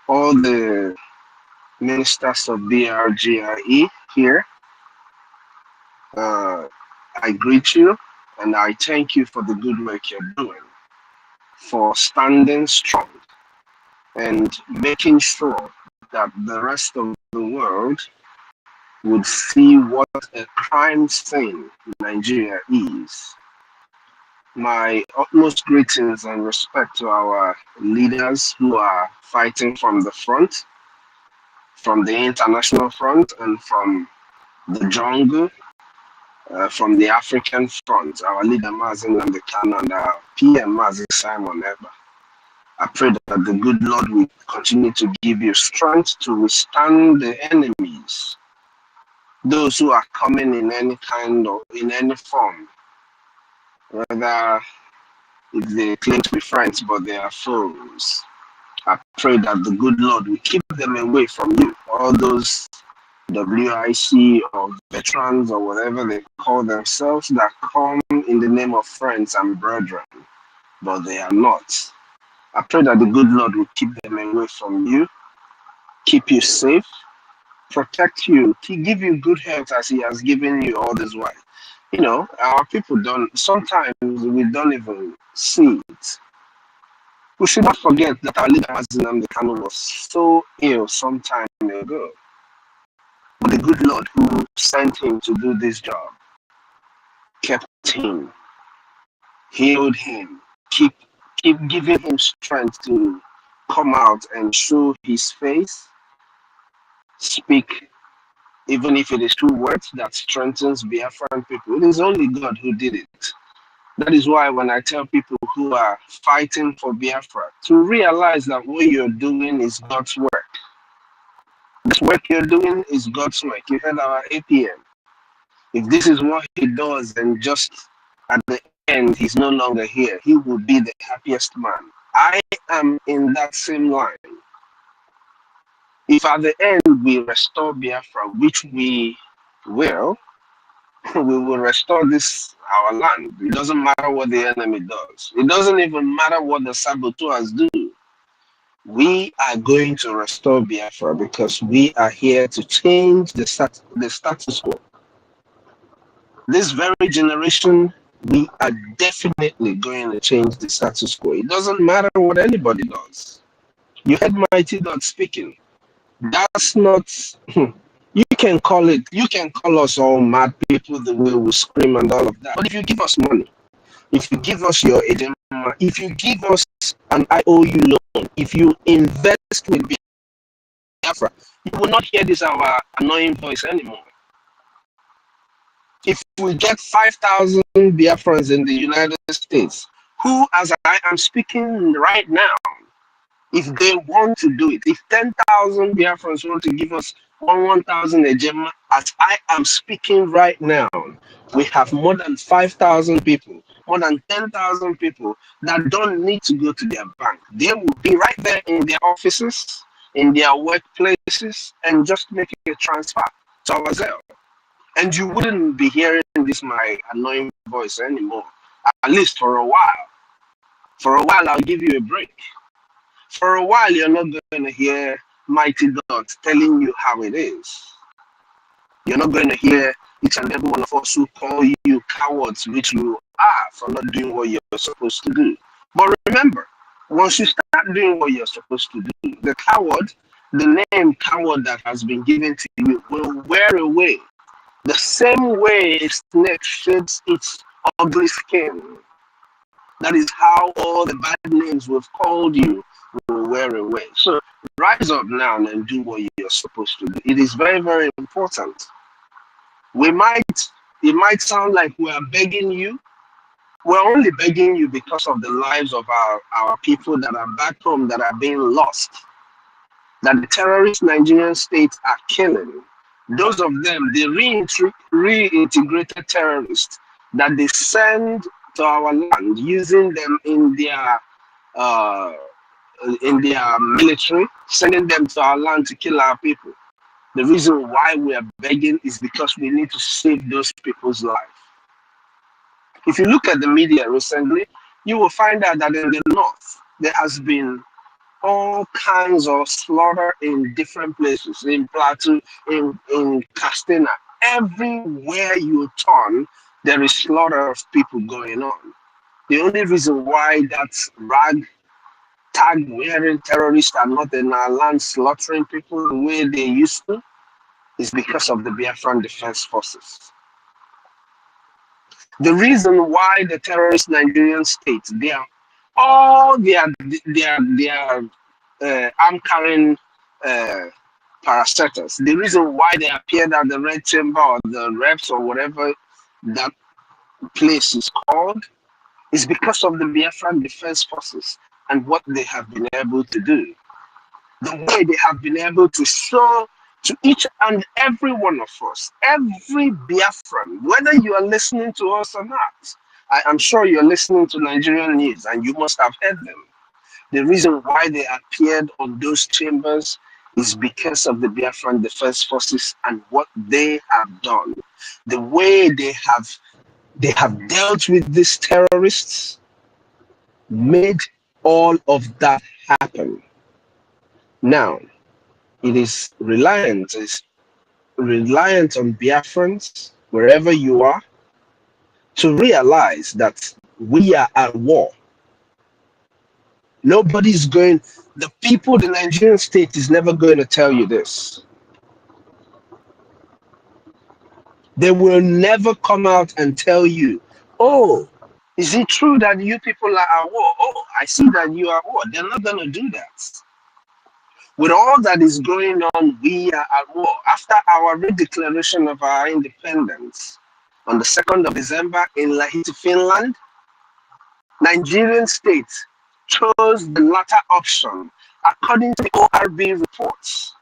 L: all the ministers of BRGIE here. I greet you and I thank you for the good work you're doing, for standing strong and making sure that the rest of the world would see what a crime scene Nigeria is. My utmost greetings and respect to our leaders who are fighting from the front, from the international front, and from the jungle, from the African front. Our leader Nnamdi Kanu and our PM Simon Eba. I pray that the good Lord will continue to give you strength to withstand the enemies, those who are coming in any kind or in any form, whether if they claim to be friends but they are foes. I pray that the good Lord will keep them away from you. All those WIC or veterans or whatever they call themselves that come in the name of friends and brethren, but they are not. I pray that the good Lord will keep them away from you, keep you safe, protect you, give you good health as He has given you all this while. You know, our people sometimes we don't even see it. We should not forget that our leader Nnamdi Kanu was so ill some time ago. But the good Lord who sent him to do this job kept him, healed him, keep giving him strength to come out and show his face, speak, even if it is 2 words that strengthens Biafran people. It is only God who did it. That is why when I tell people who are fighting for Biafra to realize that what you're doing is God's work. This work you're doing is God's work. You heard our APM. If this is what he does and just at the end he's no longer here, he will be the happiest man. I am in that same line. If at the end we restore Biafra, which we will, we will restore this our land. It doesn't matter what the enemy does. It doesn't even matter what the saboteurs do. We are going to restore Biafra because we are here to change the status quo. This very generation, we are definitely going to change the status quo. It doesn't matter what anybody does. You heard Mighty Dog speaking. That's not you can call us all mad people the way we scream and all of that. But if you give us money, if you give us your agent, if you give us an IOU loan, if you invest with Biafra, you will not hear this our annoying voice anymore. If we get 5,000 Biafrans in the United States, who, as I am speaking right now, if they want to do it, if 10,000 Biafrans want to give us 1,000 Ejema, as I am speaking right now, we have more than 5,000 people more than 10,000 people that don't need to go to their bank. They will be right there in their offices, in their workplaces, and just make a transfer to our Zelle. And you wouldn't be hearing this my annoying voice anymore, at least for a while. For a while, I'll give you a break. For a while, you're not going to hear mighty dogs telling you how it is. You're not going to hear each and every one of us who call you cowards, which you are, for not doing what you're supposed to do. But remember, once you start doing what you're supposed to do, the coward, the name coward that has been given to you, will wear away the same way a snake sheds its ugly skin. That is how all the bad names we've called you will wear away. So rise up now and do what you're supposed to do. It is very, very important. It might sound like we are begging you. We're only begging you because of the lives of our people that are back home that are being lost, that the terrorist Nigerian states are killing. Those of them, the reintegrated terrorists that they send to our land, using them in their military, sending them to our land to kill our people. The reason why we are begging is because we need to save those people's lives. If you look at the media recently, you will find out that in the north, there has been all kinds of slaughter in different places, in Plateau, in Castina. Everywhere you turn, there is slaughter of people going on. The only reason why that rag tag wearing terrorists are not in our land slaughtering people the way they used to is because of the Biafran Defense Forces. The reason why the terrorist Nigerian states, they are all their arm carrying parastatals. The reason why they appeared at the Red Chamber or the Reps or whatever that place is called is because of the Biafran Defense Forces and what they have been able to do. The way they have been able to show to each and every one of us, every Biafran, whether you are listening to us or not. I am sure you're listening to Nigerian news and you must have heard them. The reason why they appeared on those chambers is because of the Biafran Defense Forces and what they have done. The way they have dealt with these terrorists made all of that happen. Now, it is reliant on Biafrans, wherever you are, to realize that we are at war. Nobody's going, the people, the Nigerian state is never going to tell you this. They will never come out and tell you, oh, is it true that you people are at war? Oh, I see that you are at war. They're not going to do that. With all that is going on, we are at war. After our redeclaration of our independence on the 2nd of December in Lahti, Finland, Nigerian state chose the latter option according to the ORB reports.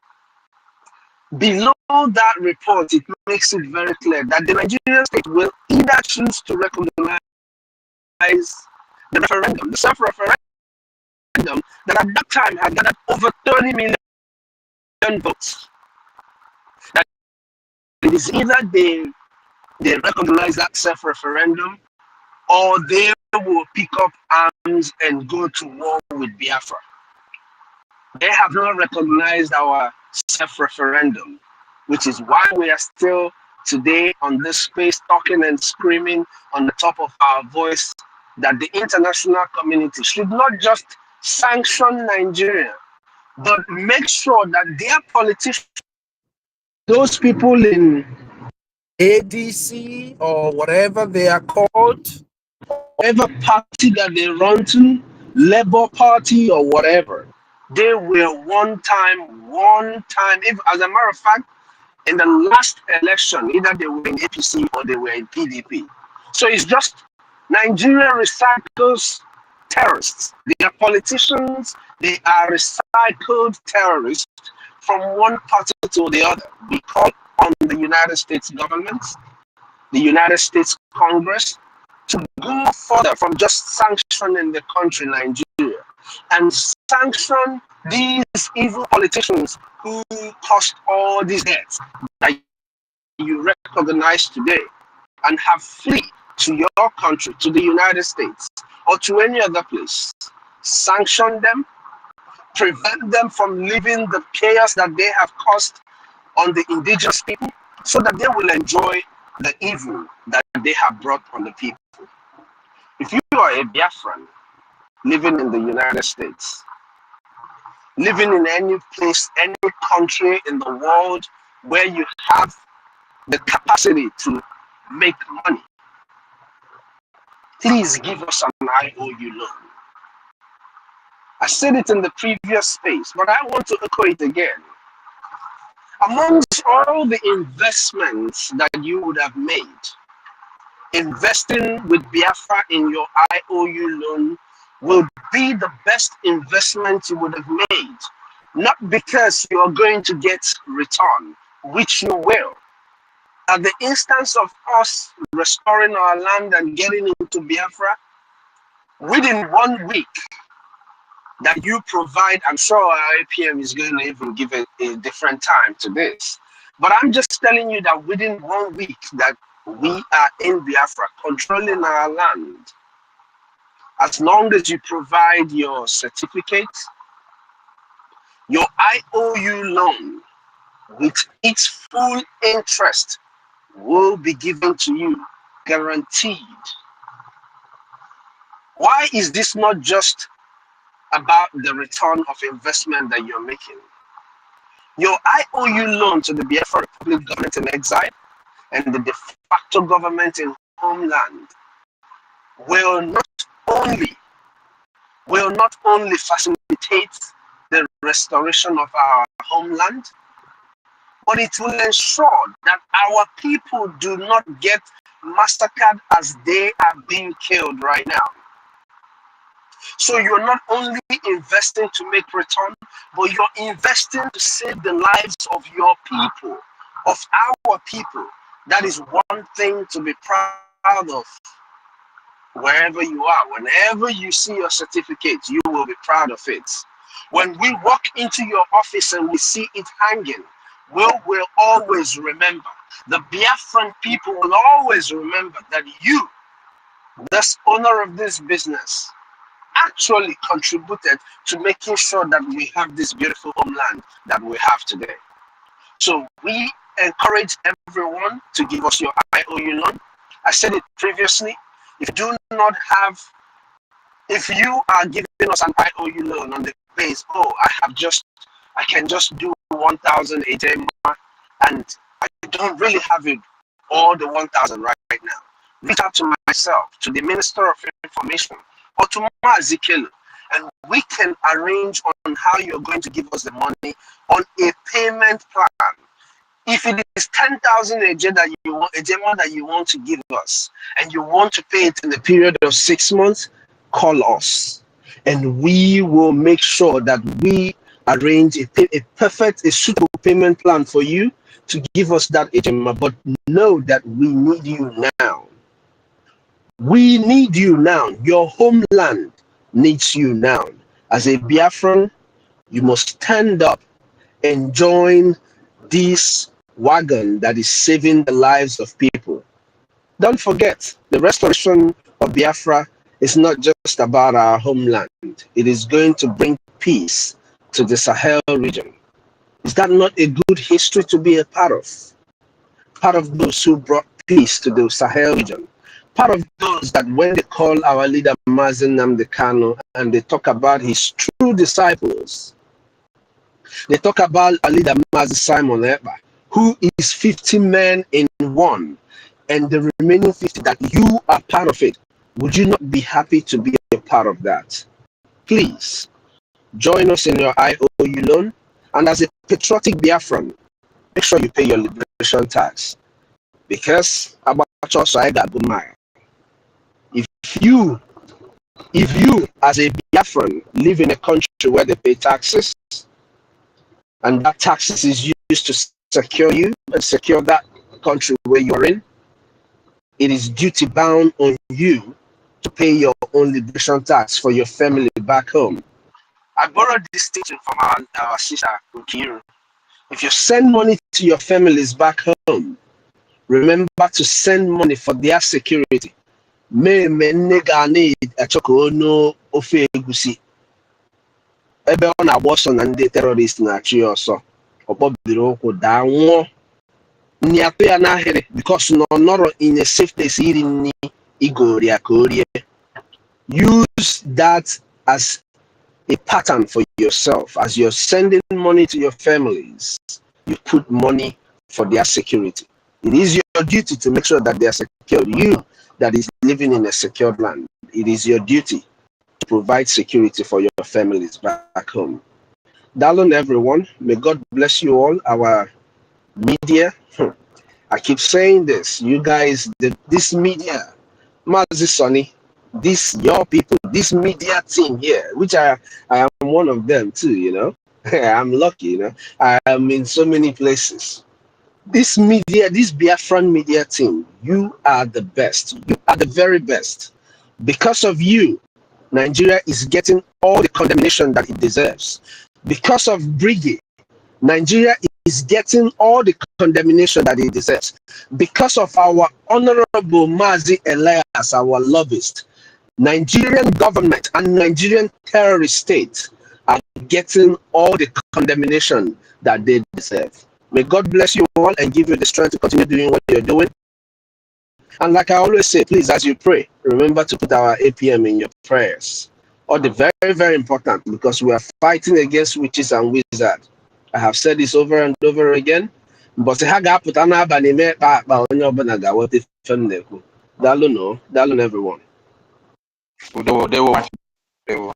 L: Below that report, it makes it very clear that the Nigerian state will either choose to recognize the referendum, the self-referendum, that at that time had gathered over 30 million votes. That it is either they recognize that self-referendum or they will pick up arms and go to war with Biafra. They have not recognized our self-referendum, which is why we are still today on this space talking and screaming on the top of our voice that the international community should not just sanction Nigeria, but make sure that their politicians, those people in ADC or whatever they are called, whatever party that they run to, Labour Party or whatever, they will one time, if as a matter of fact, in the last election, either they were in APC or they were in PDP. So it's just Nigeria recycles terrorists. They are politicians, they are recycled terrorists from one party to the other. We call on the United States government, the United States Congress, to go further from just sanctioning the country, Nigeria, and sanction these evil politicians who caused all these deaths that you recognize today, and have fled to your country, to the United States, or to any other place. Sanction them, prevent them from living the chaos that they have caused on the indigenous people, so that they will enjoy the evil that they have brought on the people. If you are a Biafran living in the United States, living in any place, any country in the world where you have the capacity to make money, please give us an IOU loan. I said it in the previous space, but I want to echo it again. Amongst all the investments that you would have made, investing with Biafra in your IOU loan will be the best investment you would have made. Not because you are going to get return, which you will. At the instance of us restoring our land and getting into Biafra, within 1 week that you provide, I'm sure APM is going to even give it a different time to this. But I'm just telling you that within 1 week that we are in Biafra, controlling our land, as long as you provide your certificate, your IOU loan with its full interest will be given to you, guaranteed. Why is this not just about the return of investment that you're making? Your IOU loan to the Biafra Republic government in exile and the de facto government in homeland will not only facilitate the restoration of our homeland, but it will ensure that our people do not get massacred as they are being killed right now. So you're not only investing to make return, but you're investing to save the lives of your people, of our people. That is one thing to be proud of. Wherever you are, whenever you see your certificate, you will be proud of it. When we walk into your office and we see it hanging, we'll always remember. The Biafran people will always remember that you, this owner of this business, actually contributed to making sure that we have this beautiful homeland that we have today. So we encourage everyone to give us your IOU loan. I said it previously. If you are giving us an IOU loan on the base, I can just do 1,000 a day, and I don't really have it all the 1,000 right now. Reach out to myself, to the Minister of Information, or to Ezekiel, and we can arrange on how you're going to give us the money on a payment plan. If it is 10,000 a day that you want to give us, and you want to pay it in the period of 6 months, call us, and we will make sure that we arrange a suitable payment plan for you to give us that agenda. But know that we need you now. We need you now. Your homeland needs you now. As a Biafran, you must stand up and join this wagon that is saving the lives of people. Don't forget, the restoration of Biafra is not just about our homeland. It is going to bring peace to the Sahel region. Is that not a good history to be a part of? Part of those who brought peace to the Sahel region. Part of those that when they call our leader Nnamdi Kanu and they talk about his true disciples, they talk about our leader Simon Ekpa, who is 50 men in one, and the remaining 50 that you are part of it. Would you not be happy to be a part of that? Please join us in your IOU loan, and as a patriotic Biafran, make sure you pay your liberation tax, because if you as a Biafran live in a country where they pay taxes, and that taxes is used to secure you and secure that country where you're in, it is duty bound on you to pay your own liberation tax for your family back home. I borrowed this teaching from our sister Nkiru. If you send money to your families back home, remember to send money for their security. Me nega need a choko no ofe egusi. Ebe ọ na-agba ọsọ na ndị terrorist na-achụ ya ọsọ. Ọkpọbiri ụkwụ daa nwụọ. Nni atụ ya n'ahịrị because nọ nọrọ in a safe place iri nni igori ya ka o rie. Use that as a pattern for yourself. As you're sending money to your families, you put money for their security. It is your duty to make sure that they are secured. You that is living in a secured land, it is your duty to provide security for your families back home. Darling, everyone, may God bless you all. Our media, I keep saying this, you guys, this media, Mazi Sonny, this your people, this media team here, which I am one of them too, you know. I'm lucky, you know. I am in so many places. This media, this Biafran media team, you are the best. You are the very best. Because of you, Nigeria is getting all the condemnation that it deserves. Because of Brgie, Nigeria is getting all the condemnation that it deserves. Because of our honorable Mazi Elias, our lobbyist, Nigerian government and Nigerian terrorist state are getting all the condemnation that they deserve. May God bless you all and give you the strength to continue doing what you're doing. And like I always say, please, as you pray, remember to put our APM in your prayers. Or the very, very important, because we are fighting against witches and wizards. I have said this over and over again. But Dalun everyone.
I: They will watch. They will.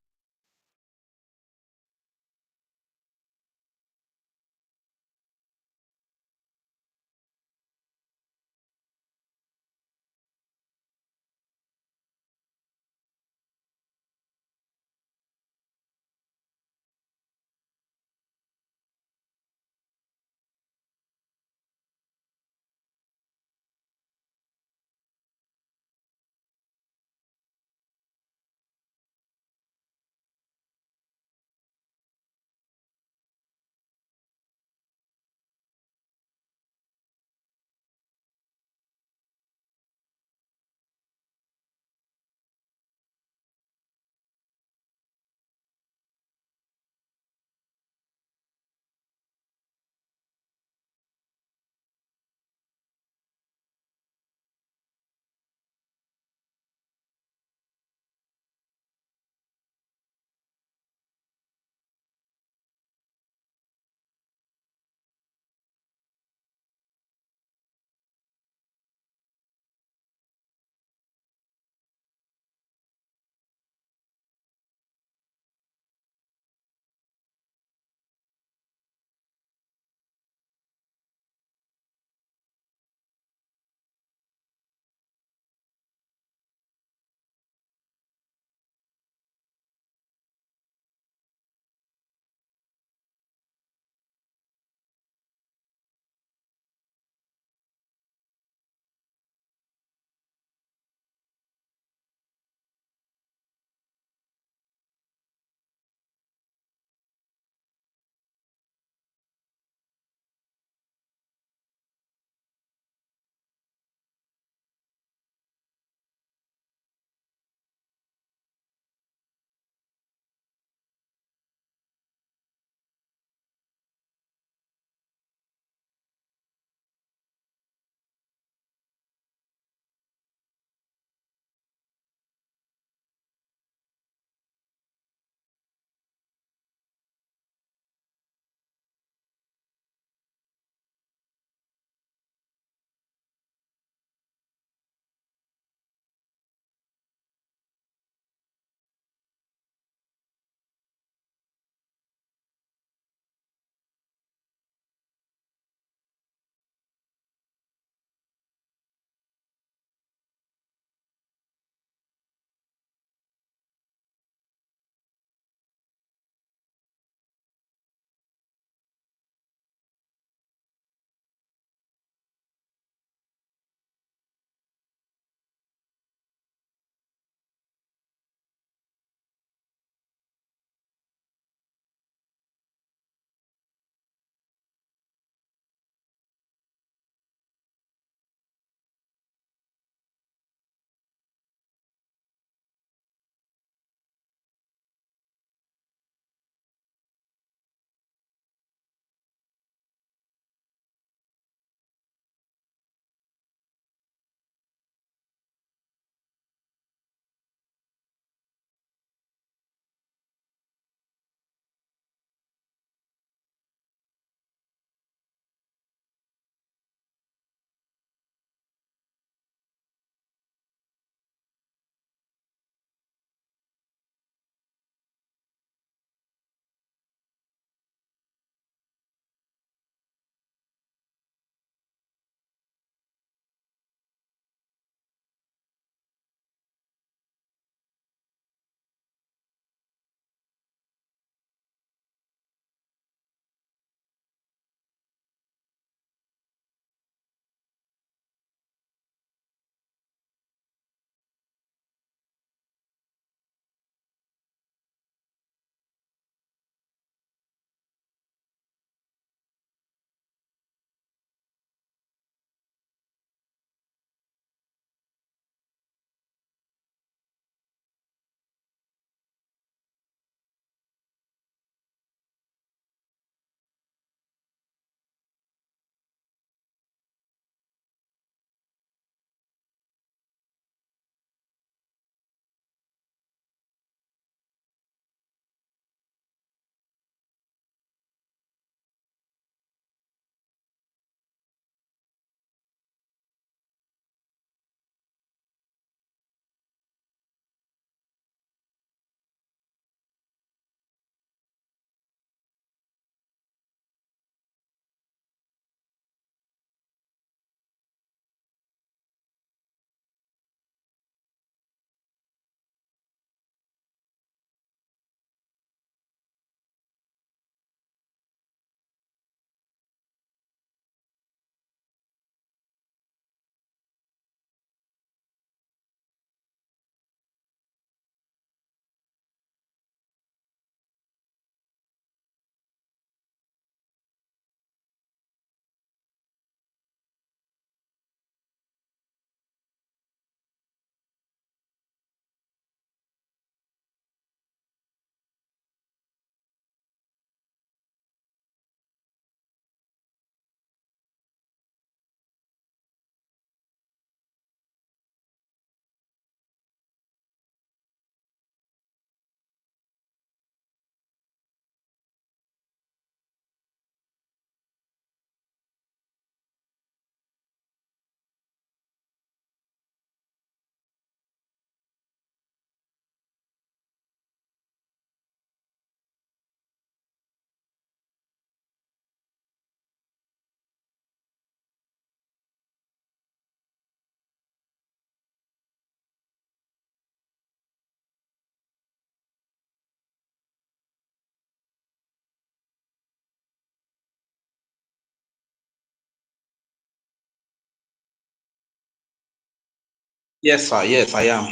M: Yes, sir. Yes, I am.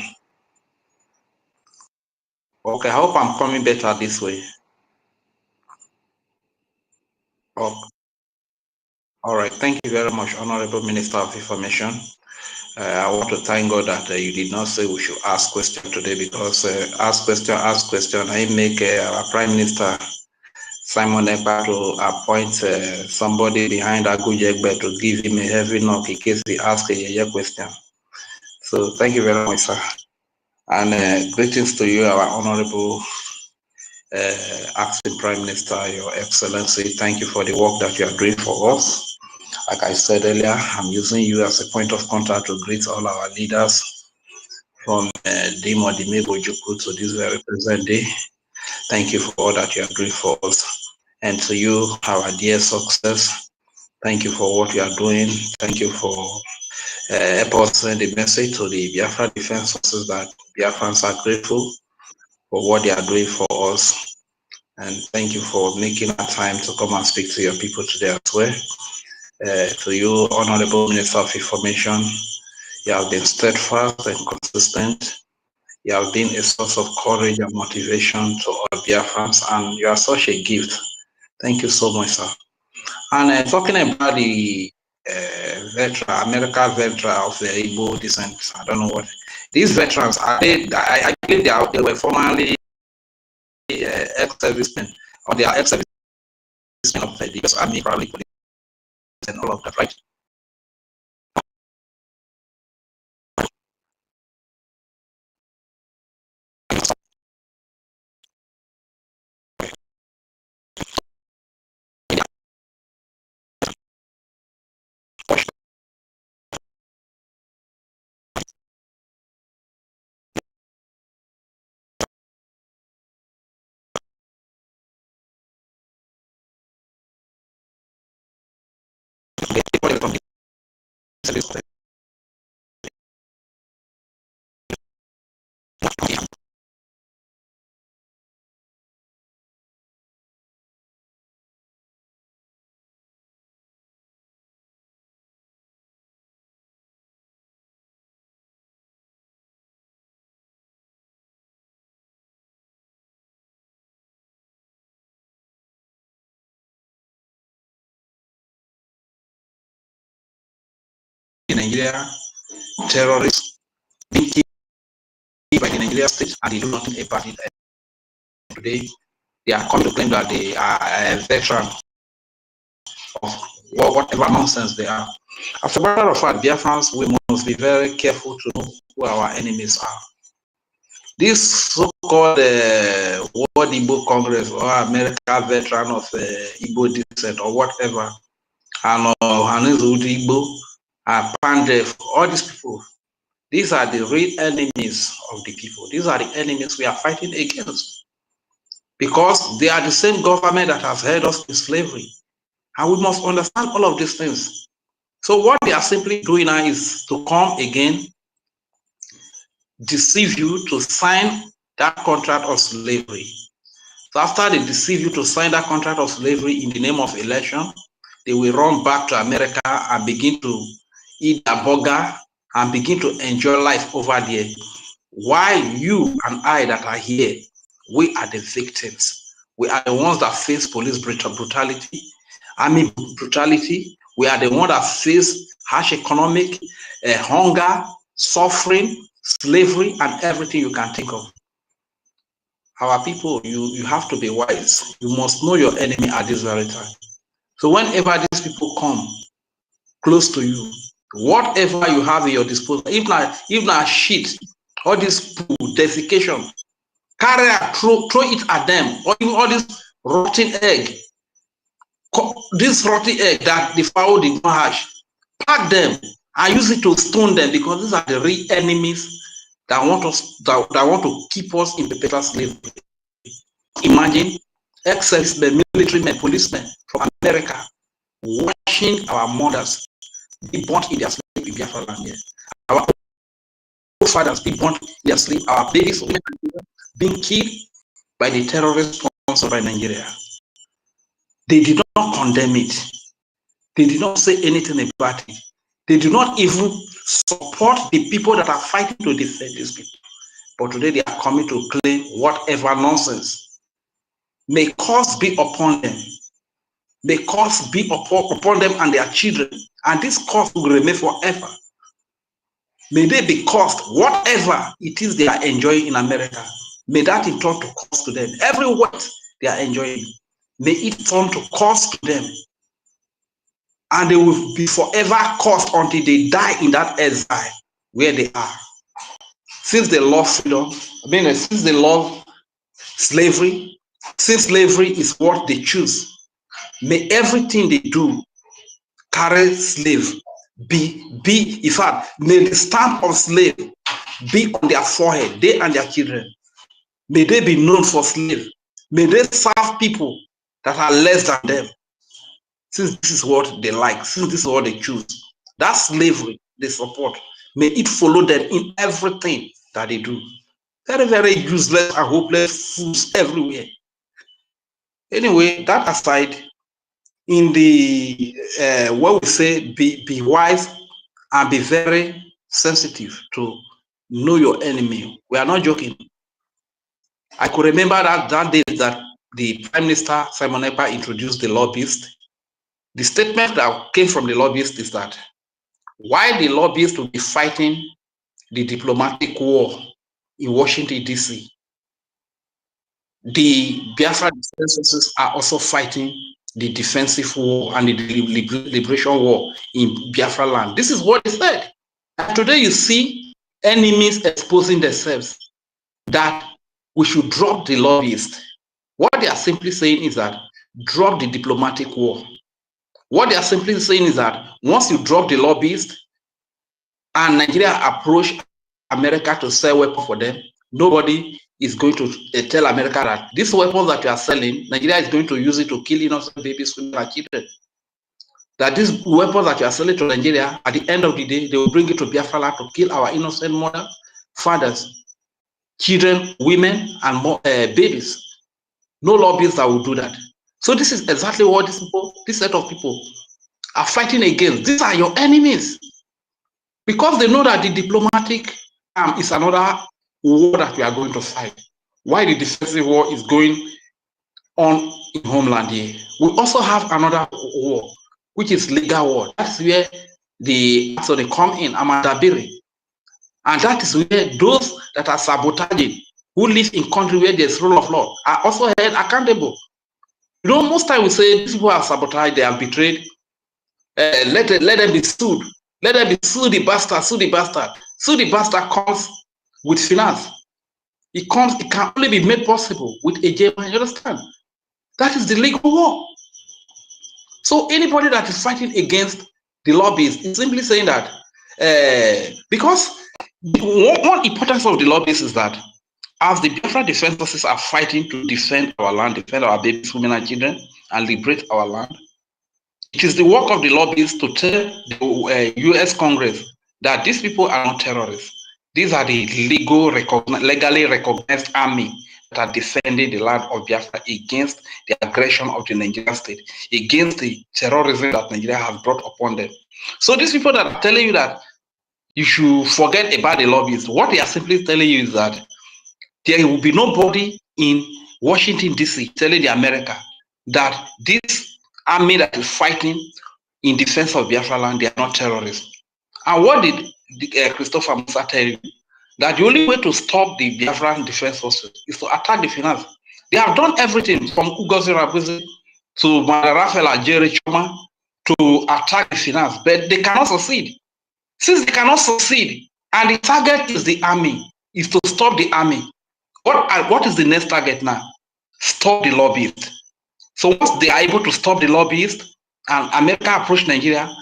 M: Okay, I hope I'm coming better this way. Oh, all right. Thank you very much, Honorable Minister of Information. I want to thank God that you did not say we should ask question today, because ask question. I make our Prime Minister Simon Ekpa to appoint somebody behind Agujegbe to give him a heavy knock in case he asks a question. So thank you very much, sir. And greetings to you, our Honorable Acting Prime Minister, Your Excellency. Thank you for the work that you are doing for us. Like I said earlier, I'm using you as a point of contact to greet all our leaders from Dimo Dimego Juku to this very present day. Thank you for all that you are doing for us. And to you, our dear success, thank you for what you are doing. Thank you for helping us send the message to the Biafra Defense Forces that Biafrans are grateful for what they are doing for us. And thank you for making our time to come and speak to your people today as well. To you, Honorable Minister of Information, you have been steadfast and consistent. You have been a source of courage and motivation to all Biafrans, and you are such a gift. Thank you so much, sir. And talking about the American veteran of the Igbo descent, I don't know what these veterans are. I believe they were formerly ex-servicemen, or they are ex-servicemen of the US Army, probably police, and all of that, right? In Nigeria, terrorists being killed by the Nigeria state, and they do nothing about it. Today, they are coming to claim that they are a veteran of whatever nonsense they are. As a matter of fact, Biafrans, we must be very careful to know who our enemies are. This so-called World Igbo Congress or American veteran of Igbo descent or whatever, and Hanizu Igbo, Pandef, all these people, these are the real enemies of the people. These are the enemies we are fighting against, because they are the same government that has held us in slavery. And we must understand all of these things. So what they are simply doing now is to come again, deceive you to sign that contract of slavery. So after they deceive you to sign that contract of slavery in the name of election, they will run back to America and begin to eat a burger and begin to enjoy life over there. While you and I that are here, we are the victims. We are the ones that face police brutality, army brutality. We are the ones that face harsh economic, hunger, suffering, slavery, and everything you can think of. Our people, you have to be wise. You must know your enemy at this very time. So whenever these people come close to you, whatever you have at your disposal, if not shit, all this poo, desiccation, carry it, throw it at them, or even all this rotten egg, that the fowl did not hatch, pack them and use it to stone them, because these are the real enemies that want us that want to keep us in perpetual slavery. Imagine ex-servicemen, military men, policemen from America watching our mothers be burnt in their sleep in Biafra land here. Our fathers be burnt in their sleep. Our babies being killed by the terrorists sponsored by Nigeria. They did not condemn it. They did not say anything about it. They did not even support the people that are fighting to defend these people. But today they are coming to claim whatever nonsense. May curse be upon them. May curse be upon them and their children. And this curse will remain forever. May they be cursed, whatever it is they are enjoying in America. May that in turn to curse to them. Every what they are enjoying, may it turn to curse to them. And they will be forever cursed until they die in that exile where they are. Since they love freedom, since they love slavery, since slavery is what they choose, may everything they do carry slave, in fact, may the stamp of slave be on their forehead, they and their children. May they be known for slave. May they serve people that are less than them. Since this is what they like, since this is what they choose, that slavery they support, may it follow them in everything that they do. Very, very useless and hopeless fools everywhere. Anyway, that aside, in the what we say, be wise and be very sensitive to know your enemy. We are not joking. I could remember that day that the Prime Minister Simon Ekpa introduced the lobbyist. The statement that came from the lobbyist is that why the lobbyists will be fighting the diplomatic war in Washington, D.C., the Biafra defense forces are also fighting the defensive war and the liberation war in Biafra land. This is what he said. And today you see enemies exposing themselves that we should drop the lobbyists. What they are simply saying is that drop the diplomatic war. What they are simply saying is that once you drop the lobbyists and Nigeria approach America to sell weapons for them, nobody is going to tell America that these weapons that you are selling, Nigeria is going to use it to kill innocent babies, women, and children. That these weapons that you are selling to Nigeria, at the end of the day, they will bring it to Biafra land to kill our innocent mothers, fathers, children, women, and more, babies. No lobbyists that will do that. So this is exactly what this set of people are fighting against. These are your enemies. Because they know that the diplomatic arm is another war that we are going to fight. Why the defensive war is going on in homeland here. We also have another war, which is legal war. That's where the acts they come in, Amadabiri. And that is where those that are sabotaging, who live in country where there's rule of law, are also held accountable. You know, most time we say these people are sabotaged, they are betrayed. Let them be sued. Let them be sued, the bastard, sue the bastard. Sue the bastard comes with finance. It can only be made possible with a jailman, you understand? That is the legal war. So anybody that is fighting against the lobbyists is simply saying that because one importance of the lobbyists is that as the Biafra defense forces are fighting to defend our land, defend our babies, women, and children, and liberate our land, it is the work of the lobbyists to tell the U.S. Congress that these people are not terrorists. These are the legally recognized army that are defending the land of Biafra against the aggression of the Nigerian state, against the terrorism that Nigeria has brought upon them. So these people that are telling you that you should forget about the lobbyists, what they are simply telling you is that there will be nobody in Washington, D.C. telling the America that this army that is fighting in defense of Biafra land, they are not terrorists. And what did Christopher Musa tell you? That the only way to stop the Biafran defense forces is to attack the finance. They have done everything from Ugozi Rabuzi to Madarafela Jerry Chuma to attack the finance, but they cannot succeed. Since they cannot succeed, and the target is the army, is to stop the army. What is the next target now? Stop the lobbyists. So once they are able to stop the lobbyists and America approach Nigeria,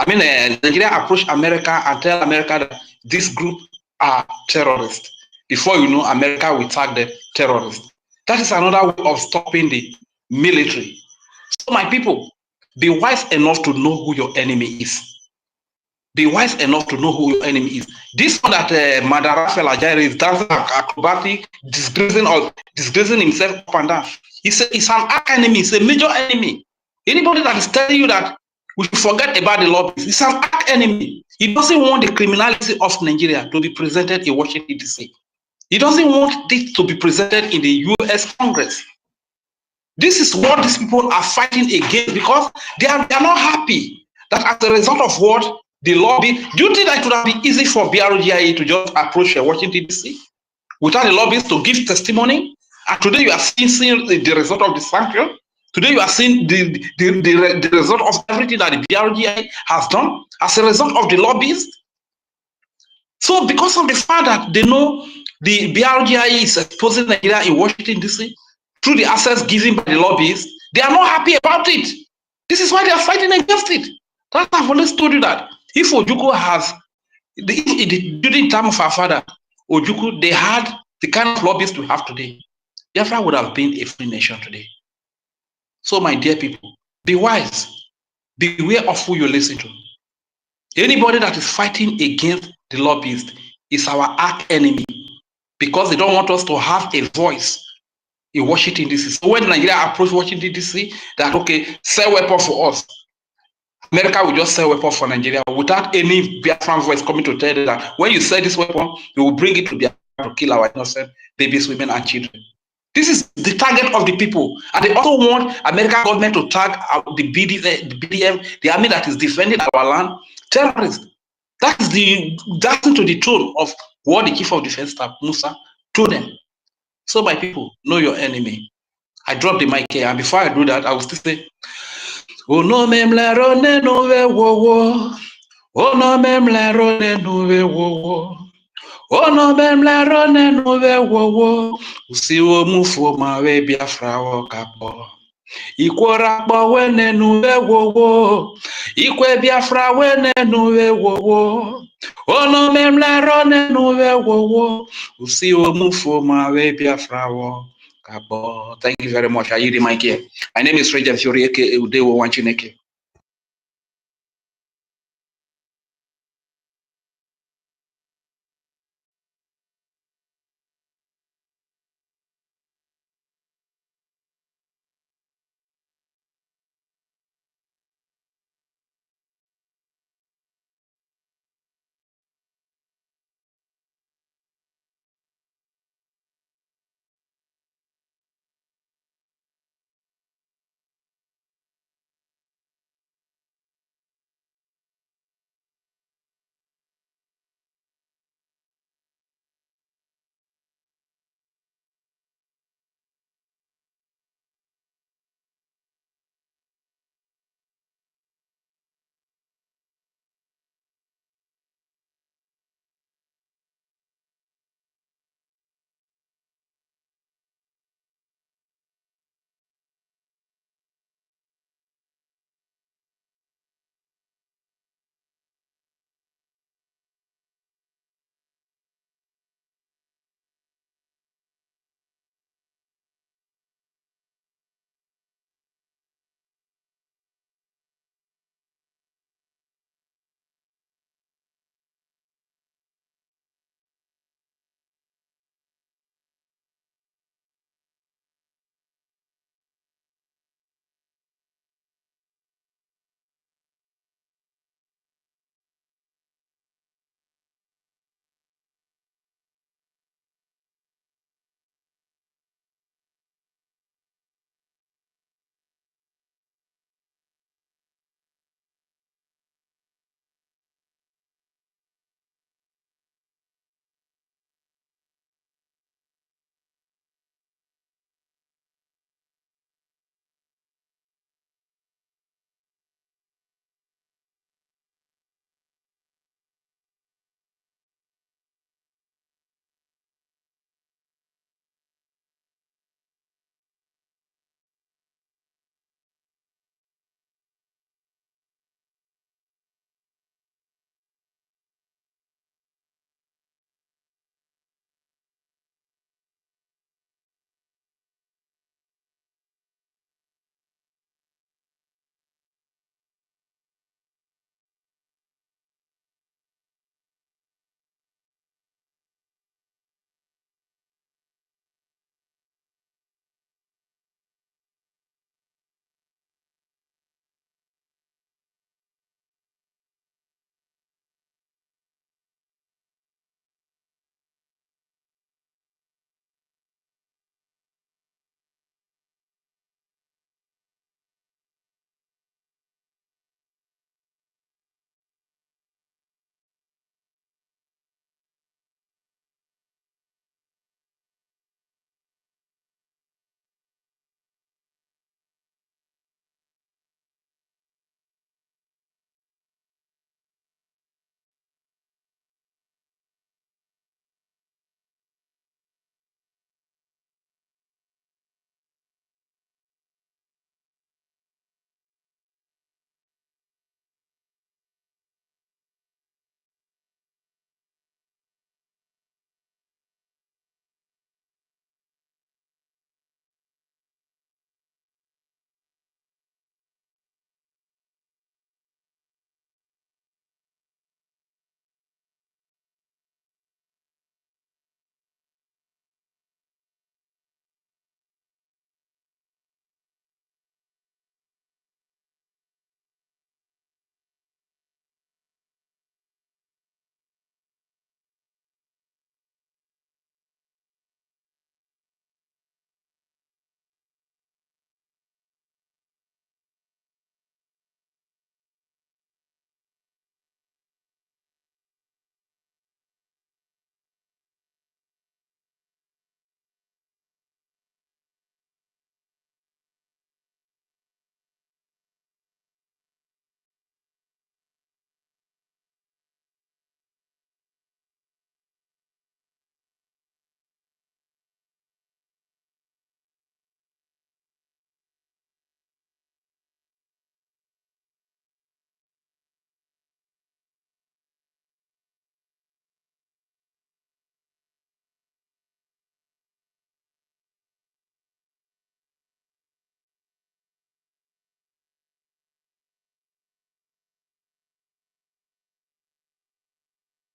M: Nigeria approach America and tell America that this group are terrorists. Before you know, America will tag them terrorists. That is another way of stopping the military. So my people, be wise enough to know who your enemy is. Be wise enough to know who your enemy is. This one that Madarafel Ajay is dancing acrobatic, disgracing himself up and down. It's an arch enemy, it's a major enemy. Anybody that is telling you that We should forget about the lobbyists. It's an arch enemy. He doesn't want the criminality of Nigeria to be presented in Washington, D.C. He doesn't want it to be presented in the U.S. Congress. This is what these people are fighting against because they are not happy that as a result of what the lobby, do you think that it would have been easy for BRGIA to just approach Washington, D.C. without the lobbyists to give testimony? And today you are seeing the result of the sanction. Today you are seeing the result of everything that the BRGIA has done as a result of the lobbyists. So because of the fact that they know the BRGIA is exposing Nigeria in Washington, D.C., through the access given by the lobbyists, they are not happy about it. This is why they are fighting against it. That's why I've always told you that. If Ojukwu has, during the time of our father, Ojukwu, they had the kind of lobbyists we have today. Biafra would have been a free nation today. So my dear people, be wise. Beware of who you listen to. Anybody that is fighting against the lobbyists is our arch enemy because they don't want us to have a voice in Washington, D.C. So when Nigeria approached Washington, D.C., that, okay, sell weapons for us. America will just sell weapons for Nigeria without any Biafran voice coming to tell them that when you sell this weapon, you will bring it to Biafra to kill our innocent babies, women, and children. This is the target of the people. And they also want American government to tag the BDM, the army that is defending our land, terrorists. That's into the tone of what the Chief of Defense Staff, Musa, told them. So my people, know your enemy. I dropped the mic here, and before I do that, I will still say, oh no memlero ne nove wo. Oh no memlero ne nove wo. Oh no memlero ne nove wo. Usiwo mufo mawe Biafra wo kapo. Ikwora kpo wene nuwe wo. Ikwe Biafra wene nuwe wo. Oh no memlero ne nuwe wo. Usiwo mufo mawe Biafra wo. Thank you very much. I yield the mic here. My name is Regent Fiori aka Udewo Wanchineke.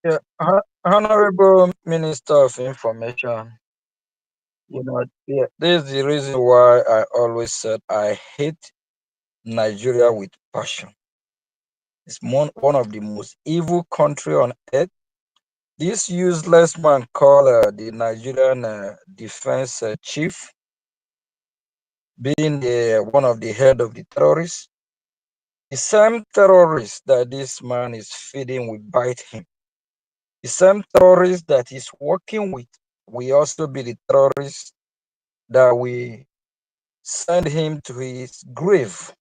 D: Yeah, Honorable Minister of Information, yeah, this is the reason why I always said I hate Nigeria with passion. It's one of the most evil country on earth. This useless man called the Nigerian defense chief, being one of the head of the terrorists, the same terrorists that this man is feeding will bite him. The same terrorists that he's working with will also be the terrorists that we send him to his grave.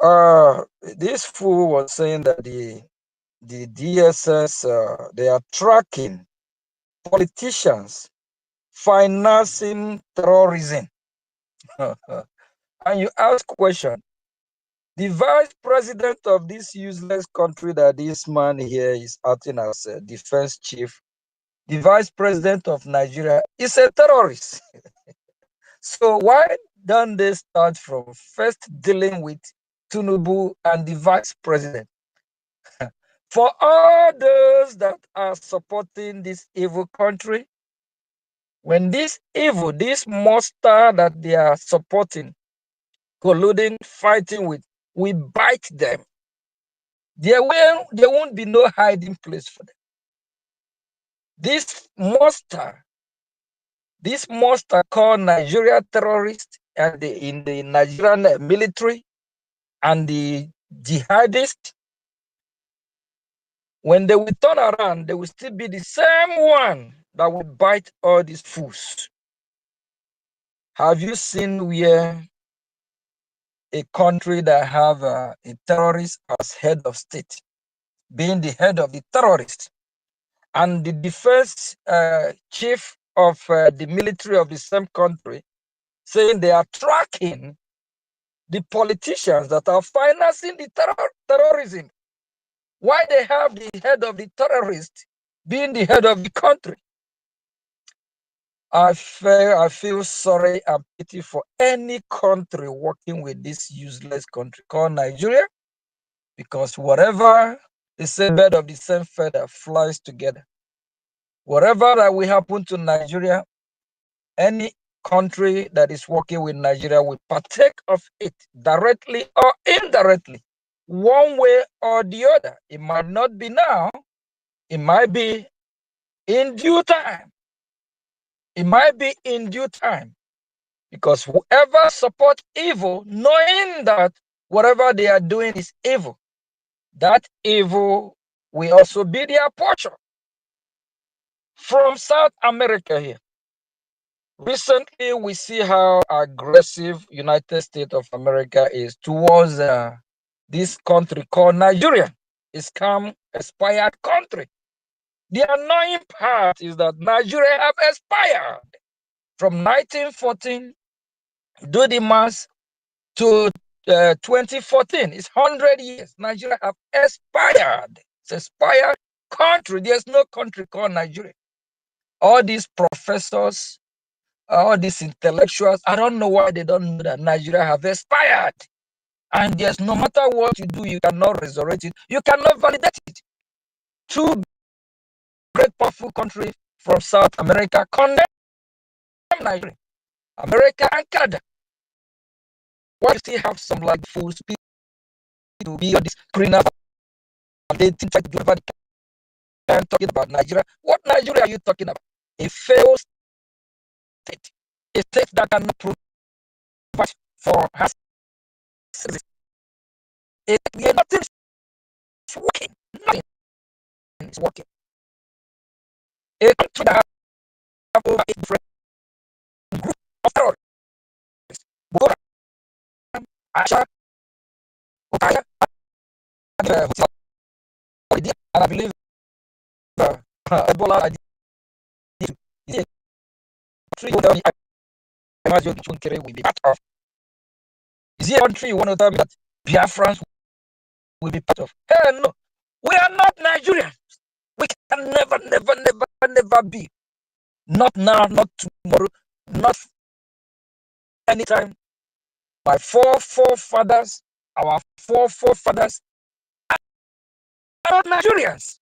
D: This fool was saying that the DSS they are tracking politicians financing terrorism. And you ask question, the vice president of this useless country that this man here is acting as a defense chief, the vice president of Nigeria is a terrorist. So why don't they start from first dealing with Tinubu and the vice president? For all those that are supporting this evil country, when this evil, this monster that they are supporting, colluding, fighting with, we bite them. There won't be no hiding place for them. This monster called Nigeria terrorist and in the Nigerian military and the jihadists, when they will turn around, they will still be the same one that will bite all these fools. Have you seen where a country that have a terrorist as head of state, being the head of the terrorist, and the defense chief of the military of the same country saying they are tracking the politicians that are financing the terrorism? Why they have the head of the terrorist being the head of the country? I feel sorry and pity for any country working with this useless country called Nigeria, because whatever the same bird of the same feather flies together. Whatever that will happen to Nigeria, any country that is working with Nigeria will partake of it directly or indirectly, one way or the other. It might not be now, it might be in due time. It might be in due time, because whoever supports evil, knowing that whatever they are doing is evil, that evil will also be their portion. From South America here, recently we see how aggressive United States of America is towards this country called Nigeria. It's come expired country. The annoying part is that Nigeria have expired from 1914, do the math, to 2014. It's 100 years. Nigeria have expired. It's expired country. There's no country called Nigeria. All these professors, all these intellectuals, I don't know why they don't know that Nigeria have expired. And there's no matter what you do, you cannot resurrect it. You cannot validate it. Two great powerful countries from South America condemn Nigeria, America and Canada. Why you still have some like fools to be on this criminal, and they try to do whatever they can talking about Nigeria? What Nigeria are you talking about? A failed state, a state that cannot provide for us citizens. Nothing is working. Nothing is working. A country that have over 8 different groups of terrorists. Boko Haram, Aisha, Okaya, and I believe Ebola. Country you tell me will be part of. Is there a country you want to tell me that Biafrans will be part of? Hell no. We are not Nigerians. We can never be. Not now, not tomorrow, not anytime. My forefathers, our forefathers are not Nigerians.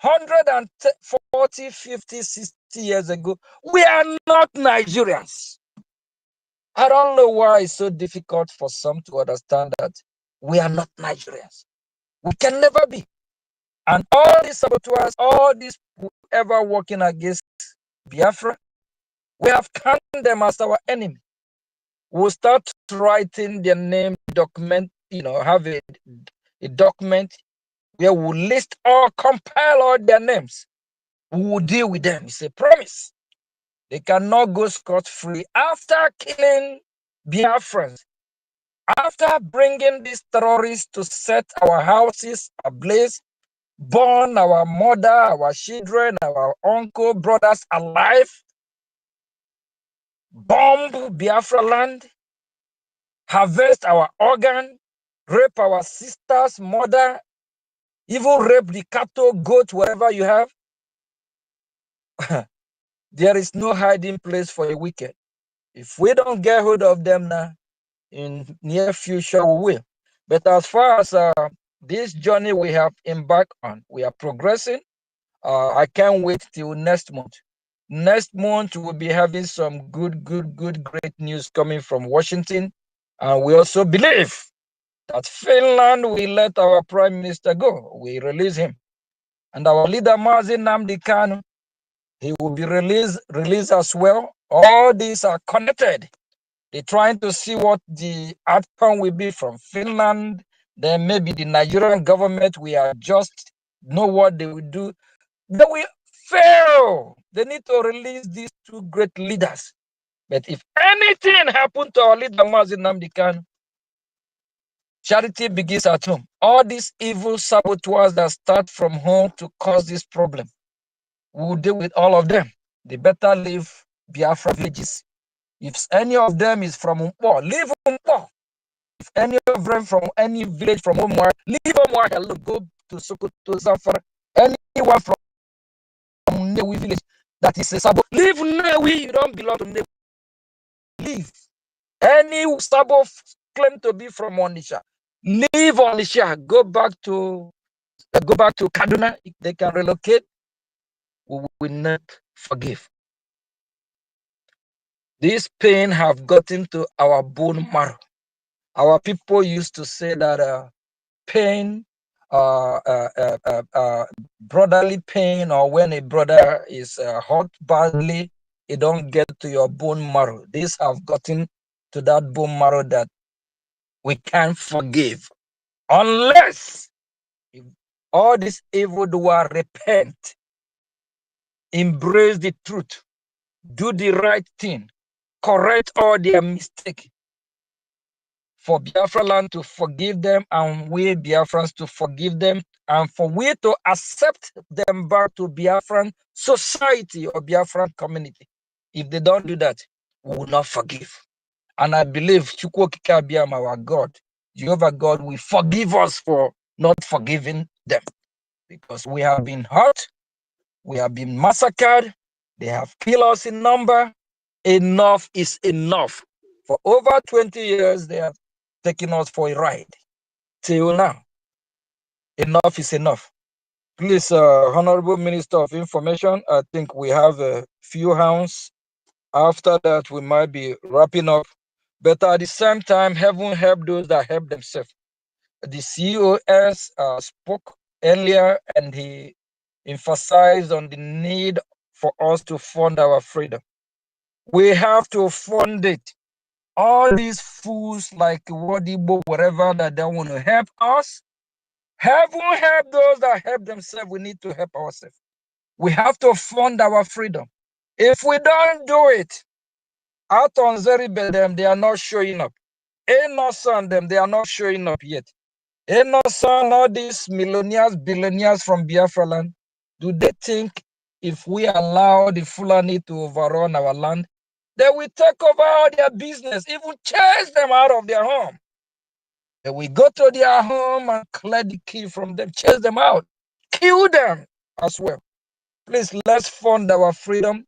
D: 140, 50, 60 years ago, we are not Nigerians. I don't know why it's so difficult for some to understand that we are not Nigerians. We can never be. And all these saboteurs, all these whoever working against Biafra, we have counted them as our enemy. We'll start writing their name, document, have a document where we'll list or compile all their names. We will deal with them. It's a promise. They cannot go scot-free after killing Biafrans, after bringing these terrorists to set our houses ablaze, burn our mother, our children, our uncle, brothers alive, bomb Biafra land, harvest our organ, rape our sisters, mother, even rape the cattle, goat, whatever you have. There is no hiding place for a wicked. If we don't get hold of them now, in near future we will. But as far as this journey we have embarked on, we are progressing. I can't wait till next month. Next month we'll be having some good, great news coming from Washington. And we also believe that Finland will let our Prime Minister go. We release him. And our leader, Nnamdi Kanu, he will be released as well. All these are connected. They're trying to see what the outcome will be from Finland. Then maybe the Nigerian government will just know what they will do. They will fail. They need to release these two great leaders. But if anything happened to our leader, Nnamdi Kanu, charity begins at home. All these evil saboteurs that start from home to cause this problem, we will deal with all of them. They better leave Biafra villages. If any of them is from Umpo, leave Umpo. If any of them from any village from Omwa, leave Omwa alone. Go to Sokoto, Zamfara. Anyone from Newi village that is a Sabo, leave Newi. You don't belong to Newi. Leave. Any Sabo claim to be from Onisha, leave Onisha. Go back to Kaduna. If they can relocate, we will not forgive. This pain have gotten to our bone marrow. Our people used to say that pain, brotherly pain, or when a brother is hurt badly, it don't get to your bone marrow. These have gotten to that bone marrow that we can't forgive unless all these evildoers repent, embrace the truth, do the right thing, correct all their mistakes, for Biafra land to forgive them and we Biafrans to forgive them, and for we to accept them back to Biafran society or Biafran community. If they don't do that, we will not forgive. And I believe Chukwu Okike Abiam, our God, Jehovah God, will forgive us for not forgiving them, because we have been hurt, we have been massacred, they have killed us in number. Enough is enough. For over 20 years, they have taken us for a ride. Till now, enough is enough. Please, Honorable Minister of Information, I think we have a few rounds. After that, we might be wrapping up. But at the same time, heaven help those that help themselves. The COS spoke earlier, and he emphasized on the need for us to fund our freedom. We have to fund it. All these fools like Wadibo, whatever, that don't want to help us, heaven help those that help themselves. We need to help ourselves. We have to fund our freedom. If we don't do it, out on Zeribedem, they are not showing up. Innocent them, they are not showing up yet. Innocent, all these millionaires, billionaires from Biafra land, do they think if we allow the Fulani to overrun our land, they will take over all their business, even chase them out of their home? They will go to their home and collect the key from them, chase them out, kill them as well. Please, let's fund our freedom.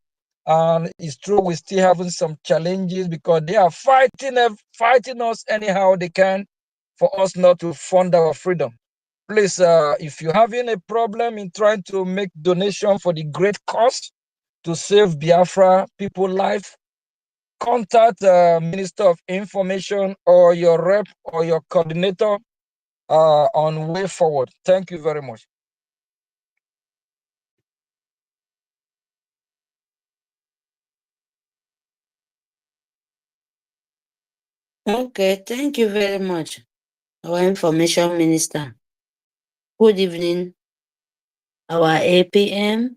D: And it's true, we're still having some challenges because they are fighting us anyhow they can for us not to fund our freedom. Please, if you have any problem in trying to make donation for the great cause to save Biafra people life, contact Minister of Information or your rep or your coordinator on way forward. Thank you very much.
N: Okay, thank you very much, our Information Minister. Good evening, our APM.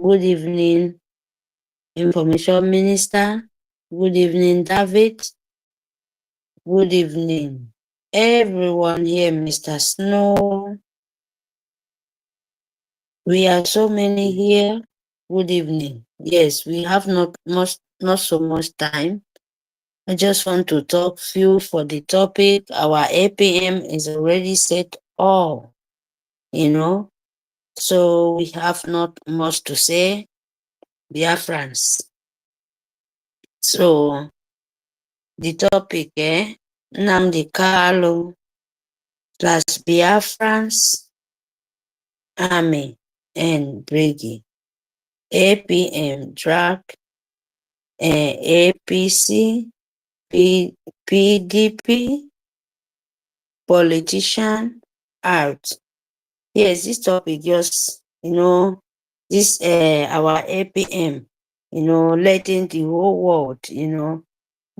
N: Good evening, Information Minister. Good evening, David. Good evening, everyone here, Mr. Snow. We are so many here. Good evening. Yes, we have not so much time. I just want to talk few for the topic. Our APM is already set all, so we have not much to say. Biafrans. So the topic, Nnamdi Kanu plus Biafrans, Army and Brgie APM drag APC PDP politician out. Yes, this topic just, this our APM, letting the whole world,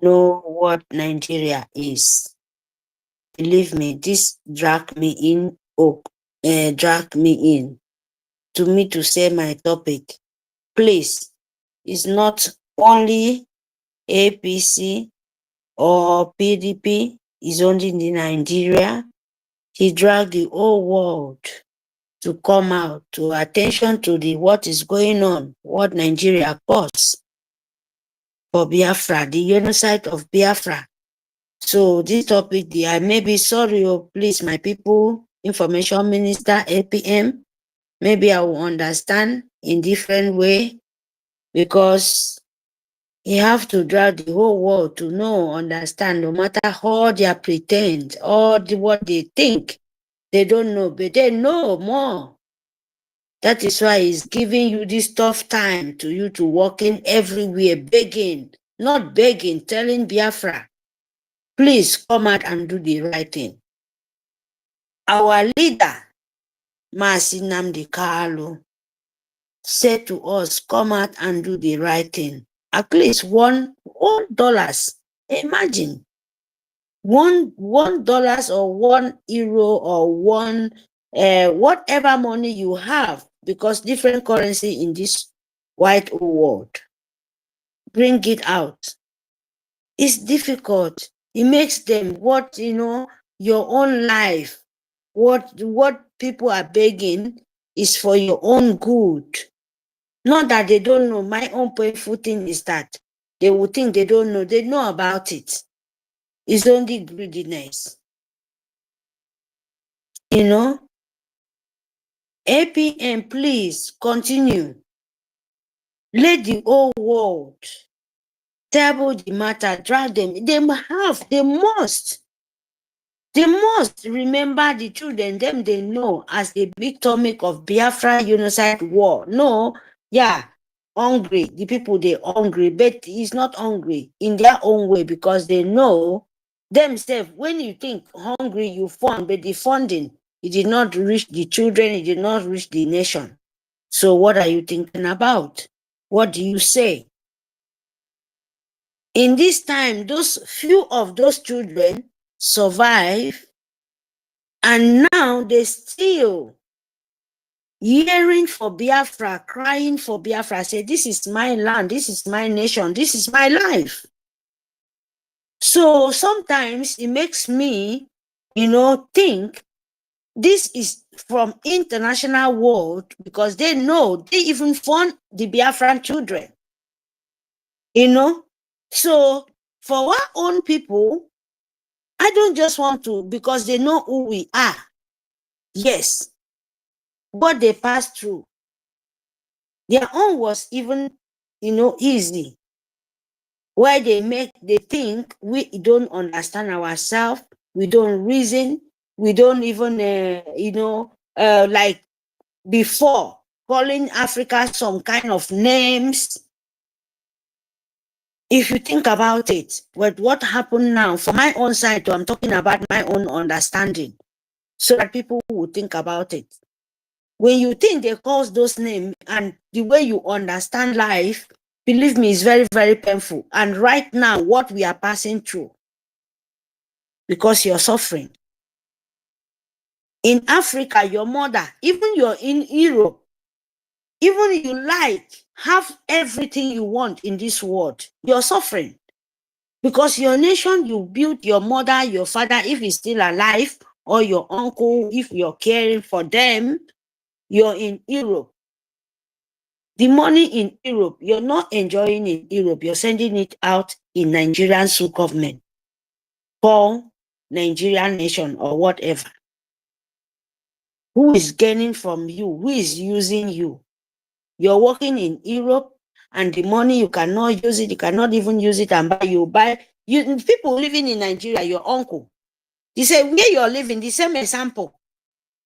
N: know what Nigeria is. Believe me, this drag me in, drag me in to me to say my topic. Please, it's not only APC or PDP, it's only in Nigeria. He dragged the whole world to come out to attention to the what is going on, what Nigeria caused for Biafra, the genocide of Biafra. So this topic, I may be sorry, please, my people, Information Minister, APM, maybe I will understand in different way, because you have to drag the whole world to know, understand, no matter how they pretend, or what they think, they don't know, but they know more. That is why he's giving you this tough time to you to walk in everywhere, begging, not begging, telling Biafra, please come out and do the right thing. Our leader, Mazi Nnamdi Kanu, said to us, come out and do the right thing. At least $1. Imagine. $1 or €1 or whatever money you have, because different currency in this white world. Bring it out. It's difficult. It makes them your own life. What people are begging is for your own good. Not that they don't know. My own painful thing is that they will think they don't know. They know about it. It's only greediness. APM, please continue. Let the whole world table the matter, drag them. They must remember the children, them they know as the big topic of Biafra genocide war. No, yeah, hungry. The people they hungry, but it's not hungry in their own way, because they know themselves. When you think hungry, you fund, but the funding, it did not reach the children, it did not reach the nation. So what are you thinking about? What do you say? In this time, those few of those children survive, and now they still yearning for Biafra, crying for Biafra, say, this is my land, this is my nation, this is my life. So sometimes it makes me, think this is from international world, because they know they even fund the Biafran children. So for our own people, I don't just want to, because they know who we are. Yes, what they passed through. Their own was even, easy. Why they think we don't understand ourselves, we don't reason, We don't even, like before, calling Africa some kind of names. If you think about it, what happened now, for my own side, I'm talking about my own understanding, so that people will think about it. When you think they call those names and the way you understand life, believe me, it's very, very painful. And right now, what we are passing through, because you're suffering. In Africa, your mother, even you're in Europe, even you have everything you want in this world, you're suffering. Because your nation, you built your mother, your father, if he's still alive, or your uncle, if you're caring for them, you're in Europe. The money in Europe, you're not enjoying in Europe, you're sending it out in Nigerian government, for Nigerian nation or whatever. Who is gaining from you? Who is using you? You're working in Europe, and the money you cannot use it, you cannot even use it and buy. People living in Nigeria, your uncle, they say where you're living, the same example,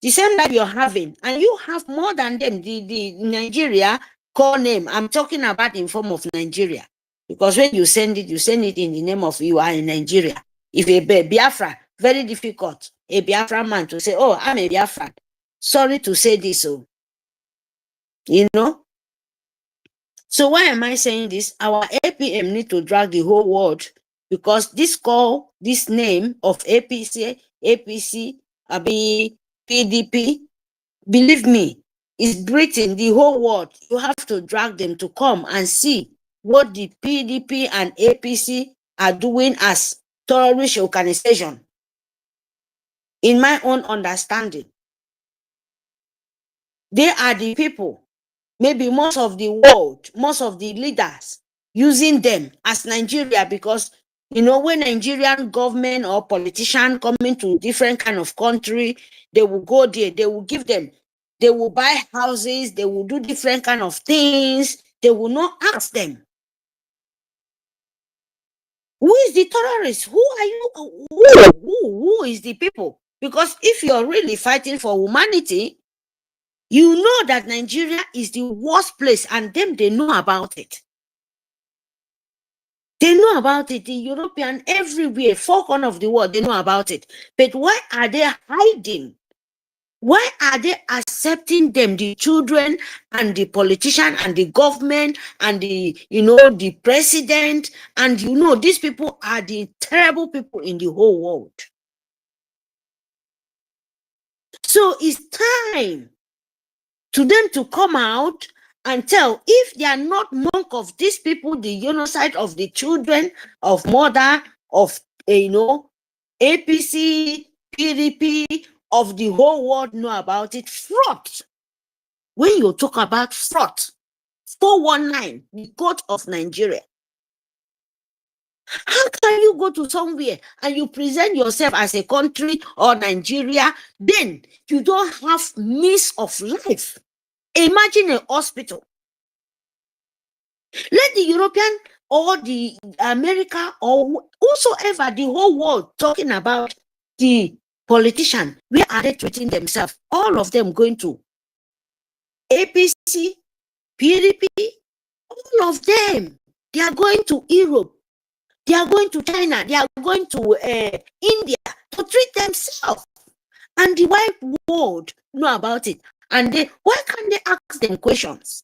N: the same life you're having, and you have more than them. The Nigeria call name, I'm talking about in form of Nigeria, because when you send it in the name of you are in Nigeria. If a Biafra, very difficult, a Biafra man to say, oh, I'm a Biafra. Sorry to say this, you know. So why am I saying this? Our APM need to drag the whole world, because this name of APC, PDP, believe me, is breathing the whole world. You have to drag them to come and see what the PDP and APC are doing as terrorist organization. In my own understanding, they are the people, maybe most of the world, most of the leaders using them as Nigeria, because when Nigerian government or politician coming to different kind of country, they will go there, they will give them, they will buy houses, they will do different kind of things. They will not ask them, who is the terrorist? Who are you? Who is the people? Because if you're really fighting for humanity, you know that Nigeria is the worst place, and them, they know about it. They know about it. The European, everywhere, 4 corners of the world, they know about it. But why are they hiding? Why are they accepting them, the children and the politician and the government and the president? And these people are the terrible people in the whole world. So it's time to them to come out and tell, if they are not monk of these people, the genocide of the children, of mother, of APC, PDP, of the whole world know about it. Fraud. When you talk about fraud, 419, the court of Nigeria. How can you go to somewhere and you present yourself as a country or Nigeria, then you don't have means of life? Imagine a hospital. Let the European or the America or whosoever, the whole world talking about the politician, where are they treating themselves? All of them going to APC, PDP, all of them. They are going to Europe. They are going to China. They are going to India to treat themselves. And the white world know about it. And why can't they ask them questions?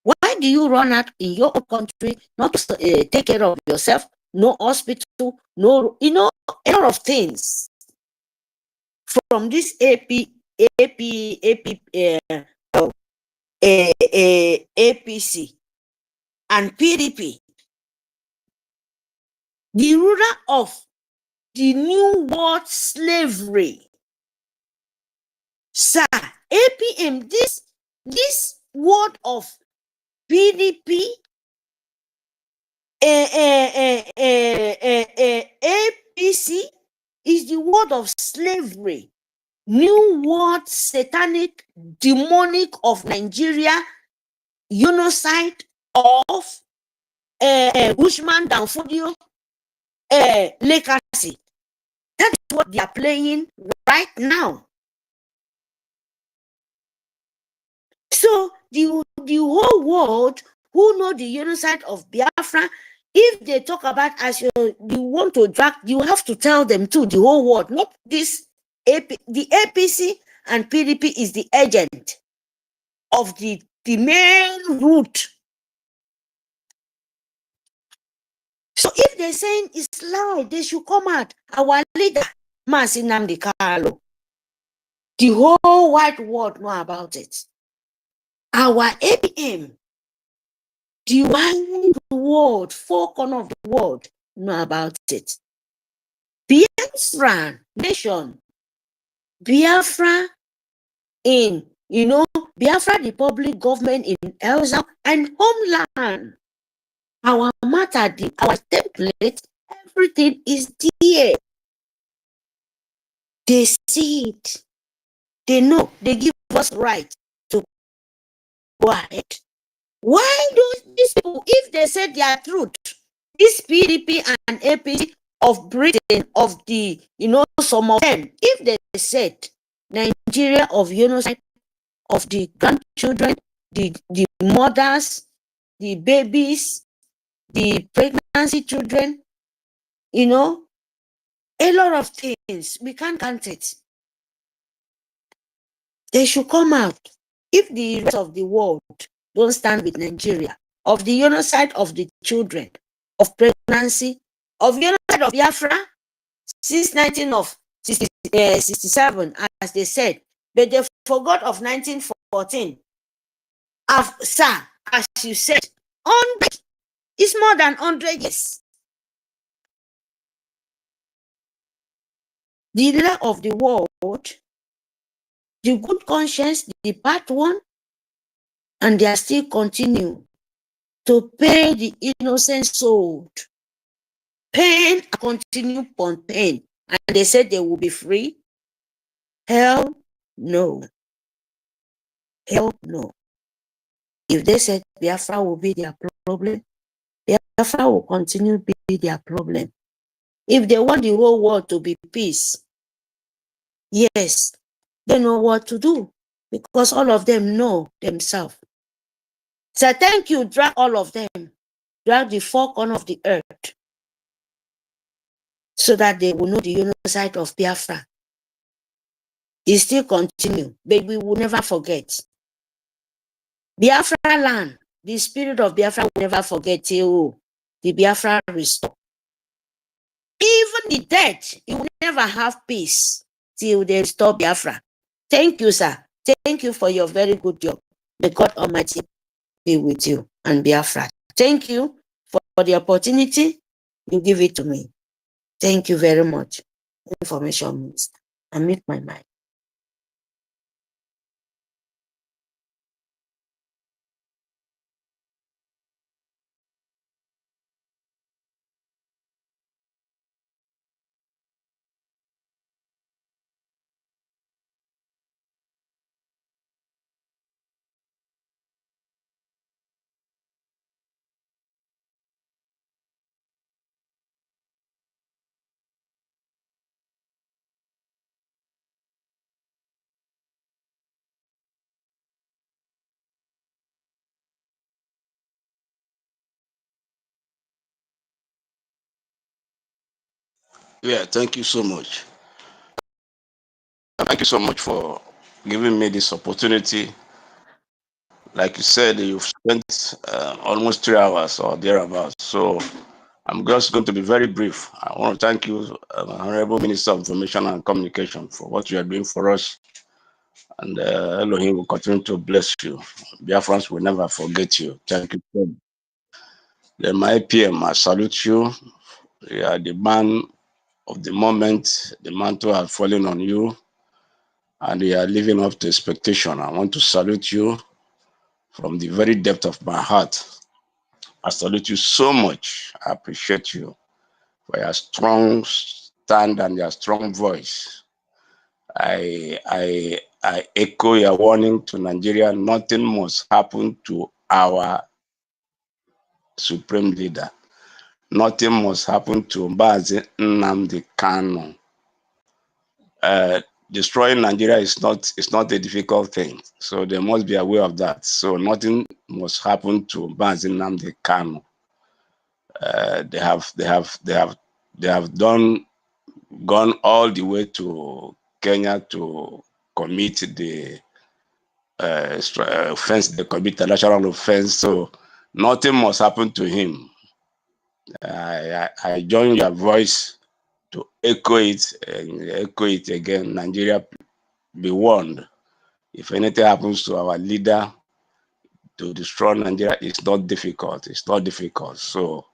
N: Why do you run out in your own country not to take care of yourself? No hospital, no, a lot of things. From this APC and PDP, the ruler of the new world slavery. Sir, APM, this word of PDP, APC is the word of slavery. New world satanic, demonic of Nigeria, genocide of Bushman Danfodio legacy. That is what they are playing right now. So the whole world who know the genocide of Biafra, if they talk about as you want to drag, you have to tell them too, the whole world, not this the APC and PDP is the agent of the main root. So if they're saying it's lie, they should come out. Our leader, Nnamdi Kanu, the whole wide world know about it. Our APM, the wide world, 4 corners of the world know about it. Biafra nation, Biafra in, Biafra the public government in Elsa and homeland. Our matter, our template, everything is there. They see it. They know. They give us right to go ahead. Why do these people, if they say their truth, this PDP and APC of Britain, of the, some of them, if they said Nigeria of genocide of the grandchildren, the mothers, the babies, the pregnancy children, a lot of things, we can't count it. They should come out. If the rest of the world don't stand with Nigeria, of the genocide of the children, of pregnancy, of genocide of Biafra, since 1967, as they said, but they forgot of 1914. Sir, as you said, 100 is more than 100 years. The leader of the world, the good conscience, the part one, and they are still continue to pay the innocent soul. Pain and continue upon pain. And they said they will be free. Hell no. Hell no. If they said Biafra will be their problem, Biafra will continue to be their problem. If they want the whole world to be peace, yes, they know what to do because all of them know themselves. So thank you, drag all of them, drag the 4 corners of the earth so that they will know the genocide of Biafra. It still continue, but we will never forget. Biafra land, the spirit of Biafra will never forget till the Biafra restore. Even the dead, you will never have peace till they restore Biafra. Thank you, sir. Thank you for your very good job. May God Almighty be with you and Biafra. Thank you for the opportunity you give it to me. Thank you very much. Information Minister. I mute my mic.
O: Yeah, thank you so much. Thank you so much for giving me this opportunity. Like you said, you've spent almost 3 hours or thereabouts. So I'm just going to be very brief. I want to thank you, Honorable Minister of Information and Communication, for what you are doing for us. And Elohim will continue to bless you. Biafrans will never forget you. Thank you. Then my PM, I salute you. You are the man of the moment. The mantle has fallen on you, and you are living up to expectation. I want to salute you from the very depth of my heart. I salute you so much. I appreciate you for your strong stand and your strong voice. I echo your warning to Nigeria. Nothing must happen to our supreme leader. Nothing must happen to Nnamdi Kanu. destroying Nigeria is not a difficult thing. So they must be aware of that. So nothing must happen to Nnamdi Kanu. They have gone all the way to Kenya to commit the offense. They commit national offense. So nothing must happen to him. I join your voice to echo it and echo it again. Nigeria, be warned. If anything happens to our leader, to destroy Nigeria, it's not difficult. It's not difficult. So,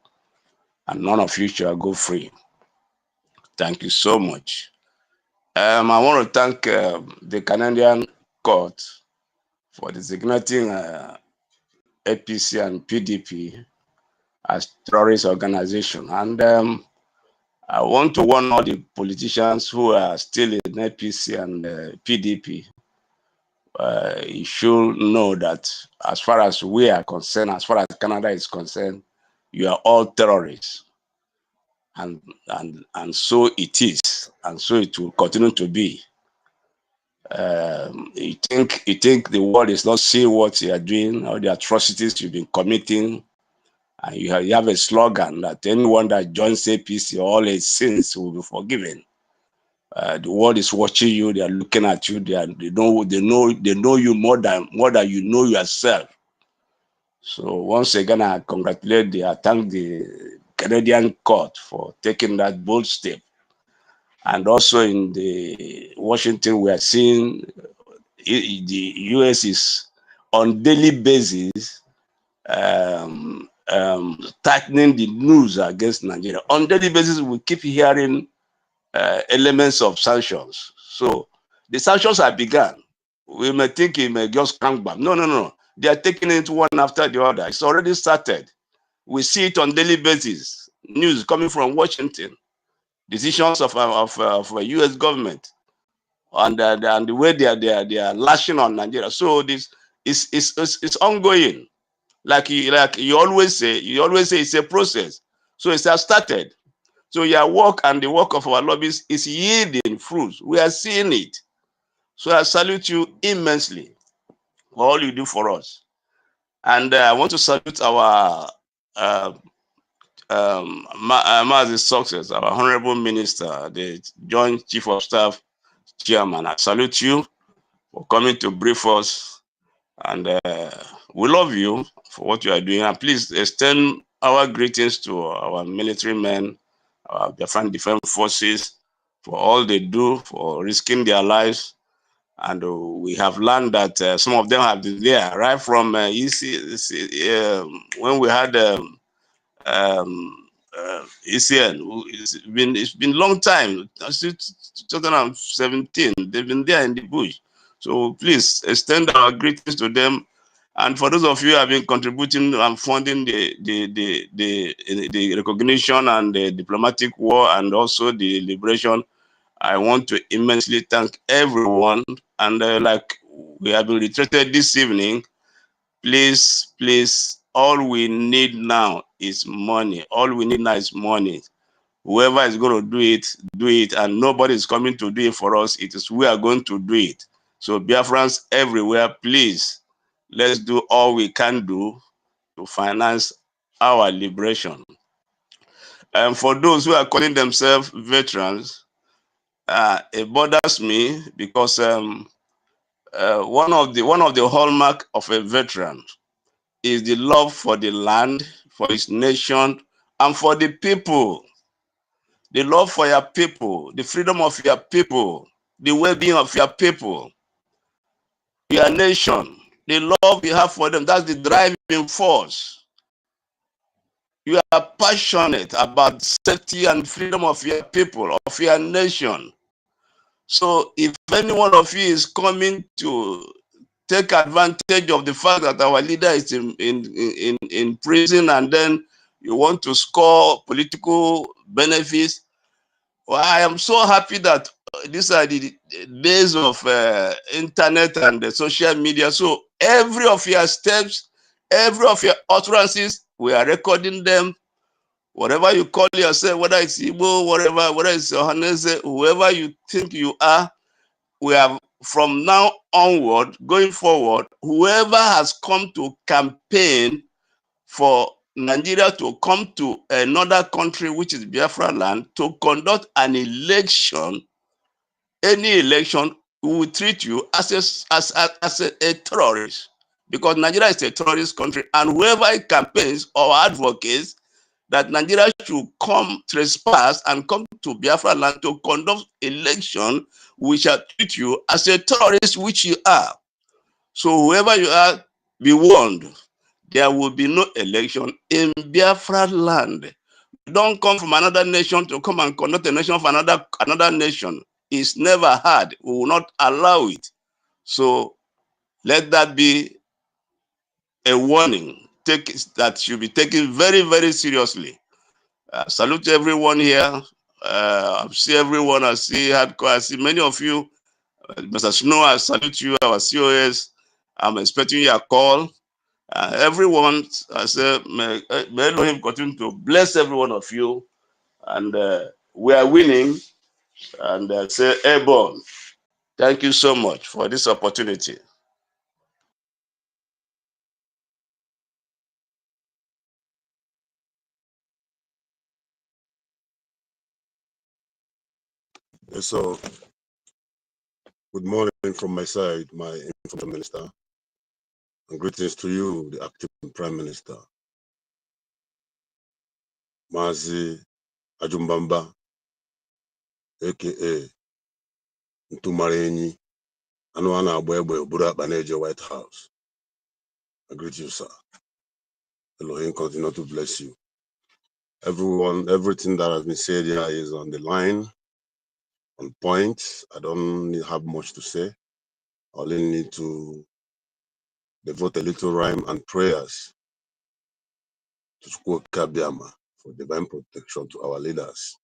O: and none of you shall go free. Thank you so much. I want to thank the Canadian court for designating APC and PDP as terrorist organization. And I want to warn all the politicians who are still in APC and PDP. You should know that as far as we are concerned, as far as Canada is concerned, you are all terrorists. And so it is, and so it will continue to be. You think the world is not seeing what you are doing, all the atrocities you've been committing, and you have a slogan that anyone that joins APC, all his sins will be forgiven. The world is watching you. They are looking at you. They know you more than you know yourself. So once again, I thank the Canadian court for taking that bold step. And also in the Washington, we are seeing the U.S. is on daily basis tightening the news against Nigeria. On daily basis, we keep hearing elements of sanctions. So the sanctions have begun. We may think it may just come back. No. They are taking it one after the other. It's already started. We see it on daily basis. News coming from Washington. Decisions of a U.S. government, and the way they are lashing on Nigeria. So this is ongoing. Like you always say it's a process. So it has started. So your work and the work of our lobbies is yielding fruits. We are seeing it. So I salute you immensely for all you do for us. And I want to salute our Mazi Success, our Honorable Minister, the Joint Chief of Staff Chairman. I salute you for coming to brief us. And we love you for what you are doing. And please extend our greetings to our military men, our Biafran Defense Forces, for all they do, for risking their lives. And we have learned that some of them have been there, right from when we had ECN. It's been a long time, since 2017. They've been there in the bush. So please extend our greetings to them. And for those of you who have been contributing and funding the recognition and the diplomatic war and also the liberation, I want to immensely thank everyone. And like we have been reiterated this evening, please, all we need now is money. All we need now is money. Whoever is going to do it, and nobody is coming to do it for us. It is we are going to do it. So Biafrans everywhere, please, let's do all we can do to finance our liberation. And for those who are calling themselves veterans, it bothers me because one of the hallmark of a veteran is the love for the land, for his nation, and for the people. The love for your people, the freedom of your people, the well-being of your people, your nation, the love you have for them. That's the driving force. You are passionate about safety and freedom of your people, of your nation. So if any one of you is coming to take advantage of the fact that our leader is in prison, and then you want to score political benefits, well, I am so happy that these are the days of internet and the social media. So every of your steps, every of your utterances, we are recording them. Whatever you call yourself, whether it's Igbo, whatever, whether it's Johannes, whoever you think you are, we have from now onward, going forward, whoever has come to campaign for Nigeria to come to another country, which is Biafra land, to conduct an election, any election, we will treat you as a terrorist, because Nigeria is a terrorist country, and whoever campaigns or advocates that Nigeria should come trespass and come to Biafra land to conduct election, we shall treat you as a terrorist, which you are. So whoever you are, be warned. There will be no election in Biafra land. Don't come from another nation to come and conduct a nation for another nation. It's never had. We will not allow it. So let that be a warning. That should be taken very, very seriously. Salute everyone here. I see everyone. I see Hardcore. I see many of you. Mr. Snow, I salute you, our COS. I'm expecting your call. Everyone, I say, may Elohim continue to bless every one of you. And we are winning. And say, airborne. Thank you so much for this opportunity.
P: So, good morning from my side, my Information Minister, and greetings to you, the acting Prime Minister, Mazi Ajumbamba, aka Ntumarenyi, Anuana Abwebe, Burak Banejo, White House. I greet you, sir. Elohim continue to bless you. Everyone, everything that has been said here is on the line, on point. I don't have much to say. I only need to devote a little rhyme and prayers to Chukwu Kabiama for divine protection to our leaders.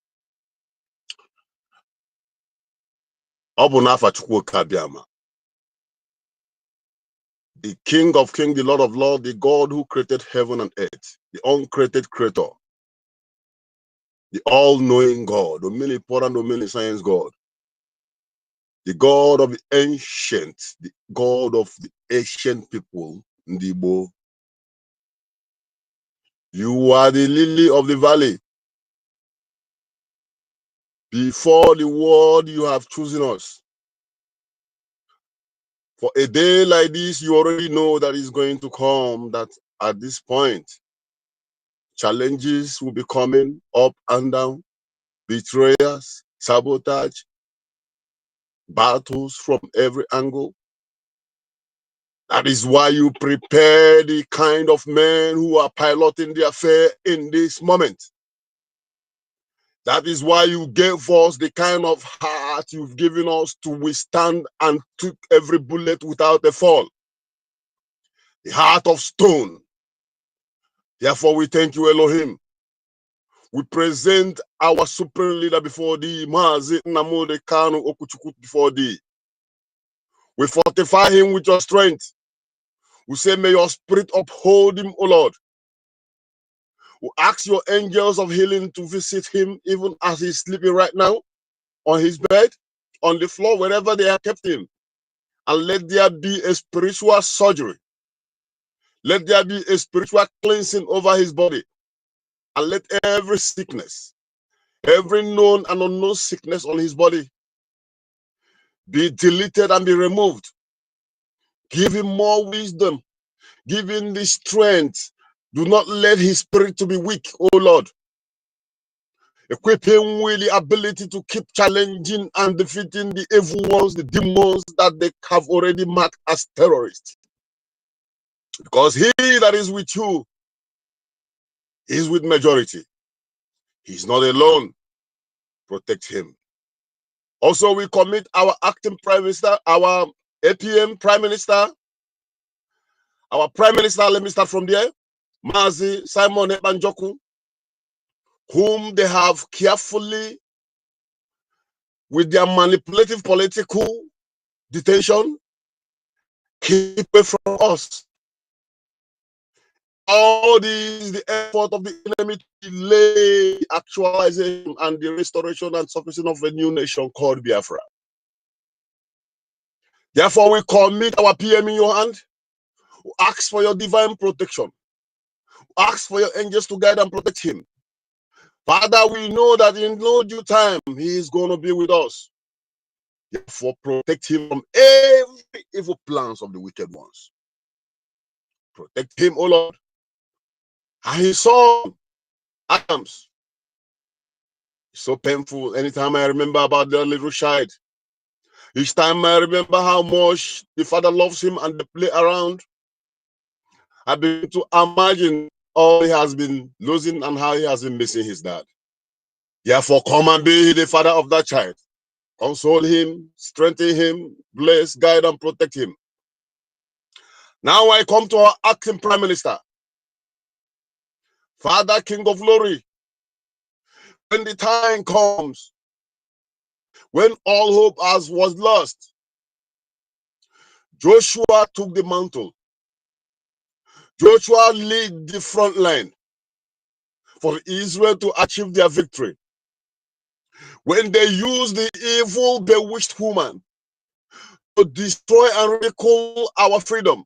P: Obunafa Chukwu Kabiama, the King of Kings, the Lord of Lords, the God who created heaven and earth, the uncreated creator, the all-knowing God, omnipotent, omniscience God, the God of the ancient, the God of the ancient people, Ndibo. You are the lily of the valley. Before the world, you have chosen us. For a day like this, you already know that it's going to come, that at this point, challenges will be coming up and down, betrayers, sabotage, battles from every angle. That is why you prepare the kind of men who are piloting the affair in this moment. That is why you gave us the kind of heart you've given us to withstand and took every bullet without a fall. The heart of stone. Therefore, we thank you, Elohim. We present our supreme leader before thee, Mazi Nnamdi Kanu before thee. We fortify him with your strength. We say, may your spirit uphold him, O Lord. We ask your angels of healing to visit him even as he's sleeping right now, on his bed, on the floor, wherever they have kept him. And let there be a spiritual surgery. Let there be a spiritual cleansing over his body. And let every sickness, every known and unknown sickness on his body be deleted and be removed. Give him more wisdom. Give him the strength. Do not let his spirit to be weak, O Lord. Equip him with the ability to keep challenging and defeating the evil ones, the demons that they have already marked as terrorists. Because he that is with you is with majority. He's not alone. Protect him. Also, we commit our acting Prime Minister, our APM Prime Minister, our Prime Minister, let me start from there, Mazi Simon Ekpanjoku, whom they have carefully, with their manipulative political detention, keep away from us. All this, the effort of the enemy to delay the actualization and the restoration and sufficing of a new nation called Biafra. Therefore, we commit our PM in your hand. We ask for your divine protection. We ask for your angels to guide and protect him. Father, we know that in no due time, he is going to be with us. Therefore, protect him from every evil plans of the wicked ones. Protect him, O Lord. And his son, Adams. It's so painful. Anytime I remember about the little child, each time I remember how much the father loves him and they play around, I begin to imagine all he has been losing and how he has been missing his dad. Therefore, come and be the father of that child. Console him, strengthen him, bless, guide, and protect him. Now I come to our acting Prime Minister. Father, King of Glory, when the time comes, when all hope was lost, Joshua took the mantle. Joshua led the front line for Israel to achieve their victory. When they used the evil, bewitched woman to destroy and ridicule our freedom,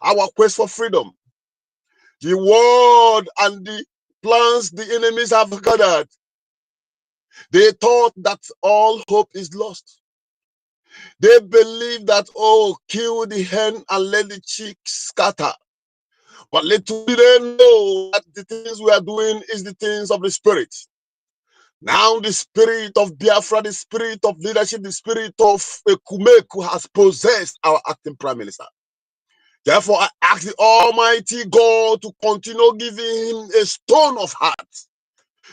P: our quest for freedom, the word and the plans the enemies have gathered, they thought that all hope is lost. They believe that, oh, kill the hen and let the chicks scatter. But little do they know that the things we are doing is the things of the Spirit. Now the spirit of Biafra, the spirit of leadership, the spirit of Ekumeku has possessed our acting Prime Minister. Therefore, I ask the Almighty God to continue giving him a stone of heart,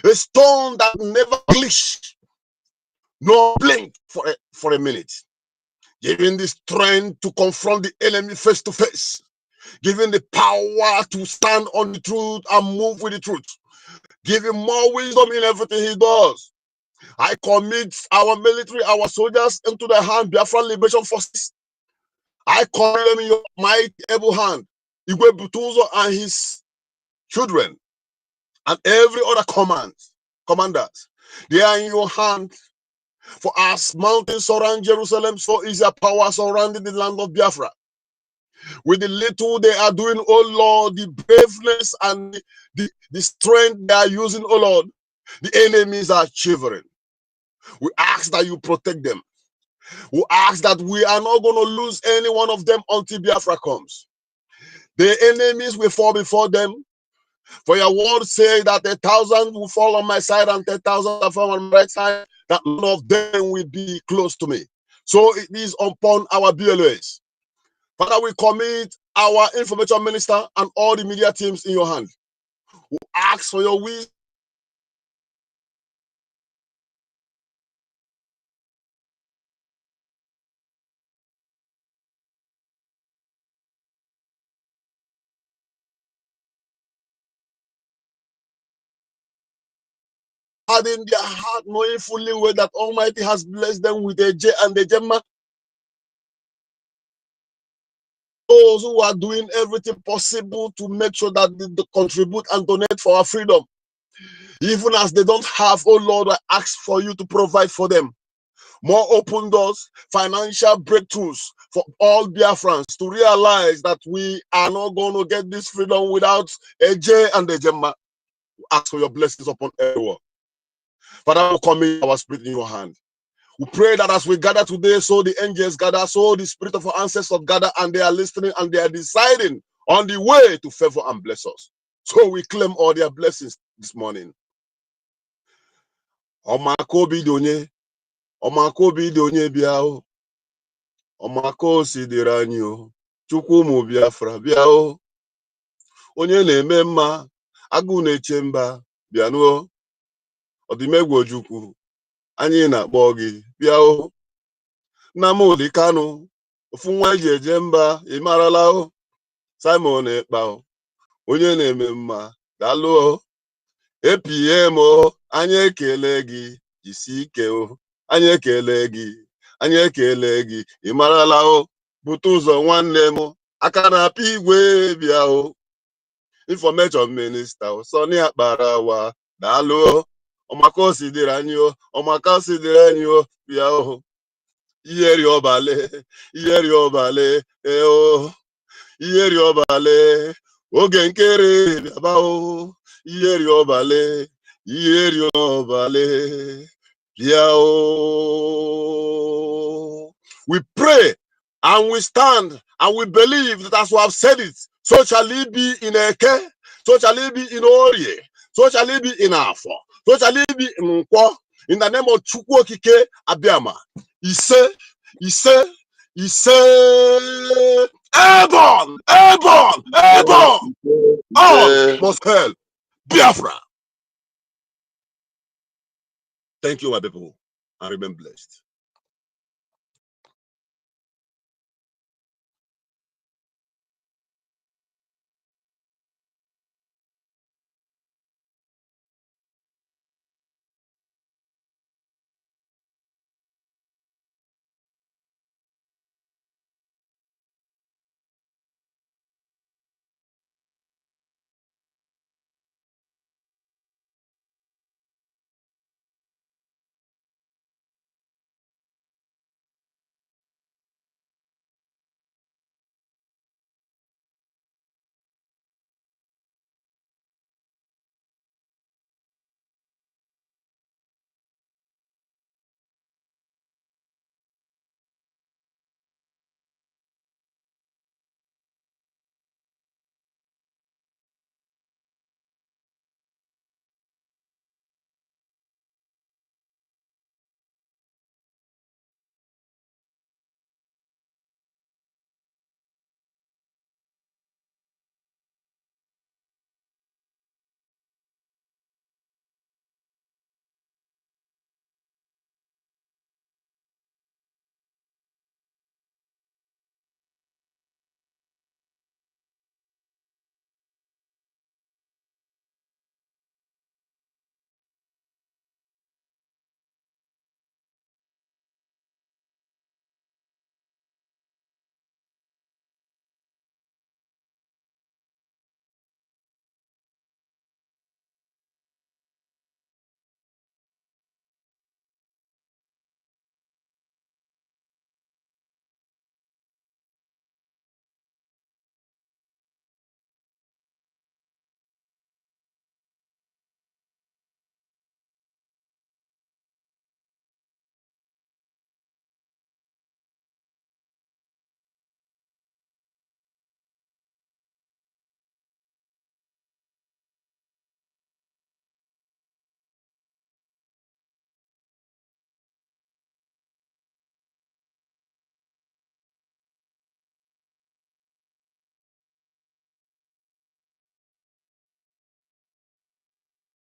P: a stone that never glitch, nor blink for a minute. Giving the strength to confront the enemy face to face. Giving the power to stand on the truth and move with the truth. Give him more wisdom in everything he does. I commit our military, our soldiers into the hand, Biafra Liberation Forces. I commit them in your mighty able hand. Igwe Butuzo and his children and every other commanders. They are in your hand. For as mountains surround Jerusalem, so is your power surrounding the land of Biafra. With the little they are doing, oh Lord, the braveness and the strength they are using, oh Lord, the enemies are shivering. We ask that you protect them. We ask that we are not going to lose any one of them until Biafra comes. The enemies will fall before them. For your word say that 1,000 will fall on my side and 10,000 will fall on my right side, that none of them will be close to me. So it is upon our BLAs. Father, we commit our information minister and all the media teams in your hand. We ask for your wisdom. In their heart, knowing fully well that Almighty has blessed them with a J and a Gemma. Those who are doing everything possible to make sure that they contribute and donate for our freedom. Even as they don't have, oh Lord, I ask for you to provide for them. More open doors, financial breakthroughs for all Biafrans to realize that we are not going to get this freedom without a J and a Gemma. Ask for your blessings upon everyone. Father, we commit our spirit in your hand. We pray that as we gather today, so the angels gather, so the spirit of our ancestors gather, and they are listening and they are deciding on the way to favor and bless us. So we claim all their blessings this morning. Omako bidonye, omako bidonye biao, omako sidiranyo, chukwu mu Biafra biao, onye na-eme mma, agụ na-eche mba, bianuo, odimegwu ojukwu, anyị na-akpọ gị biao. Nnamdi Kanu, ofu nwa eji eje mba, ịmarala o. Simon Ekpa, onye na-eme mma, daalụ o. APM o, anyị ekele gị, jisi ike o. Anyị ekele gị, anyị ekele gị, ịmarala o. Bute ụzọ nwanne m, aka na-apịa igwe bịa o. Information Minister o, Sọni Akparawa, daalụ o. Ọmaka o si dịrị anyị o, ọmaka o si dịrị anyị o, bịa o. Yeri obale, yeri obale, oh, yeri obale, ogenkere biabao, yeri obale, biao. We pray and we stand and we believe that as we have said it, so shall it be in Eke, so shall it be in Orie, so shall it be in Afo, so shall it be in Nkwo, in the name of Chukwokike Abiama. He said, airborne, airborne, airborne. All must hail Biafra. Thank you, my people, and remain blessed.